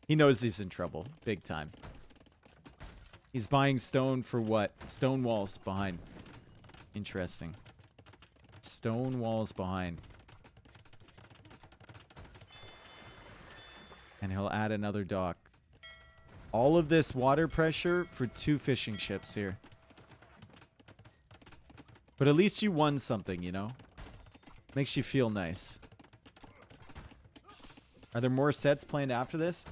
A: He knows he's in trouble. Big time. He's buying stone for what? Stone walls behind. Interesting. Stone walls behind. And he'll add another dock. All of this water pressure for 2 fishing ships here. But at least you won something, you know? Makes you feel nice. Are there more sets planned after this?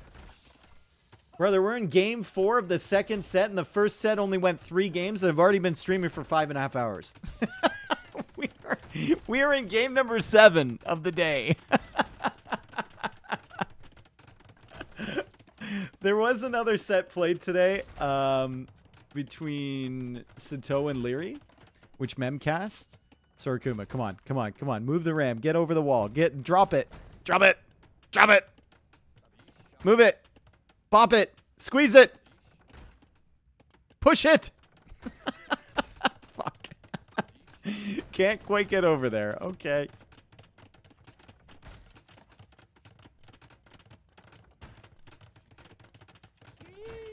A: Brother, we're in game 4 of the second set, and the first set only went 3 games, and I've already been streaming for 5.5 hours. we are in game number 7 of the day. There was another set played today between Sato and Leary, which memcast. Sora Kuma, come on, come on, come on. Move the ram. Get over the wall. Drop it. Drop it. Drop it. Move it. Pop it. Squeeze it. Push it. Fuck. Can't quite get over there. Okay.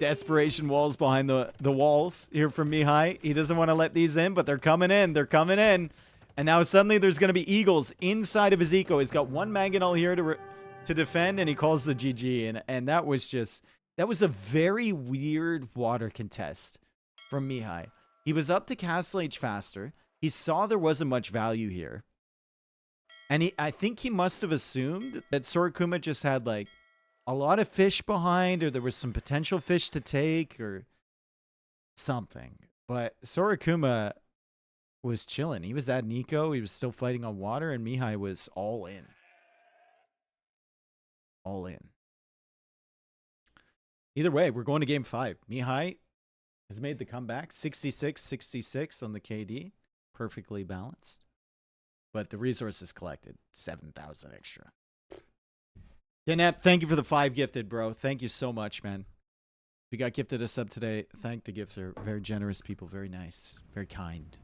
A: Desperation walls behind the walls here from Mihai. He doesn't want to let these in, but they're coming in. They're coming in. And now suddenly there's going to be eagles inside of his eco. He's got one mangonel here to defend, and he calls the GG. And that was a very weird water contest from Mihai. He was up to Castle Age faster. He saw there wasn't much value here. And I think he must have assumed that Sora Kuma just had like a lot of fish behind, or there was some potential fish to take or something. But Sora Kuma was chilling. He was at Nico. He was still fighting on water, and Mihai was all in. All in. Either way, we're going to game 5. Mihai has made the comeback. 66-66 on the KD. Perfectly balanced. But the resources collected. 7,000 extra. Denep, thank you for the 5 gifted, bro. Thank you so much, man. If you got gifted a sub today, thank the gifter. Very generous people. Very nice. Very kind.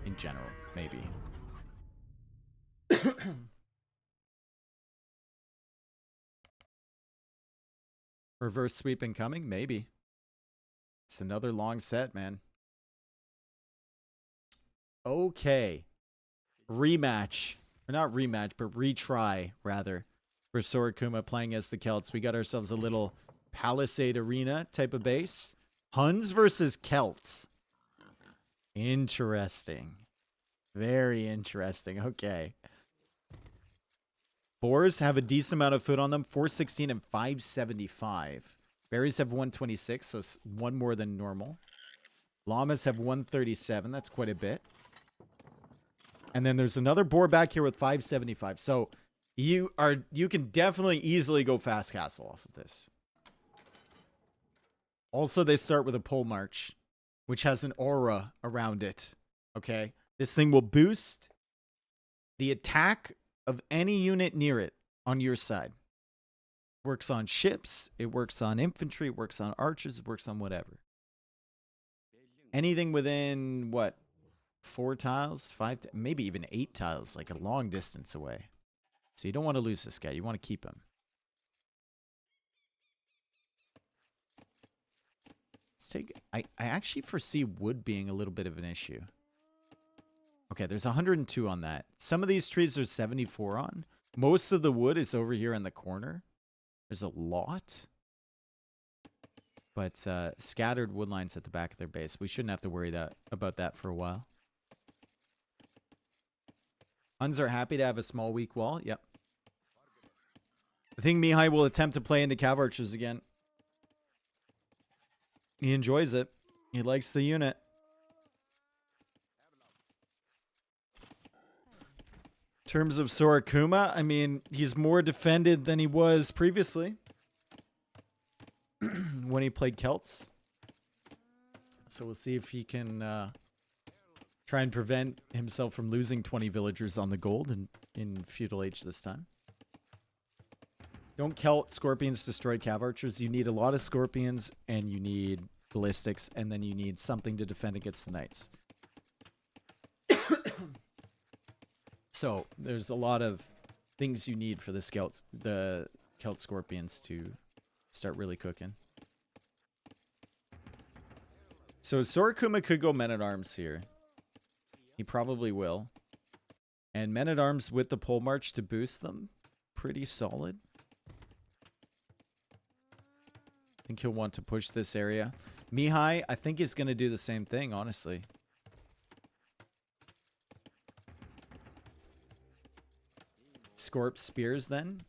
A: In general, maybe. Reverse sweep incoming? Maybe. It's another long set, man. Okay. Rematch. Or not rematch, but retry, rather. For Sora Kuma playing as the Celts. We got ourselves a little Palisade Arena type of base. Huns versus Celts. Interesting. Very interesting. Okay. Boars have a decent amount of food on them. 416 and 575. Berries have 126, so one more than normal. Llamas have 137. That's quite a bit. And then there's another boar back here with 575. So you can definitely easily go fast castle off of this. Also, they start with a pole march, which has an aura around it. Okay? This thing will boost the attack of any unit near it on your side. Works on ships, it works on infantry, it works on archers, it works on whatever. Anything within, what, 4 tiles, 5, maybe even 8 tiles, like a long distance away. So you don't want to lose this guy. You want to keep him. Let's take... I actually foresee wood being a little bit of an issue. Okay, there's 102 on that. Some of these trees there's 74 on. Most of the wood is over here in the corner. There's a lot. But scattered wood lines at the back of their base. We shouldn't have to worry about that for a while. Huns are happy to have a small weak wall. Yep. I think Mihai will attempt to play into Cav Archers again. He enjoys it. He likes the unit. In terms of Sora Kuma, I mean, he's more defended than he was previously when he played Celts. So we'll see if he can try and prevent himself from losing 20 villagers on the gold in Feudal Age this time. Don't Celt Scorpions destroy Cav Archers. You need a lot of Scorpions, and you need Ballistics, and then you need something to defend against the Knights. So there's a lot of things you need for the Celt Scorpions to start really cooking. So Sora Kuma could go Men-at-Arms here. He probably will. And Men-at-Arms with the pole march to boost them. Pretty solid. I think he'll want to push this area. Mihai, I think he's going to do the same thing, honestly. Scorp Spears, then.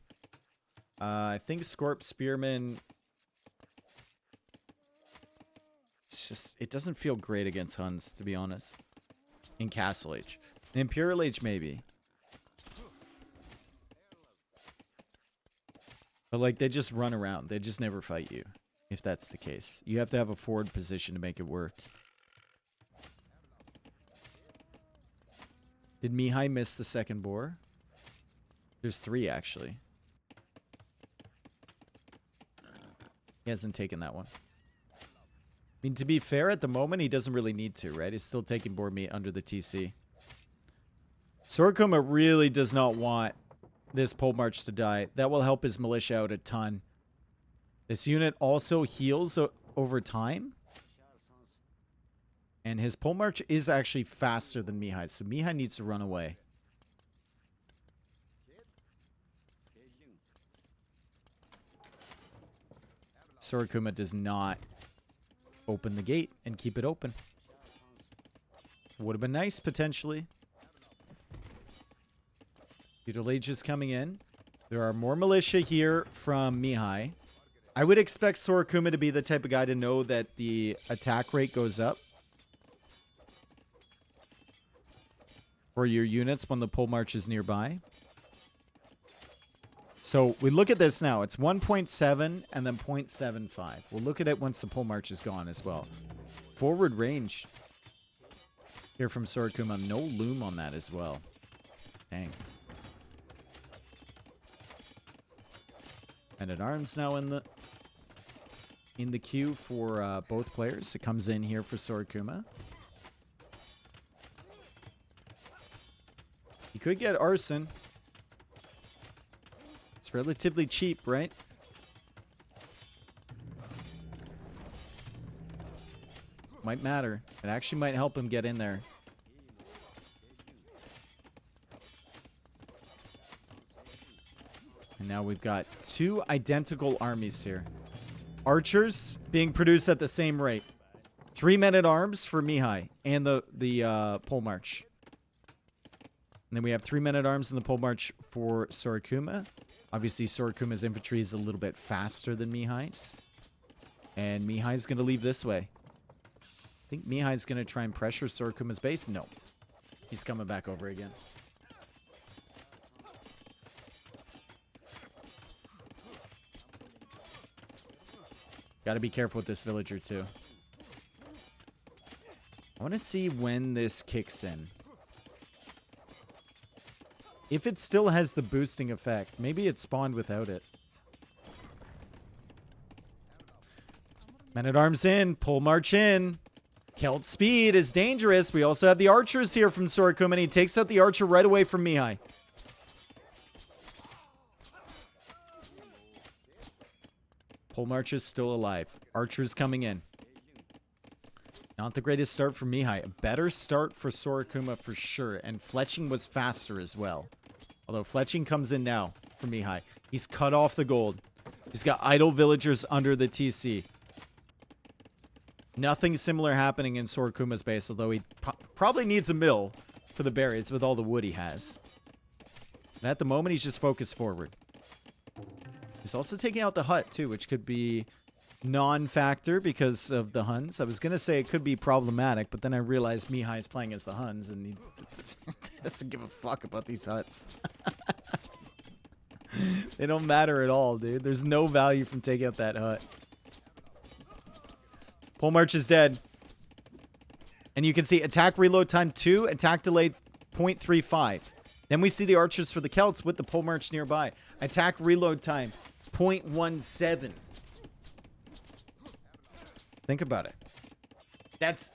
A: I think Scorp Spearman... It's just... It doesn't feel great against Huns, to be honest. In Castle Age. In Imperial Age, maybe. But, like, they just run around. They just never fight you, if that's the case. You have to have a forward position to make it work. Did Mihai miss the second boar? There's 3, actually. He hasn't taken that one. I mean, to be fair, at the moment, he doesn't really need to, right? He's still taking boar meat under the TC. Kuma really does not want this pole march to die. That will help his militia out a ton. This unit also heals over time. And his pole march is actually faster than Mihai. So Mihai needs to run away. Kuma does not open the gate and keep it open. Would have been nice, potentially. Feudal Age is coming in. There are more militia here from Mihai. I would expect Kuma to be the type of guy to know that the attack rate goes up for your units when the pole march is nearby. So we look at this now. It's 1.7 and then 0.75. We'll look at it once the pole march is gone as well. Forward range here from Kuma. No loom on that as well. Dang. And at arms now in the queue for both players. It comes in here for Kuma. You could get arson. It's relatively cheap, right? Might matter. It actually might help him get in there. And now we've got 2 identical armies here. Archers being produced at the same rate. 3 men-at-arms for Mihai and the pole march. And then we have 3 men-at-arms in the pole march for Kuma. Obviously, Kuma's infantry is a little bit faster than Mihai's. And Mihai's going to leave this way. I think Mihai's going to try and pressure Kuma's base. No. He's coming back over again. Got to be careful with this villager, too. I want to see when this kicks in. If it still has the boosting effect, maybe it spawned without it. Men-at-arms in, pole march in. Celt speed is dangerous. We also have the archers here from Kuma, and he takes out the archer right away from Mihai. Pole march is still alive. Archers coming in. Not the greatest start for Mihai. A better start for Kuma for sure. And fletching was faster as well. Although fletching comes in now for Mihai. He's cut off the gold. He's got idle villagers under the TC. Nothing similar happening in Kuma's base. Although he probably needs a mill for the berries with all the wood he has. And at the moment, he's just focused forward. He's also taking out the hut, too, which could be non-factor because of the Huns. I was going to say it could be problematic, but then I realized Mihai is playing as the Huns, and he doesn't give a fuck about these huts. They don't matter at all, dude. There's no value from taking out that hut. Pole march is dead. And you can see attack reload time 2, attack delay 0.35. Then we see the archers for the Celts with the pole march nearby. Attack reload time 0.17. Think about it. That's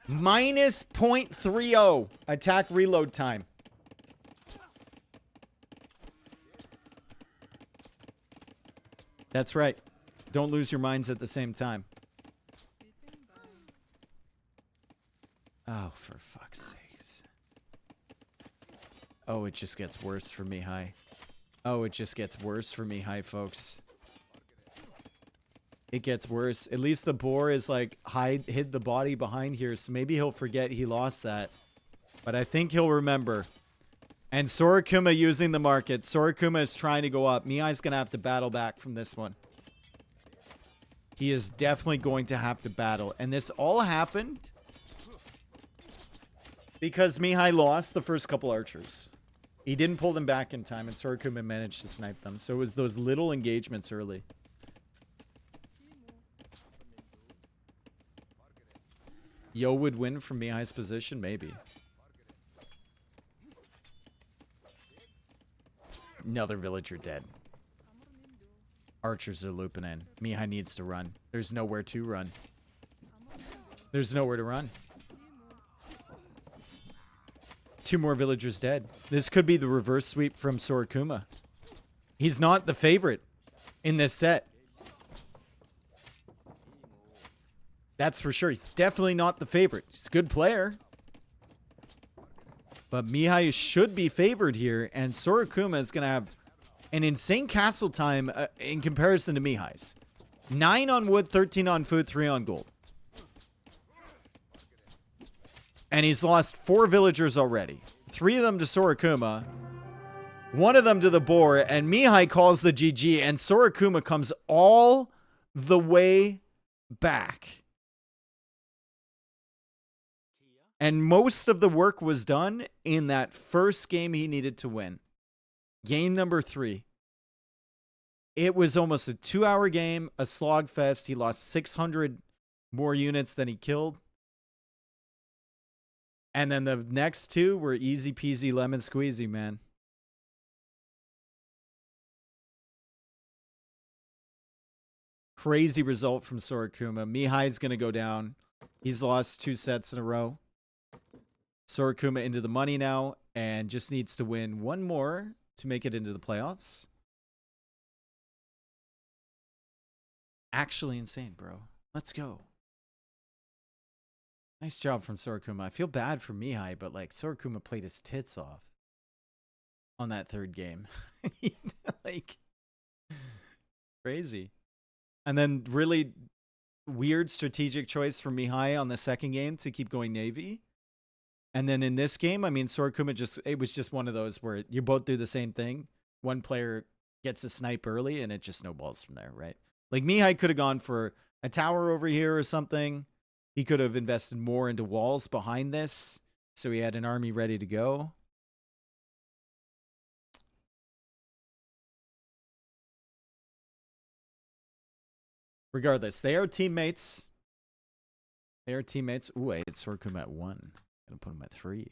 A: minus 0.30 attack reload time. That's right. Don't lose your minds at the same time. Oh, for fuck's sakes. Oh, it just gets worse for Mihai. Oh, it just gets worse for Mihai, folks. it gets worse. At least the boar is like hid the body behind here, so maybe he'll forget he lost that. But I think he'll remember. And Sora Kuma using the market. Sora Kuma is trying to go up. Mihai's going to have to battle back from this one. He is definitely going to have to battle. And this all happened because Mihai lost the first couple archers. He didn't pull them back in time, and Sora Kuma managed to snipe them. So it was those little engagements early. Yo would win from Mihai's position? Maybe. Another villager dead. Archers are looping in. Mihai needs to run. There's nowhere to run. There's nowhere to run. 2 more villagers dead. This could be the reverse sweep from Sora Kuma. He's not the favorite in this set. That's for sure. He's definitely not the favorite. He's a good player. But Mihai should be favored here, and Sora Kuma is going to have an insane castle time in comparison to Mihai's. 9 on wood, 13 on food, 3 on gold. And he's lost 4 villagers already. 3 of them to Sora Kuma. 1 of them to the boar, and Mihai calls the GG, and Sora Kuma comes all the way back. And most of the work was done in that first game he needed to win. Game number 3. It was almost a 2-hour game, a slogfest. He lost 600 more units than he killed. And then the next 2 were easy peasy lemon squeezy, man. Crazy result from Sora Kuma. Mihai's going to go down. He's lost 2 sets in a row. Sora Kuma into the money now and just needs to win 1 more to make it into the playoffs. Actually insane, bro. Let's go. Nice job from Sora Kuma. I feel bad for Mihai, but like Sora Kuma played his tits off on that 3rd game. Like crazy. And then really weird strategic choice from Mihai on the 2nd game to keep going Navy. And then in this game, I mean, Sora Kuma it was just one of those where you both do the same thing. One player gets a snipe early and it just snowballs from there, right? Like Mihai could have gone for a tower over here or something. He could have invested more into walls behind this, so he had an army ready to go. Regardless, they are teammates. They are teammates. Ooh, I had Sora Kuma at 1. I'm gonna put him at 3.